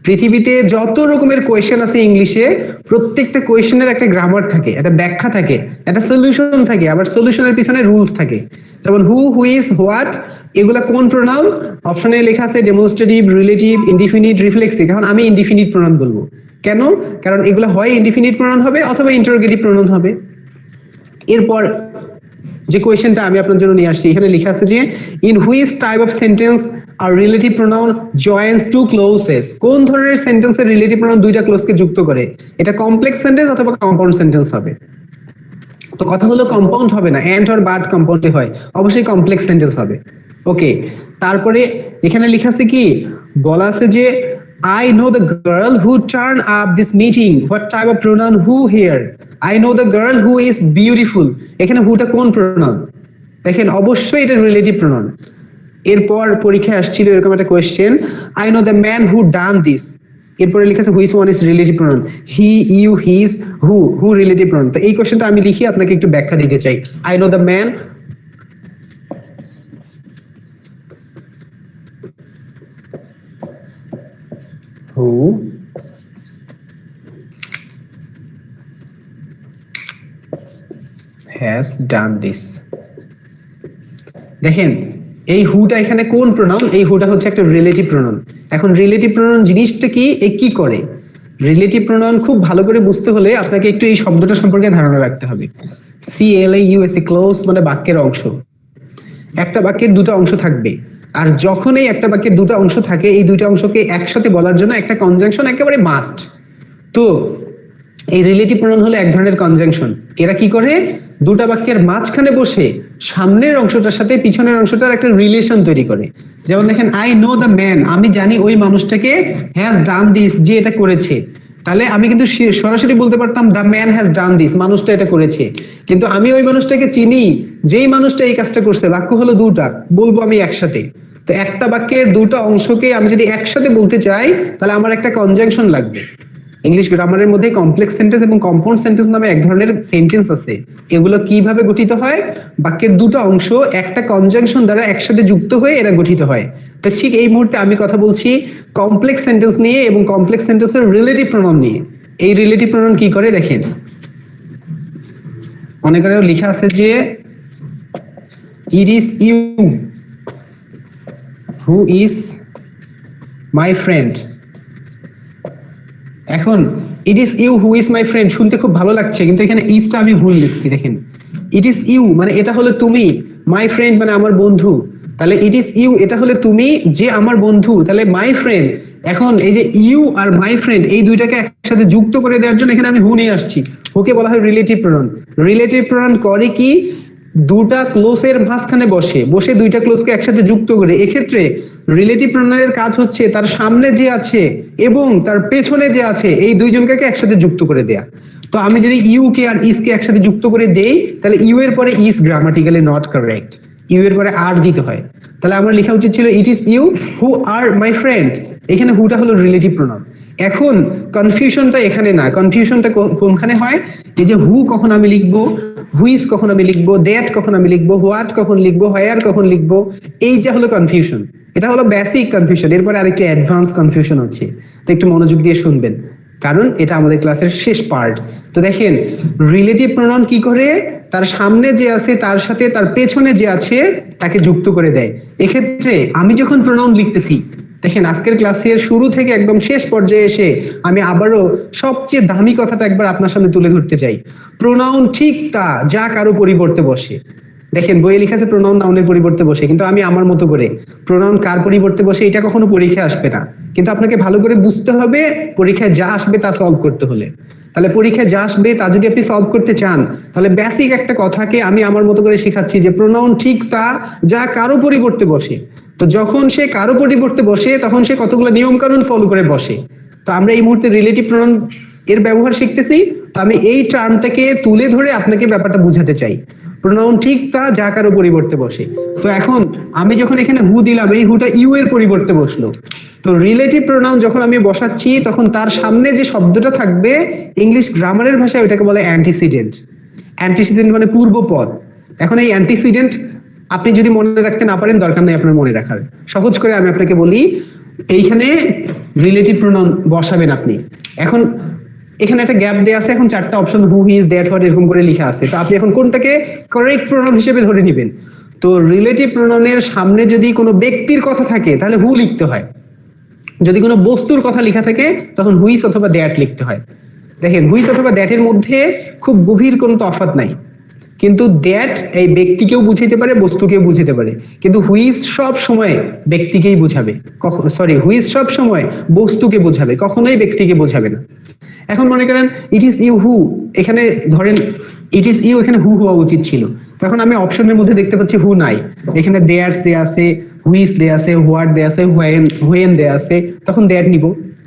পৃথিবীতে যত রকমের কোয়েশ্চেন আছে ইংলিশে, প্রত্যেকটা কোয়েশ্চেনের একটা গ্রামার থাকে, একটা ব্যাখ্যা থাকে, একটা সলিউশন থাকে, আবার সলিউশনের পিছনে রুলস থাকে। যেমন হু হুইজ হোয়াট এগুলা কোন প্রোনাউন, অপশনে লেখা আছে ডেমনস্ট্রেটিভ, রিলেটিভ, ইনডিফিনিট, রিফ্লেক্সিভ। এখন আমি ইনডিফিনিট প্রোনাউন বলবো। কেন? কারণ এগুলা হয় ইনডিফিনিট প্রোনাউন হবে অথবা ইন্টারোগেটিভ প্রোনাউন হবে। এরপর যে কোয়েশ্চেনটা আমি আপনার জন্য নিয়ে আসছি, এখানে লেখা আছে যে in which type of sentence are relative pronoun joins two clauses. কোন ধরনের সেন্টেন্সের রিলেটিভ প্রোনাউন দুইটা ক্লোজকে যুক্ত করে? এটা কমপ্লেক্স সেন্টেন্স অথবা কম্পাউন্ড সেন্টেন্স হবে। তো কথা হলো কম্পাউন্ড হবে না, এন্ড অর বাট কম্পাউন্ডে হয়, অবশ্যই কমপ্লেক্স সেন্টেন্স হবে। ওকে, তারপরে এখানে লেখা আছে কি, বলা আছে যে I know the girl who turned up this meeting. What type of pronoun who here? I know the girl who is beautiful. এখানে whoটা কোন pronoun? দেখেন অবশ্যই এটা রিলেটিভ pronoun। এরপর পরীক্ষায় আসছিল এরকম একটা question, I know the man who done this. এরপরে লেখা আছে which one is relative pronoun? He, you, his, who relative pronoun। তো এই কোয়েশ্চেনটা আমি লিখি আপনাকে একটু ব্যাখ্যা দিতে চাই। I know the man who has done this। দেখেন এই হুটা এখানে কোন প্রোনাউন? এই হুটা হচ্ছে একটা রিলেটিভ প্রোনাউন। এখন রিলেটিভ প্রোনাউন জিনিসটা কি, এ কি করে? রিলেটিভ প্রোনাউন খুব ভালো করে বুঝতে হলে আপনাকে একটু এই শব্দটা সম্পর্কে ধারণা রাখতে হবে। CLAUS, ক্লোজ মানে বাক্যের অংশ। একটা বাক্যের দুটো অংশ থাকবে, আর যখন এই একটা বাক্যের দুটো অংশ থাকে, এই দুইটা অংশকে একসাথে বলার জন্য একটা কনজাংশন একেবারে মাস্ট। তো এই রিলেটিভ প্রোনাউন হলো এক ধরনের কনজাংশন। এরা কি করে, দুটা বাক্যের মাঝখানে বসে সামনের অংশটার সাথে পিছনের অংশটার একটা রিলেশন তৈরি করে। যেমন দেখেন আই নো দ্য ম্যান, আমি জানি ওই মানুষটাকে, হ্যাজ ডান দিস, যে এটা করেছে। তাহলে আমি কিন্তু সরাসরি বলতে পারতাম the man has done this, মানুষটা এটা করেছে। কিন্তু আমি ওই মানুষটাকে চিনি, যেই মানুষটা এই কাজটা করছে। বাক্য হলো দুটা, বলবো আমি একসাথে। তো একটা বাক্যের দুটো অংশকে আমি যদি একসাথে বলতে চাই, তাহলে আমার একটা কনজাংশন লাগবে। ইংলিশ গ্রামারের মধ্যে কমপ্লেক্স সেন্টেন্স এবং কম্পাউন্ড সেন্টেন্স নামে এক ধরনের সেন্টেন্স আছে। এগুলো কিভাবে গঠিত হয়? বাক্যের দুটো অংশ একটা কনজাংশন দ্বারা একসাথে যুক্ত হয়ে এরা গঠিত হয়। তো ঠিক এই মুহূর্তে আমি কথা বলছি কমপ্লেক্স সেন্টেন্স নিয়ে এবং কমপ্লেক্স সেন্টেন্সের রিলেটিভ প্রোনাউন নিয়ে। এই রিলেটিভ প্রোনাউন কি করে দেখেন, মনে করে লেখা আছে যে it is you who is my friend. এখন it is you who is my friend শুনতে খুব ভালো লাগছে, কিন্তু এখানে ইজটা আমি ভুল লিখছি। দেখেন ইট ইজ ইউ মানে এটা হলো তুমি, মাই ফ্রেন্ড মানে আমার বন্ধু। তাহলে ইট ইজ ইউ এটা হলে তুমি যে আমার বন্ধু, তাহলে মাই ফ্রেন্ড। এখন এই যে ইউ আর মাই ফ্রেন্ড এই দুইটাকে একসাথে যুক্ত করে দেওয়ার জন্য এখানে আমি হু নিয়ে আসছি। হুকে বলা হয় রিলেটিভ প্রোনাউন। রিলেটিভ প্রোনাউন করে কি, দুটা ক্লোজের মাঝখানে বসে দুইটা ক্লোজকে একসাথে যুক্ত করে। এক্ষেত্রে রিলেটিভ প্রোনাউনের কাজ হচ্ছে তার সামনে যে আছে এবং তার পেছনে যে আছে এই দুইজনকে একসাথে যুক্ত করে দেয়া। তো তো আমি যদি ইউ কে আর ইস কে একসাথে যুক্ত করে দেই তাহলে ইউ এর পরে ইস গ্রামাটিক্যালি নট কারেক্ট, ইউ এর পরে আর দিতে হয়। তাহলে আমার লেখা উচিত ছিল it is you who are my friend. এখানে হুটা হলো রিলেটিভ প্রোনাউন। এখন কনফিউশনটা এখানে না, কনফিউশনটা কোনখানে হয়, এই যে হু কখন আমি লিখবো, হুইজ কখন আমি লিখবো, দ্যাট কখন আমি লিখবো, হোয়াট কখন লিখবো, হোয়ার কখন লিখবো, এইটা হলো কনফিউশন। এটা হলো বেসিক কনফিউশন। এরপরে আরেকটা অ্যাডভান্স কনফিউশন আছে, তো একটু মনোযোগ দিয়ে শুনবেন কারণ এটা আমাদের ক্লাসের শেষ পার্ট। তো দেখেন রিলেটিভ প্রোনাউন কি করে, তার সামনে যে আছে তার সাথে তার পেছনে যে আছে তাকে যুক্ত করে দেয়। এক্ষেত্রে আমি যখন প্রোনাউন লিখতেছি, দেখেন আজকের ক্লাসের শুরু থেকে একদম শেষ পর্যায়ে এসে আমি আবারও সবচেয়ে দামি কথাটা একবার আপনার সামনে তুলে ধরতে চাই। প্রোনাউন ঠিক তা যা কারো পরিবর্তে বসে। দেখেন বইয়ে লেখা আছে প্রোনাউন নাউনের পরিবর্তে বসে, কিন্তু আমি আমার মতো করে প্রোনাউন কার পরিবর্তে বসে এটা কখনো পরীক্ষায় আসবে না, কিন্তু আপনাকে ভালো করে বুঝতে হবে পরীক্ষায় যা আসবে তা সলভ করতে হলে। তাহলে পরীক্ষায় যা আসবে তা যদি আপনি সলভ করতে চান তাহলে বেসিক একটা কথাকে আমি আমার মতো করে শেখাচ্ছি যে প্রোনাউন ঠিক তা যা কারো পরিবর্তে বসে। তো যখন সে কারো পরিবর্তে বসে তখন সে কতগুলো নিয়ম কানুন ফলো করে বসে। তো আমরা এই মুহূর্তে রিলেটিভ প্রোনাউন এর ব্যবহার শিখতেছি। তো আমি এই টার্মটাকে তুলে ধরে আপনাকে ব্যাপারটা বুঝাতে চাই। প্রোনাউন ঠিক তা যা কারো পরিবর্তে বসে। তো এখন আমি যখন এখানে হু দিলাম, এই হুটা ইউ এর পরিবর্তে বসলো। তো রিলেটিভ প্রোনাউন যখন আমি বসাচ্ছি তখন তার সামনে যে শব্দটা থাকবে ইংলিশ গ্রামারের ভাষায় ওটাকে বলে অ্যান্টিসিডেন্ট। অ্যান্টিসিডেন্ট মানে পূর্বপদ। এখন এই অ্যান্টিসিডেন্ট আপনি যদি মনে রাখতে না পারেন দরকার নেই আপনার মনে রাখার, সহজ করে আমি আপনাকে বলি এইখানে রিলেটিভ প্রোনাউন বসাবেন আপনি। এখন এখানে একটা গ্যাপ দেয়া আছে, এখন চারটা option who, he, is, that, what এরকম করে লেখা আছে। তো আপনি এখন কোনটাকে কারেক্ট প্রোনাউন হিসেবে ধরে নেবেন? তো রিলেটিভ প্রোনাউনের সামনে যদি কোনো ব্যক্তির কথা থাকে তাহলে হু লিখতে হয়, যদি কোনো বস্তুর কথা লেখা থাকে তখন হুইস অথবা দ্যাট লিখতে হয়। দেখেন হুইস অথবা দ্যাটের মধ্যে খুব গভীর কোনো তফাৎ নাই, কিন্তু দ্যাট এই ব্যক্তিকেও বুঝাইতে পারে বস্তুকেও বুঝাইতে পারে, কিন্তু হুইস সব সময় ব্যক্তিকেই বুঝাবে, হুইস সব সময় বস্তুকে বোঝাবে, কখনোই ব্যক্তিকে বোঝাবে না। এখন মনে করেন ইট ইজ ইউ হু, এখানে ধরেন ইট ইজ ইউ, এখানে হু হওয়া উচিত ছিল। তখন আমি অপশনের মধ্যে দেখতে পাচ্ছি হু নাই, এখানে দ্যাট দেয়া আছে, হুইস দেয়া আছে, হোয়াট দেয়া আছে, হোয়েন দেয়া আছে, তখন দ্যাট নিব।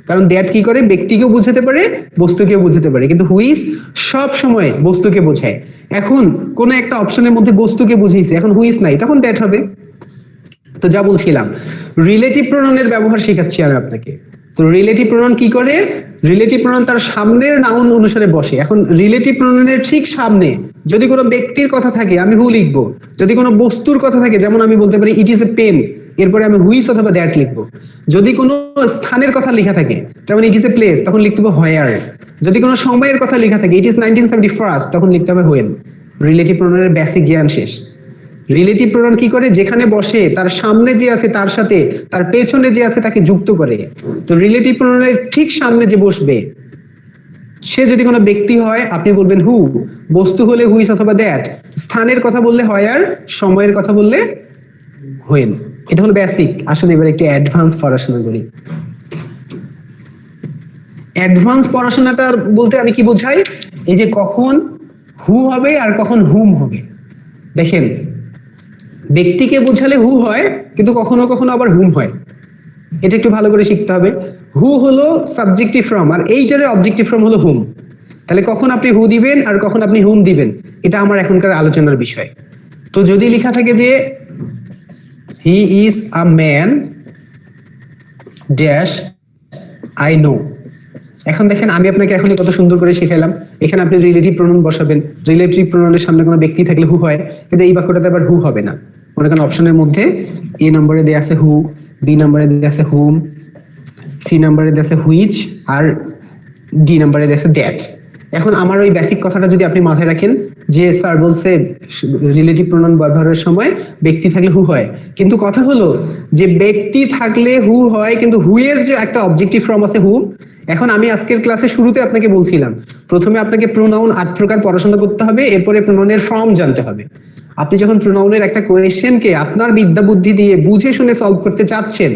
কারণ দ্যাট কি করে ব্যক্তিকেও বুঝাতে পারে বস্তুকেও বুঝাতে পারে, কিন্তু হুইস সব সময় বস্তুকে বোঝায়। এখন কোন একটা অপশনের মধ্যে বস্তুকে বুঝাইছে, এখন হুইস নাই, তখন দ্যাট হবে। তো যা বলছিলাম রিলেটিভ প্রোনাউনের ব্যবহার শেখাচ্ছি আমি আপনাকে। তো রিলেটিভ প্রোনাউন কি করে, রিলেটিভ প্রোনাউন তার সামনের নাউন অনুসারে বসে। এখন রিলেটিভ প্রোনাউনের ঠিক সামনে যদি কোনো ব্যক্তির কথা থাকে আমি হু লিখবো, যদি কোনো বস্তুর কথা থাকে যেমন আমি বলতে পারি ইট ইজ এ পেন, এরপরে আমি হুইস অথবা দ্যাট লিখবো। যদি কোনো স্থানের কথা লেখা থাকে যেমন ইট ইজ এ প্লেস, তখন লিখতে হবে হোয়ার। যদি কোনো সময়ের কথা লেখা থাকে ইট ইজ 1971, তখন লিখতে হবে হোয়েন। রিলেটিভ প্রোনাউনের বেসিক জ্ঞান শেষ। রিলেটিভ প্রোনাউন কি করে, যেখানে বসে তার সামনে যে আছে তার সাথে তার পেছনে যে আছে তাকে যুক্ত করে। তো রিলেটিভ প্রোনাউনের ঠিক সামনে যে বসবে সে যদি কোনো ব্যক্তি হয় আপনি বলবেন হু, বস্তু হলে হুইস অথবা দ্যাট, স্থানের কথা বললে হোয়ার, সময়ের কথা বললে হোয়েন। এটা হলো বেসিক। আসলে এবার একটু অ্যাডভান্স পড়াশোনা করি। অ্যাডভান্স পড়াশোনাটা বলতে আমি কি বোঝাই, এই যে কখন হু হবে আর কখন হুম হবে। দেখেন ব্যক্তিকে বোঝালে হু হয়, কিন্তু কখনো কখনো আবার হুম হয়, এটা একটু ভালো করে শিখতে হবে। হু হলো সাবজেক্টিভ ফর্ম আর এইটারে অবজেক্টিভ ফর্ম হলো হুম। তাহলে কখন আপনি হু দিবেন আর কখন আপনি হুম দিবেন এটা আমার এখনকার আলোচনার বিষয়। তো যদি লেখা থাকে যে he is a man dash I know, এখন দেখেন আমি আপনাকে এখনই কত সুন্দর করে শিখাইলাম। এখানে আপনি রিলেটিভ প্রোনাউন বসাবেন, রিলেটিভ প্রোনাউনের সামনে কোনো ব্যক্তি থাকলে হু হয়, কিন্তু এই বাক্যটাতে আবার হু হবে না। মনে করেন অপশনের মধ্যে এ নম্বরে দেয়া আছে হু, বি নম্বরে দেয়া আছে হুম, সি নম্বরে দেয়া আছে হুইচ, আর ডি নম্বরে দেয়া আছে দ্যাট। এখন আমার ওই বেসিক কথাটা যদি আপনি মাথায় রাখেন যে স্যার বলছে রিলেটিভ প্রোনাউন ব্যবহারের সময় ব্যক্তি থাকলে হু হয়, কিন্তু কথা হলো যে ব্যক্তি থাকলে হু হয়, কিন্তু হু এর যে একটা অবজেক্টিভ ফর্ম আছে হু। এখন আমি আজকের ক্লাসে শুরুতে আপনাকে বলছিলাম প্রথমে আপনাকে প্রোনাউন 8 প্রকার পড়াশোনা করতে হবে, এরপরে প্রোনাউনের ফর্ম জানতে হবে। আপনি যখন প্রোনাউনের একটা কোয়েশ্চেনকে আপনার বিদ্যা বুদ্ধি দিয়ে বুঝে শুনে সলভ করতে চাচ্ছেন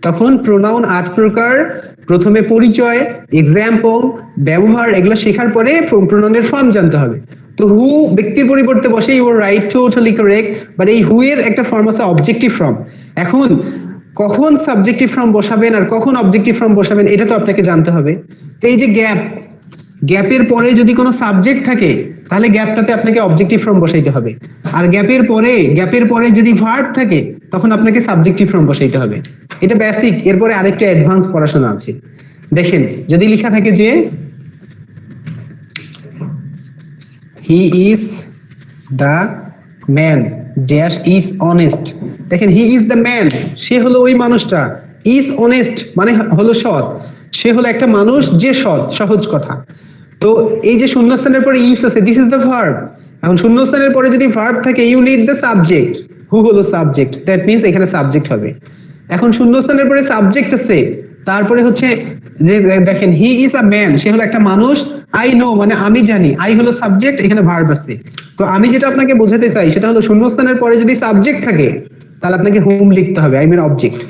তখন প্রোনাউন 8 প্রকার, প্রথমে পরিচয়, এক্সাম্পল, ব্যবহার এগুলো শেখার পরে প্রোনাউনের ফর্ম জানতে হবে। তো হু ব্যক্তির পরিবর্তে বসে, you are right, totally correct, but এই হু এর একটা ফর্ম আছে অবজেক্টিভ ফর্ম। এখন কখন সাবজেক্টিভ ফর্ম বসাবেন আর কখন অবজেক্টিভ ফর্ম বসাবেন এটা তো আপনাকে জানতে হবে। তো এই যে গ্যাপ, গ্যাপের পরে যদি কোনো সাবজেক্ট থাকে তাহলে গ্যাপটাতে আপনাকে অবজেক্টিভ ফর্ম বসাইতে হবে, আর গ্যাপের পরে যদি ভার্ব থাকে তখন আপনাকে সাবজেক্টিভ ফর্ম বসাইতে হবে। এটা বেসিক। এরপরে আরেকটা অ্যাডভান্স পড়াশোনা আছে। দেখেন যদি লেখা থাকে যে he is the man dash is honest, দেখেন হি ইজ দ্য ম্যান, সে হলো ওই মানুষটা, ইজ অনেস্ট মানে হলো সৎ, সে হলো একটা মানুষ যে সৎ, সহজ কথা। তো এই যে শূন্যস্থানের পরে ইজ আছে, দিস ইজ দ্য ভার্ব। এখন শূন্যস্থানের পরে যদি ভার্ব থাকে ইউ নিড দ্য সাবজেক্ট, হু হলো সাবজেক্ট, দ্যাট মিন্স এখানে সাবজেক্ট হবে। এখন শূন্যস্থানের পরে সাবজেক্ট আছে, তারপরে হচ্ছে যে দেখেন হি ইজ আ ম্যান, সে হলো একটা মানুষ, আই নো মানে আমি জানি, আই হলো সাবজেক্ট, এখানে ভার্ব আছে। তো আমি যেটা আপনাকে বোঝাতে চাই সেটা হলো শূন্যস্থানের পরে যদি সাবজেক্ট থাকে তাহলে আপনাকে হুম লিখতে হবে, আই মিন অবজেক্ট।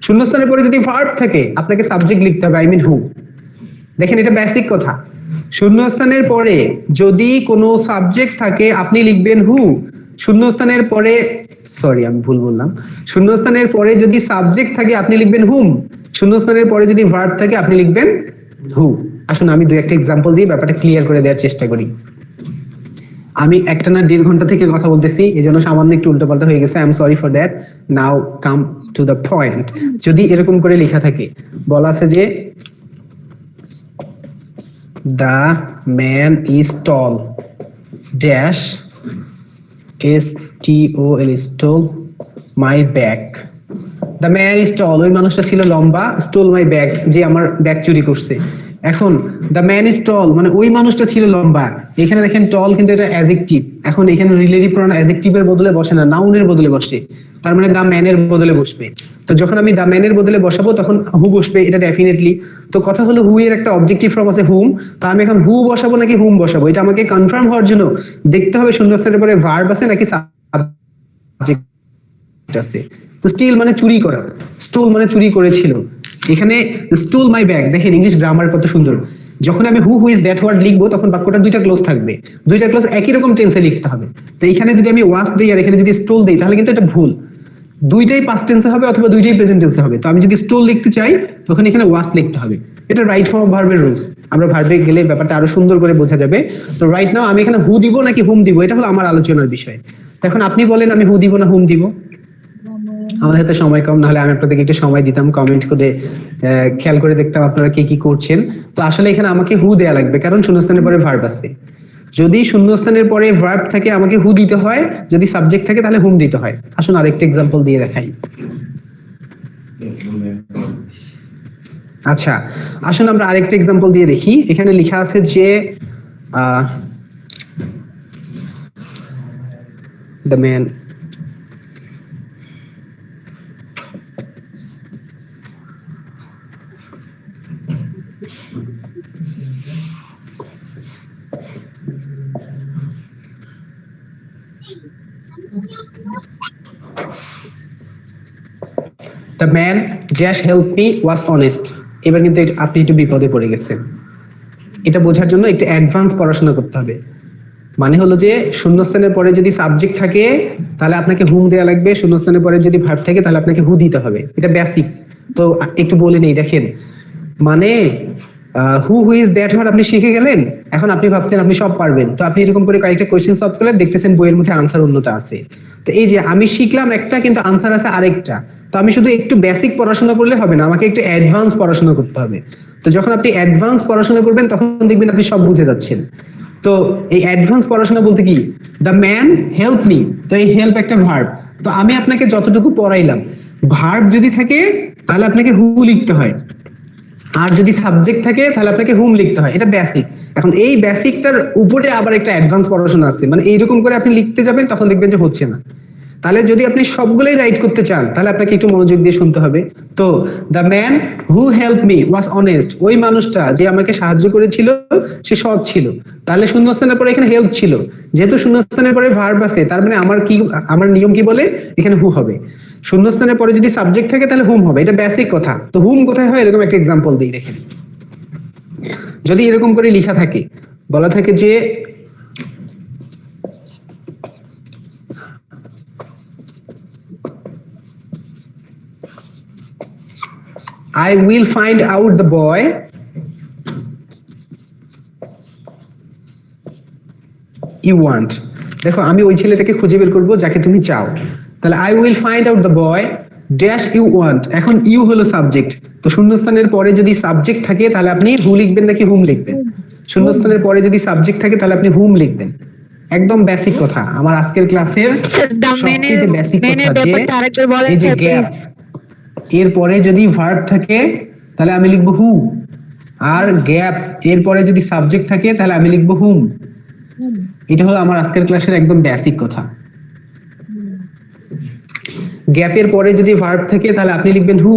শূন্যস্থানের পরে যদি ভার্ব থাকে আপনাকে সাবজেক্ট লিখতে হবে, আই মিন হু। দেখেন এটা বেসিক কথা। শূন্যস্থানের পরে যদি কোনো সাবজেক্ট থাকে আপনি লিখবেন হু, শূন্যস্থানের পরে আমি ভুল বললাম, শূন্যস্থানের পরে যদি সাবজেক্ট থাকে আপনি লিখবেন হুম, শূন্যস্থানের পরে যদি ভার্ব থাকে আপনি লিখবেন হু। আসুন আমি দুই একটা এক্সাম্পল দিয়ে ব্যাপারটা ক্লিয়ার করে দেওয়ার চেষ্টা করি। আমি একটানা 1.5 ঘন্টা থেকে কথা বলতেছি, এই জন্য সামান্য একটু উল্টোপাল্টা হয়ে গেছে, I am sorry for that. Now come to the point. যদি এরকম করে লেখা থাকে, বলা আছে যে the man is tall dash stol stole my bag, the man is tall ওই মানুষটা ছিল লম্বা, stole my bag যে আমার ব্যাগ চুরি করছে। এখন the man is tall মানে ওই মানুষটা ছিল লম্বা, এখানে দেখেন tall কিন্তু এটা অ্যাডজেক্টিভ, এখন এখানে রিলেটিভ প্রনাউন অ্যাডজেক্টিভের বদলে বসে না, নাউনের বদলে বসে, তার মানে the man এর বদলে বসবে। তো যখন আমি the man এর বদলে বসাবো তখন হু বসবে, এটা ডেফিনেটলি। তো কথা হলো হু এর একটা অবজেক্টিভ ফর্ম আছে হুম, তো আমি এখন হু বসাবো নাকি হুম বসাবো এটা আমাকে কনফার্ম হওয়ার জন্য দেখতে হবে শূন্যস্থানের পরে ভার্ব আছে নাকি সাবজেক্ট আছে। তো স্টিল মানে চুরি করা, স্টোল মানে চুরি করেছিল। এখানে স্টোল মাই ব্যাগ, দেখেন ইংলিশ গ্রামার কত সুন্দর। যখন আমি হু ইজ দ্যাট ওয়ার্ড লিখবো তখন বাক্যটা দুইটা ক্লোজ থাকবে, দুইটা ক্লোজ একই রকম টেন্সে লিখতে হবে। তো এখানে যদি আমি ওয়াজ দেই আর এখানে যদি স্টোল দেই তাহলে কিন্তু এটা ভুল, দুইটাই পাস্ট টেন্সে হবে অথবা দুইটাই প্রেজেন্ট টেন্সে হবে। তো আমি যদি স্টোল লিখতে চাই তখন এখানে ওয়াজ লিখতে হবে, এটা রাইট ফর্ম অফ ভার্বের রুলস। আমরা ভার্বে গেলে ব্যাপারটা আরো সুন্দর করে বোঝা যাবে। তো রাইট নাও আমি এখানে হু দিব নাকি হুম দিব এটা হলো আমার আলোচনার বিষয়। এখন আপনি বলেন আমি হু দিব না হুম দিব? আমাদের হাতে সময় কম, নাহলে আমি আপনাদেরকে একটু সময় দিতাম, কমেন্ট করে খেয়াল করে দেখতাম আপনারা কি কি করছেন। তো আসলে এখানে আমাকে হু দেয়া লাগবে কারণ শূন্যস্থানের পরে ভার্ব আছে। যদি শূন্যস্থানের পরে ভার্ব থাকে আমাকে হু দিতে হয়, যদি সাবজেক্ট থাকে তাহলে হুম দিতে হয়। আসুন আরেকটা এক্সাম্পল দিয়ে দেখাই। আচ্ছা আসুন আমরা আরেকটা এক্সাম্পল দিয়ে দেখি। এখানে লেখা আছে যে the man the man dash help me was honest। এবার কিন্তু আপনি একটু বিপদে পড়ে গেছেন। এটা বোঝার জন্য একটু অ্যাডভান্স পড়াশোনা করতে হবে। মানে হলো যে শূন্যস্থানের পরে যদি সাবজেক্ট থাকে তাহলে আপনাকে হুম দেয়া লাগবে, শূন্যস্থানের পরে যদি ভার্ব থাকে তাহলে আপনাকে হু দিতে হবে, এটা বেসিক। তো একটু বলে নেই, দেখেন মানে হু ইজ দ্যাট ওয়ার্ড আপনি শিখে গেলেন, এখন আপনি ভাবছেন আপনি সব পারবেন। তো আপনি এরকম করে কয়েকটা কোয়েশ্চেন সলভ করলে দেখতেছেন বইয়ের মধ্যে আনসার অন্যটা আছে। তো এই যে আমি শিখলাম একটা কিন্তু আনসার আছে আরেকটা, তো আমি শুধু একটু বেসিক পড়াশোনা করলে হবে না, আমাকে একটু অ্যাডভান্স পড়াশোনা করতে হবে। তো যখন আপনি অ্যাডভান্স পড়াশোনা করবেন তখন দেখবেন আপনি সব বুঝে যাচ্ছেন। তো এই অ্যাডভান্স পড়াশোনা বলতে কি, দ্য ম্যান হেল্প মি, তো এই হেল্প একটা ভার্ব। তো আমি আপনাকে যতটুকু পড়াইলাম ভার্ব যদি থাকে তাহলে আপনাকে হু লিখতে হয়, আর যদি সাবজেক্ট থাকে তাহলে আপনাকে হুম লিখতে হয়, এটা বেসিক। এখন এই বেসিকটার উপরে আবার একটা অ্যাডভান্স পড়াশোনা আছে, মানে এইরকম করে আপনি লিখতে যাবেন তখন দেখবেন যে হচ্ছে না। তাহলে যদি আপনি সবগুলোই রাইট করতে চান তাহলে আপনাকে একটু মনোযোগ দিয়ে শুনতে হবে। তো the man who help me was honest, ওই মানুষটা যে আমাকে সাহায্য করেছিল সে সৎ ছিল। তাহলে শূন্যস্থানের পরে এখানে হেল্প ছিল, যেহেতু শূন্যস্থানের পরে ভার্ব আছে তার মানে আমার নিয়ম কি বলে এখানে হু হবে। শূন্যস্থানের পরে যদি সাবজেক্ট থাকে তাহলে হুম হবে, এটা বেসিক কথা। তো হুম কোথায় হয় এরকম একটা এক্সাম্পল দিই, দেখেন যদি এরকম করে লেখা থাকে, বলা থাকে যে I will find out the boy you want. দেখো আমি ওই ছেলেটাকে খুঁজে বের করবো যাকে তুমি চাও। তাহলে I will find out the boy dash you want. এখন ইউ হলো সাবজেক্ট, তো শূন্যস্থানের পরে যদি সাবজেক্ট থাকে তাহলে আপনি হু লিখবেন নাকি হুম লিখবেন? শূন্যস্থানের পরে যদি সাবজেক্ট থাকে তাহলে আপনি হুম লিখবেন। একদম বেসিক কথা, আমার আজকের ক্লাসের সবচেয়ে বেসিক কথা যে এই যে গ্যাপ, এর পরে যদি ভার্ব থাকে তাহলে আমি লিখবো হু, আর গ্যাপ এর পরে যদি সাবজেক্ট থাকে তাহলে আমি লিখবো হুম। এটা হলো আমার আজকের ক্লাসের একদম বেসিক কথা। গ্যাপের পরে যদি ভার্ব থাকে তাহলে আপনি লিখবেন হু,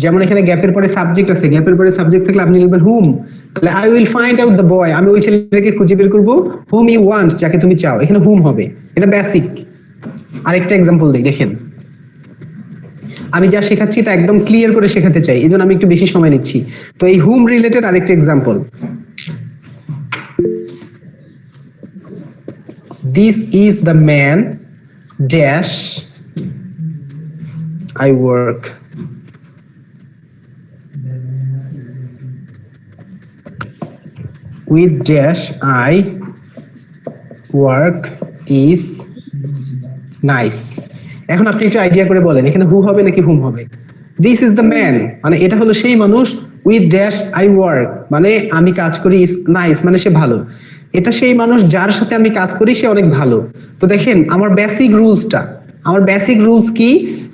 যেমন এখানে গ্যাপের পরে সাবজেক্ট আছে, গ্যাপের পরে সাবজেক্ট থাকলে আপনি লিখবেন হুম। তাহলে I will find out the বয়, আমি ওই ছেলেটাকে খুঁজে বের করবো হুম ইউ ওয়ান্ট, যাকে তুমি চাও, এখানে হুম হবে। এটা বেসিক। আরেকটা এক্সাম্পল দিই, দেখেন আমি যা শেখাচ্ছি তা একদম ক্লিয়ার করে শেখাতে চাই, এই জন্য আমি একটু বেশি সময় নিচ্ছি। তো এই হুম রিলেটেড আরেকটা example, this is the man dash I work with dash I work is nice. এখন আপনি একটু আইডিয়া করে বলেন এখানে হু হবে নাকি হুম হবে? দিস ইজ দ্য ম্যান মানে এটা হলো সেই মানুষ, উইথ ড্যাশ আই ওয়ার্ক মানে আমি কাজ করি, ইজ নাইস মানে সে ভালো। এটা সেই মানুষ যার সাথে আমি কাজ করি সে অনেক ভালো। তো দেখেন আমার বেসিক রুলস কি,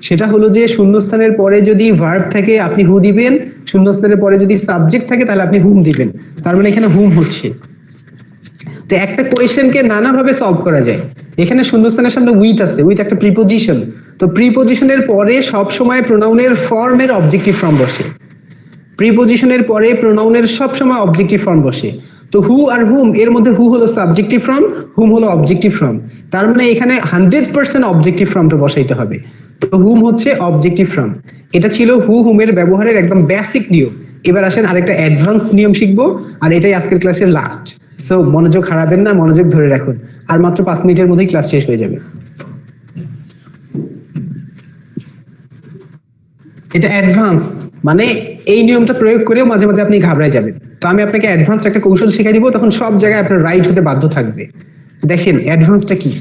সেটা হলো যে শূন্যস্থানের পরে যদি ভার্ব থাকে আপনি হু দিবেন, শূন্যস্থানের পরে যদি সাবজেক্ট থাকে তাহলে আপনি হুম দিবেন। তার মানে এখানে হুম হচ্ছে। তো একটা কোয়েশ্চেনকে নানাভাবে সলভ করা যায়। এখানে শূন্যস্থানের সামনে উইথ আছে, উইথ একটা প্রিপোজিশন, তো প্রিপোজিশনের পরে সব সময় প্রোনাউনের ফর্মের অবজেক্টিভ ফর্ম বসে। প্রিপোজিশনের পরে প্রোনাউনের সব সময় অবজেক্টিভ ফর্ম বসে। তো হু আর হুম এর মধ্যে হু হলো সাবজেক্টিভ ফর্ম, হুম হলো অবজেক্টিভ ফর্ম। তার মানে এখানে 100% অবজেক্টিভ ফর্মটা বসাইতে হবে। তো হুম হচ্ছে অবজেক্টিভ ফর্ম। এটা ছিল হু হুমের ব্যবহারের একদম বেসিক নিয়ম। এবার আসেন আরেকটা অ্যাডভান্স নিয়ম শিখবো, আর এটাই আজকের ক্লাসের লাস্ট। সো মনোযোগ হারাবেন না, মনোযোগ ধরে রাখুন, আর মাত্র 5 মিনিটের মধ্যেই ক্লাস শেষ হয়ে যাবে। এটা অ্যাডভান্স মানে এই নিয়মটা প্রয়োগ করেও মাঝে মাঝে আপনি ঘাবড়ায় যাবেন। তো আমি আপনাকে অ্যাডভান্স একটা কৌশল শিখিয়ে দিব, তখন সব জায়গায় আপনার রাইট হতে বাধ্য থাকবে। দেখেন অ্যাডভান্সটা কি।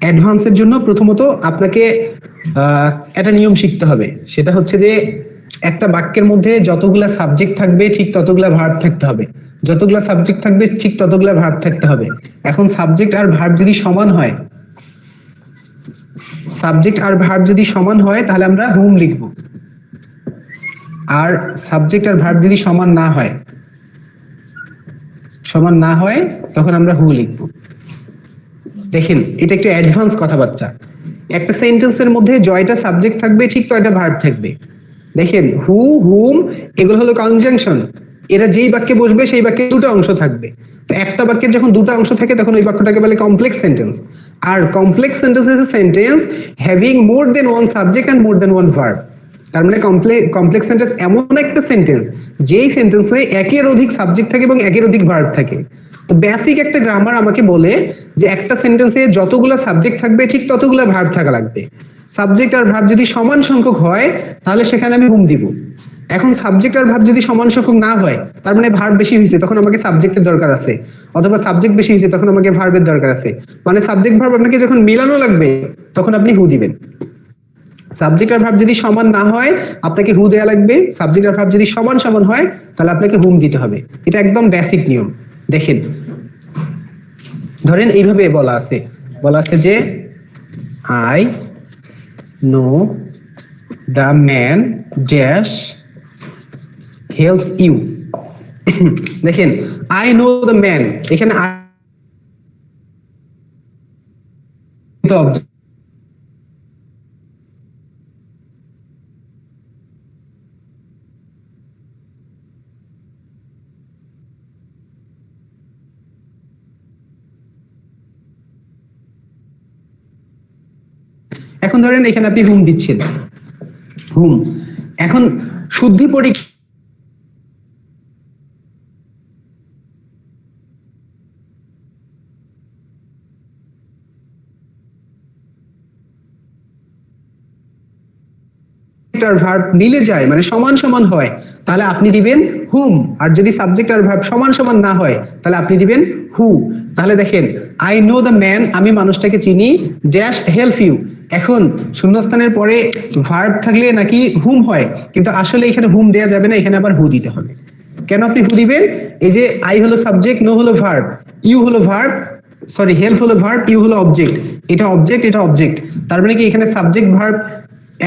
অ্যাডভান্সের জন্য প্রথমত আপনাকে একটা নিয়ম শিখতে হবে, সেটা হচ্ছে যে একটা বাক্যের মধ্যে যতগুলা সাবজেক্ট থাকবে ঠিক ততগুলা ভার্ব থাকতে হবে, যতগুলা সাবজেক্ট থাকবে ঠিক ততগুলা ভার্ব থাকতে হবে। এখন সাবজেক্ট আর ভার্ব যদি সমান হয়, তাহলে আমরা হুম লিখবো, আর সাবজেক্ট আর ভার্ব যদি সমান না হয় তখন আমরা হু লিখবো। দেখেন এটা একটু অ্যাডভান্স কথাবার্তা। একটা সেন্টেন্সের মধ্যে জয়টা সাবজেক্ট থাকবে ঠিক তয়টা ভার্ব থাকবে। দেখেন হু হুম এগুলো হলো কনজাংশন, এরা যেই বাক্যে বসবে সেই বাক্যে দুটো অংশ থাকবে। তো একটা বাক্যের যখন দুটো অংশ থাকে তখন ওই বাক্যটাকে বলে কমপ্লেক্স সেন্টেন্স। আর complex sentence is a sentence having more than one subject and more than one verb. তার মানে কমপ্লেক্স সেন্টেন্স এমন একটা সেন্টেন্স যেই সেন্টেন্সে একের অধিক সাবজেক্ট থাকে এবং একের অধিক ভার্ব থাকে। তো বেসিক একটা গ্রামার আমাকে বলে যে একটা সেন্টেন্সে যতগুলা সাবজেক্ট থাকবে ঠিক ততগুলা ভার্ব থাকা লাগবে। সাবজেক্ট আর ভার্ব যদি সমান সংখ্যক হয় তাহলে সেখানে আমি হুম দিব। এখন সাবজেক্ট আর ভার্ব যদি সমান সংখ্যক না হয়, তার মানে ভার্ব বেশি হয়েছে তখন আমাকে সাবজেক্টের দরকার আছে, অথবা সাবজেক্ট বেশি হয়েছে তখন আমাকে ভার্বের দরকার আছে। মানে সাবজেক্ট ভার্ব আপনাকে যখন মিলানো লাগবে তখন আপনি হু দিবেন। সাবজেক্ট আর ভার্ব যদি সমান না হয় আপনাকে হু দেয়া লাগবে, সাবজেক্ট আর ভার্ব যদি সমান সমান হয় তাহলে আপনাকে হুম দিতে হবে। এটা একদম বেসিক নিয়ম। দেখেন ধরেন এইভাবে বলা আছে যে I know the man dash helps you. দেখেন আই নো দ্য ম্যান, এখানে এখন ধরেন এখানে আপনি হুম দিচ্ছেন, হুম। এখন শুদ্ধি পরীক্ষা ভার্ব মিলে যায় মানে সমান সমান হয় তাহলে আপনি দিবেন হুম, আর যদি সাবজেক্ট আর ভার্ব সমান সমান না হয় তাহলে আপনি দিবেন হু। তাহলে দেখেন আই নো দ্য ম্যান, আমি মানুষটাকে চিনি, ড্যাশ হেল্প ইউ। এখন শূন্যস্থানের পরে ভার্ব থাকলে নাকি হুম হয়, কিন্তু আসলে এখানে হুম দেয়া যাবে না, এখানে আবার হু দিতে হবে। কেন আপনি হু দিবেন? এই যে আই হলো সাবজেক্ট, নো হলো ভার্ব, ইউ হলো ভার্ব, সরি হেল্প হলো ভার্ব, ইউ হলো অবজেক্ট, এটা অবজেক্ট এটা অবজেক্ট। তার মানে কি এখানে সাবজেক্ট ভার্ব,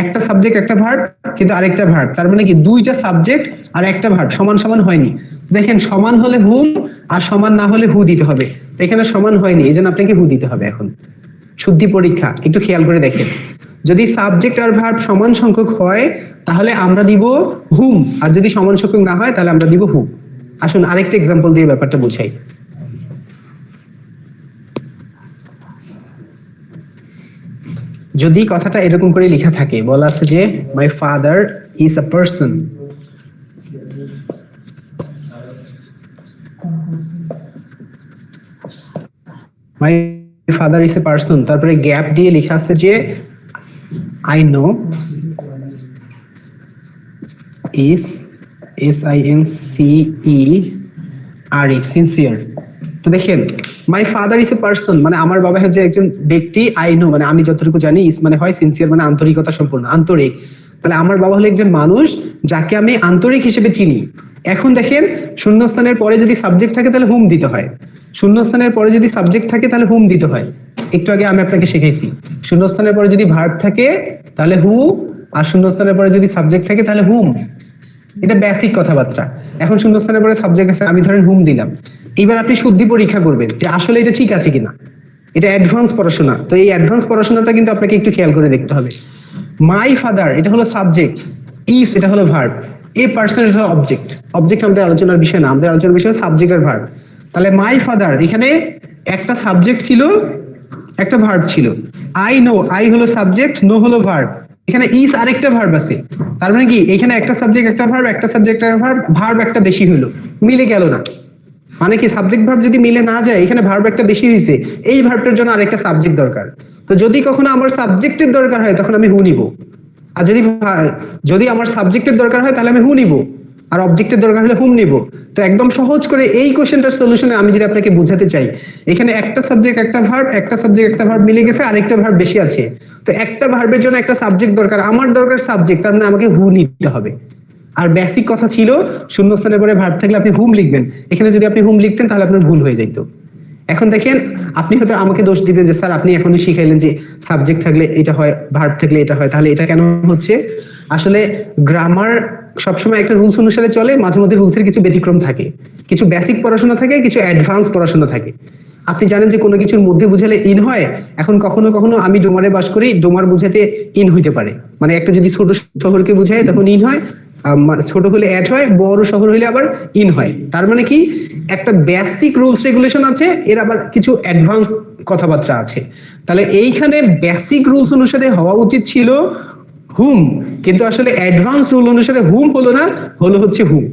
একটা সাবজেক্ট একটা ভার্ব কিন্তু আরেকটা ভার্ব, তার মানে কি দুইটা সাবজেক্ট আর একটা ভার্ব সমান সমান হয়নি। দেখেন সমান হলে হুম আর সমান না হলে হু দিতে হবে, তো এখানে সমান হয়নি, এই জন্য আপনাকে হু দিতে হবে। এখন শুদ্ধি পরীক্ষা, একটু খেয়াল করে দেখেন, যদি সাবজেক্ট আর ভার্ব সমান সংখ্যক হয় তাহলে আমরা দিব হুম, আর যদি সমান সংখ্যক না হয় তাহলে আমরা দিব হু। আসুন আরেকটা এক্সাম্পল দিয়ে ব্যাপারটা বুঝাই। যদি কথাটা এরকম করে লেখা থাকে, বলা আছে যে my father is a person, my father is a person, তারপরে গ্যাপ দিয়ে লেখা আছে যে I no is SINCERE sincere. তো দেখেন my father is a person মানে আমার বাবা হচ্ছে একজন ব্যক্তি, আই নো মানে আমি যতটুকু জানি, ইস মানে হয়, সিনসিয়ার মানে আন্তরিকতা সম্পূর্ণ, আন্তরিক। তাহলে আমার বাবা হলো একজন মানুষ যাকে আমি আন্তরিক হিসেবে চিনি। এখন দেখেন শূন্যস্থানের পরে যদি সাবজেক্ট থাকে তাহলে হুম দিতে হয়, শূন্যস্থানের পরে যদি সাবজেক্ট থাকে তাহলে হুম দিতে হয়। একটু আগে আমি আপনাকে শিখাইছি শূন্যস্থানের পরে যদি ভার্ব থাকে তাহলে হু, আর শূন্যস্থানের পরে যদি সাবজেক্ট থাকে তাহলে হুম। এটা বেসিক কথাবার্তা। এখন শূন্যস্থানের পরে সাবজেক্ট আছে, আমি ধরেন হুম দিলাম, এবার আপনি শুদ্ধি পরীক্ষা করবেন যে আসলে এটা ঠিক আছে কিনা। এটা অ্যাডভান্স পড়াশোনা, তো এই অ্যাডভান্স পড়াশোনাটা কিন্তু আপনাকে একটু খেয়াল করে দেখতে হবে। মাই ফাদার এটা হলো সাবজেক্ট, ইজ এটা হলো ভার্ব, এ পার্সন এটা হলো অবজেক্ট। অবজেক্ট আমাদের আলোচনার বিষয় না, আমাদের আলোচনার বিষয় সাবজেক্ট আর ভার্ব। তাহলে মাই ফাদার এখানে একটা সাবজেক্ট ছিল একটা ভার্ব ছিল, আই নো আই হলো সাবজেক্ট, নো হলো ভার্ব, এখানে ইজ আরেকটা ভার্ব আছে, তার মানে কি এখানে একটা সাবজেক্ট একটা ভার্ব, একটা সাবজেক্ট একটা ভার্ব, ভার্ব একটা বেশি হলো, মিলে গেল না। মানে কি সাবজেক্ট ভার্ব যদি মিলে না যায়, এখানে ভার্ব একটা বেশি হয়েছে, এই ভার্বটার জন্য আরেকটা সাবজেক্ট দরকার। তো যদি কখনো আমার সাবজেক্টের দরকার হয় তখন আমি হু নিব, আর যদি আমার সাবজেক্টের দরকার হয় তাহলে আমি হু নিব, আর অবজেক্টের দরকার হলে হুম নিব। তো একদম সহজ করে এই কোশ্চেনটার সলিউশনে আমি যদি আপনাকে বোঝাতে চাই, এখানে একটা সাবজেক্ট একটা ভার্ব, একটা সাবজেক্ট একটা ভার্ব মিলে গেছে, আরেকটা ভার্ব বেশি আছে, তো একটা ভার্বের জন্য একটা সাবজেক্ট দরকার, আমার দরকার সাবজেক্ট, তার মানে আমাকে হু নিতে হবে। আর বেসিক কথা ছিল শূন্যস্থানের পরে ভার্ব থাকলে আপনি হুম লিখবেন, এখানে যদি আপনি হুম লিখতেন তাহলে আপনার ভুল হয়ে যেত। এখন দেখেন আপনি হয়তো আমাকে দোষ দিবেন যে স্যার আপনি এখনই শিখাইলেন যে সাবজেক্ট থাকলে এটা হয়, ভার্ব থাকলে এটা হয়, তাহলে এটা কেন হচ্ছে? আসলে গ্রামার সবসময় একটা রুলস অনুসারে চলে, মাঝে মধ্যে রুলসের কিছু ব্যতিক্রম থাকে, কিছু বেসিক পড়াশোনা থাকে, কিছু অ্যাডভান্স পড়াশোনা থাকে। আপনি জানেন যে কোনো কিছুর মধ্যে বুঝালে ইন হয়, এখন কখনো কখনো আমি ডোমারে বাস করি, ডোমার বুঝাতে ইন হইতে পারে, মানে একটা যদি ছোট শহরকে বুঝায় তখন ইন হয়, ছোট হলে অ্যাড হয়, বড় শহর হলে আবার ইন হয়। তার মানে কি একটা বেসিক রুলস রেগুলেশন আছে, এর আবার কিছু অ্যাডভান্স কথাবার্তা আছে। তাহলে এইখানে বেসিক রুলস অনুসারে হওয়া উচিত ছিল হুম, কিন্তু আসলে অ্যাডভান্স রুল অনুসারে হুম হলো না, হলো হচ্ছে হুম।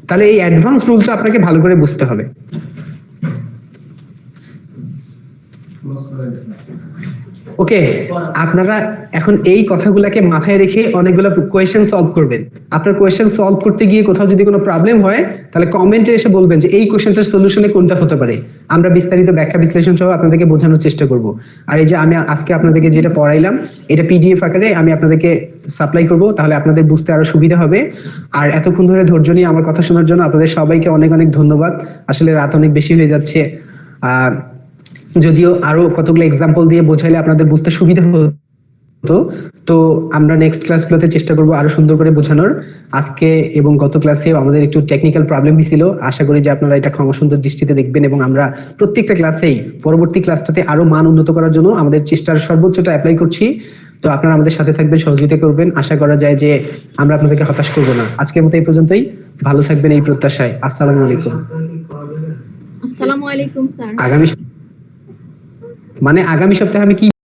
তাহলে এই অ্যাডভান্স রুলটা আপনাকে ভালো করে বুঝতে হবে। ওকে, আপনারা এখন এই কথাগুলোকে মাথায় রেখে অনেকগুলো কোয়েশ্চেন সলভ করবেন। আপনার কোয়েশ্চেন সলভ করতে গিয়ে কোথাও যদি কোনো প্রবলেম হয় তাহলে কমেন্টে এসে বলবেন যে এই কোয়েশ্চেনটার সলিউশনে কোনটা হতে পারে, আমরা বিস্তারিত ব্যাখ্যা বিশ্লেষণ সহ আপনাদেরকে বোঝানোর চেষ্টা করব। আর এই যে আমি আজকে আপনাদেরকে যেটা পড়াইলাম এটা পিডিএফ আকারে আমি আপনাদেরকে সাপ্লাই করব, তাহলে আপনাদের বুঝতে আরো সুবিধা হবে। আর এতক্ষণ ধরে ধৈর্য নিয়ে আমার কথা শোনার জন্য আপনাদের সবাইকে অনেক অনেক ধন্যবাদ। আসলে রাত অনেক বেশি হয়ে যাচ্ছে, যদিও আরো কতগুলো এক্সাম্পল দিয়ে বোঝাইলে আপনাদের বুঝতে সুবিধা হতো, তো আমরা নেক্সট ক্লাসগুলোতে চেষ্টা করব আরো সুন্দর করে বোঝানোর। আজকে এবং গত ক্লাসে আমাদের একটু টেকনিক্যাল প্রবলেম হয়েছিল, আশা করি যে আপনারা এটা ক্ষমা সুন্দর দৃষ্টিতে দেখবেন, এবং আমরা প্রত্যেকটা ক্লাসেই পরবর্তী ক্লাসটাতে আরো মান উন্নত করার জন্য আমাদের চেষ্টার সর্বোচ্চটা অ্যাপ্লাই করছি। তো আপনারা আমাদের সাথে থাকবেন, সহযোগিতা করবেন, আশা করা যায় যে আমরা আপনাদেরকে হতাশ করব না। আজকের মতো এই পর্যন্তই, ভালো থাকবেন এই প্রত্যাশায়। আসসালামু আলাইকুম। আসসালামু আলাইকুম স্যার। আগামী সপ্তাহে আমি কি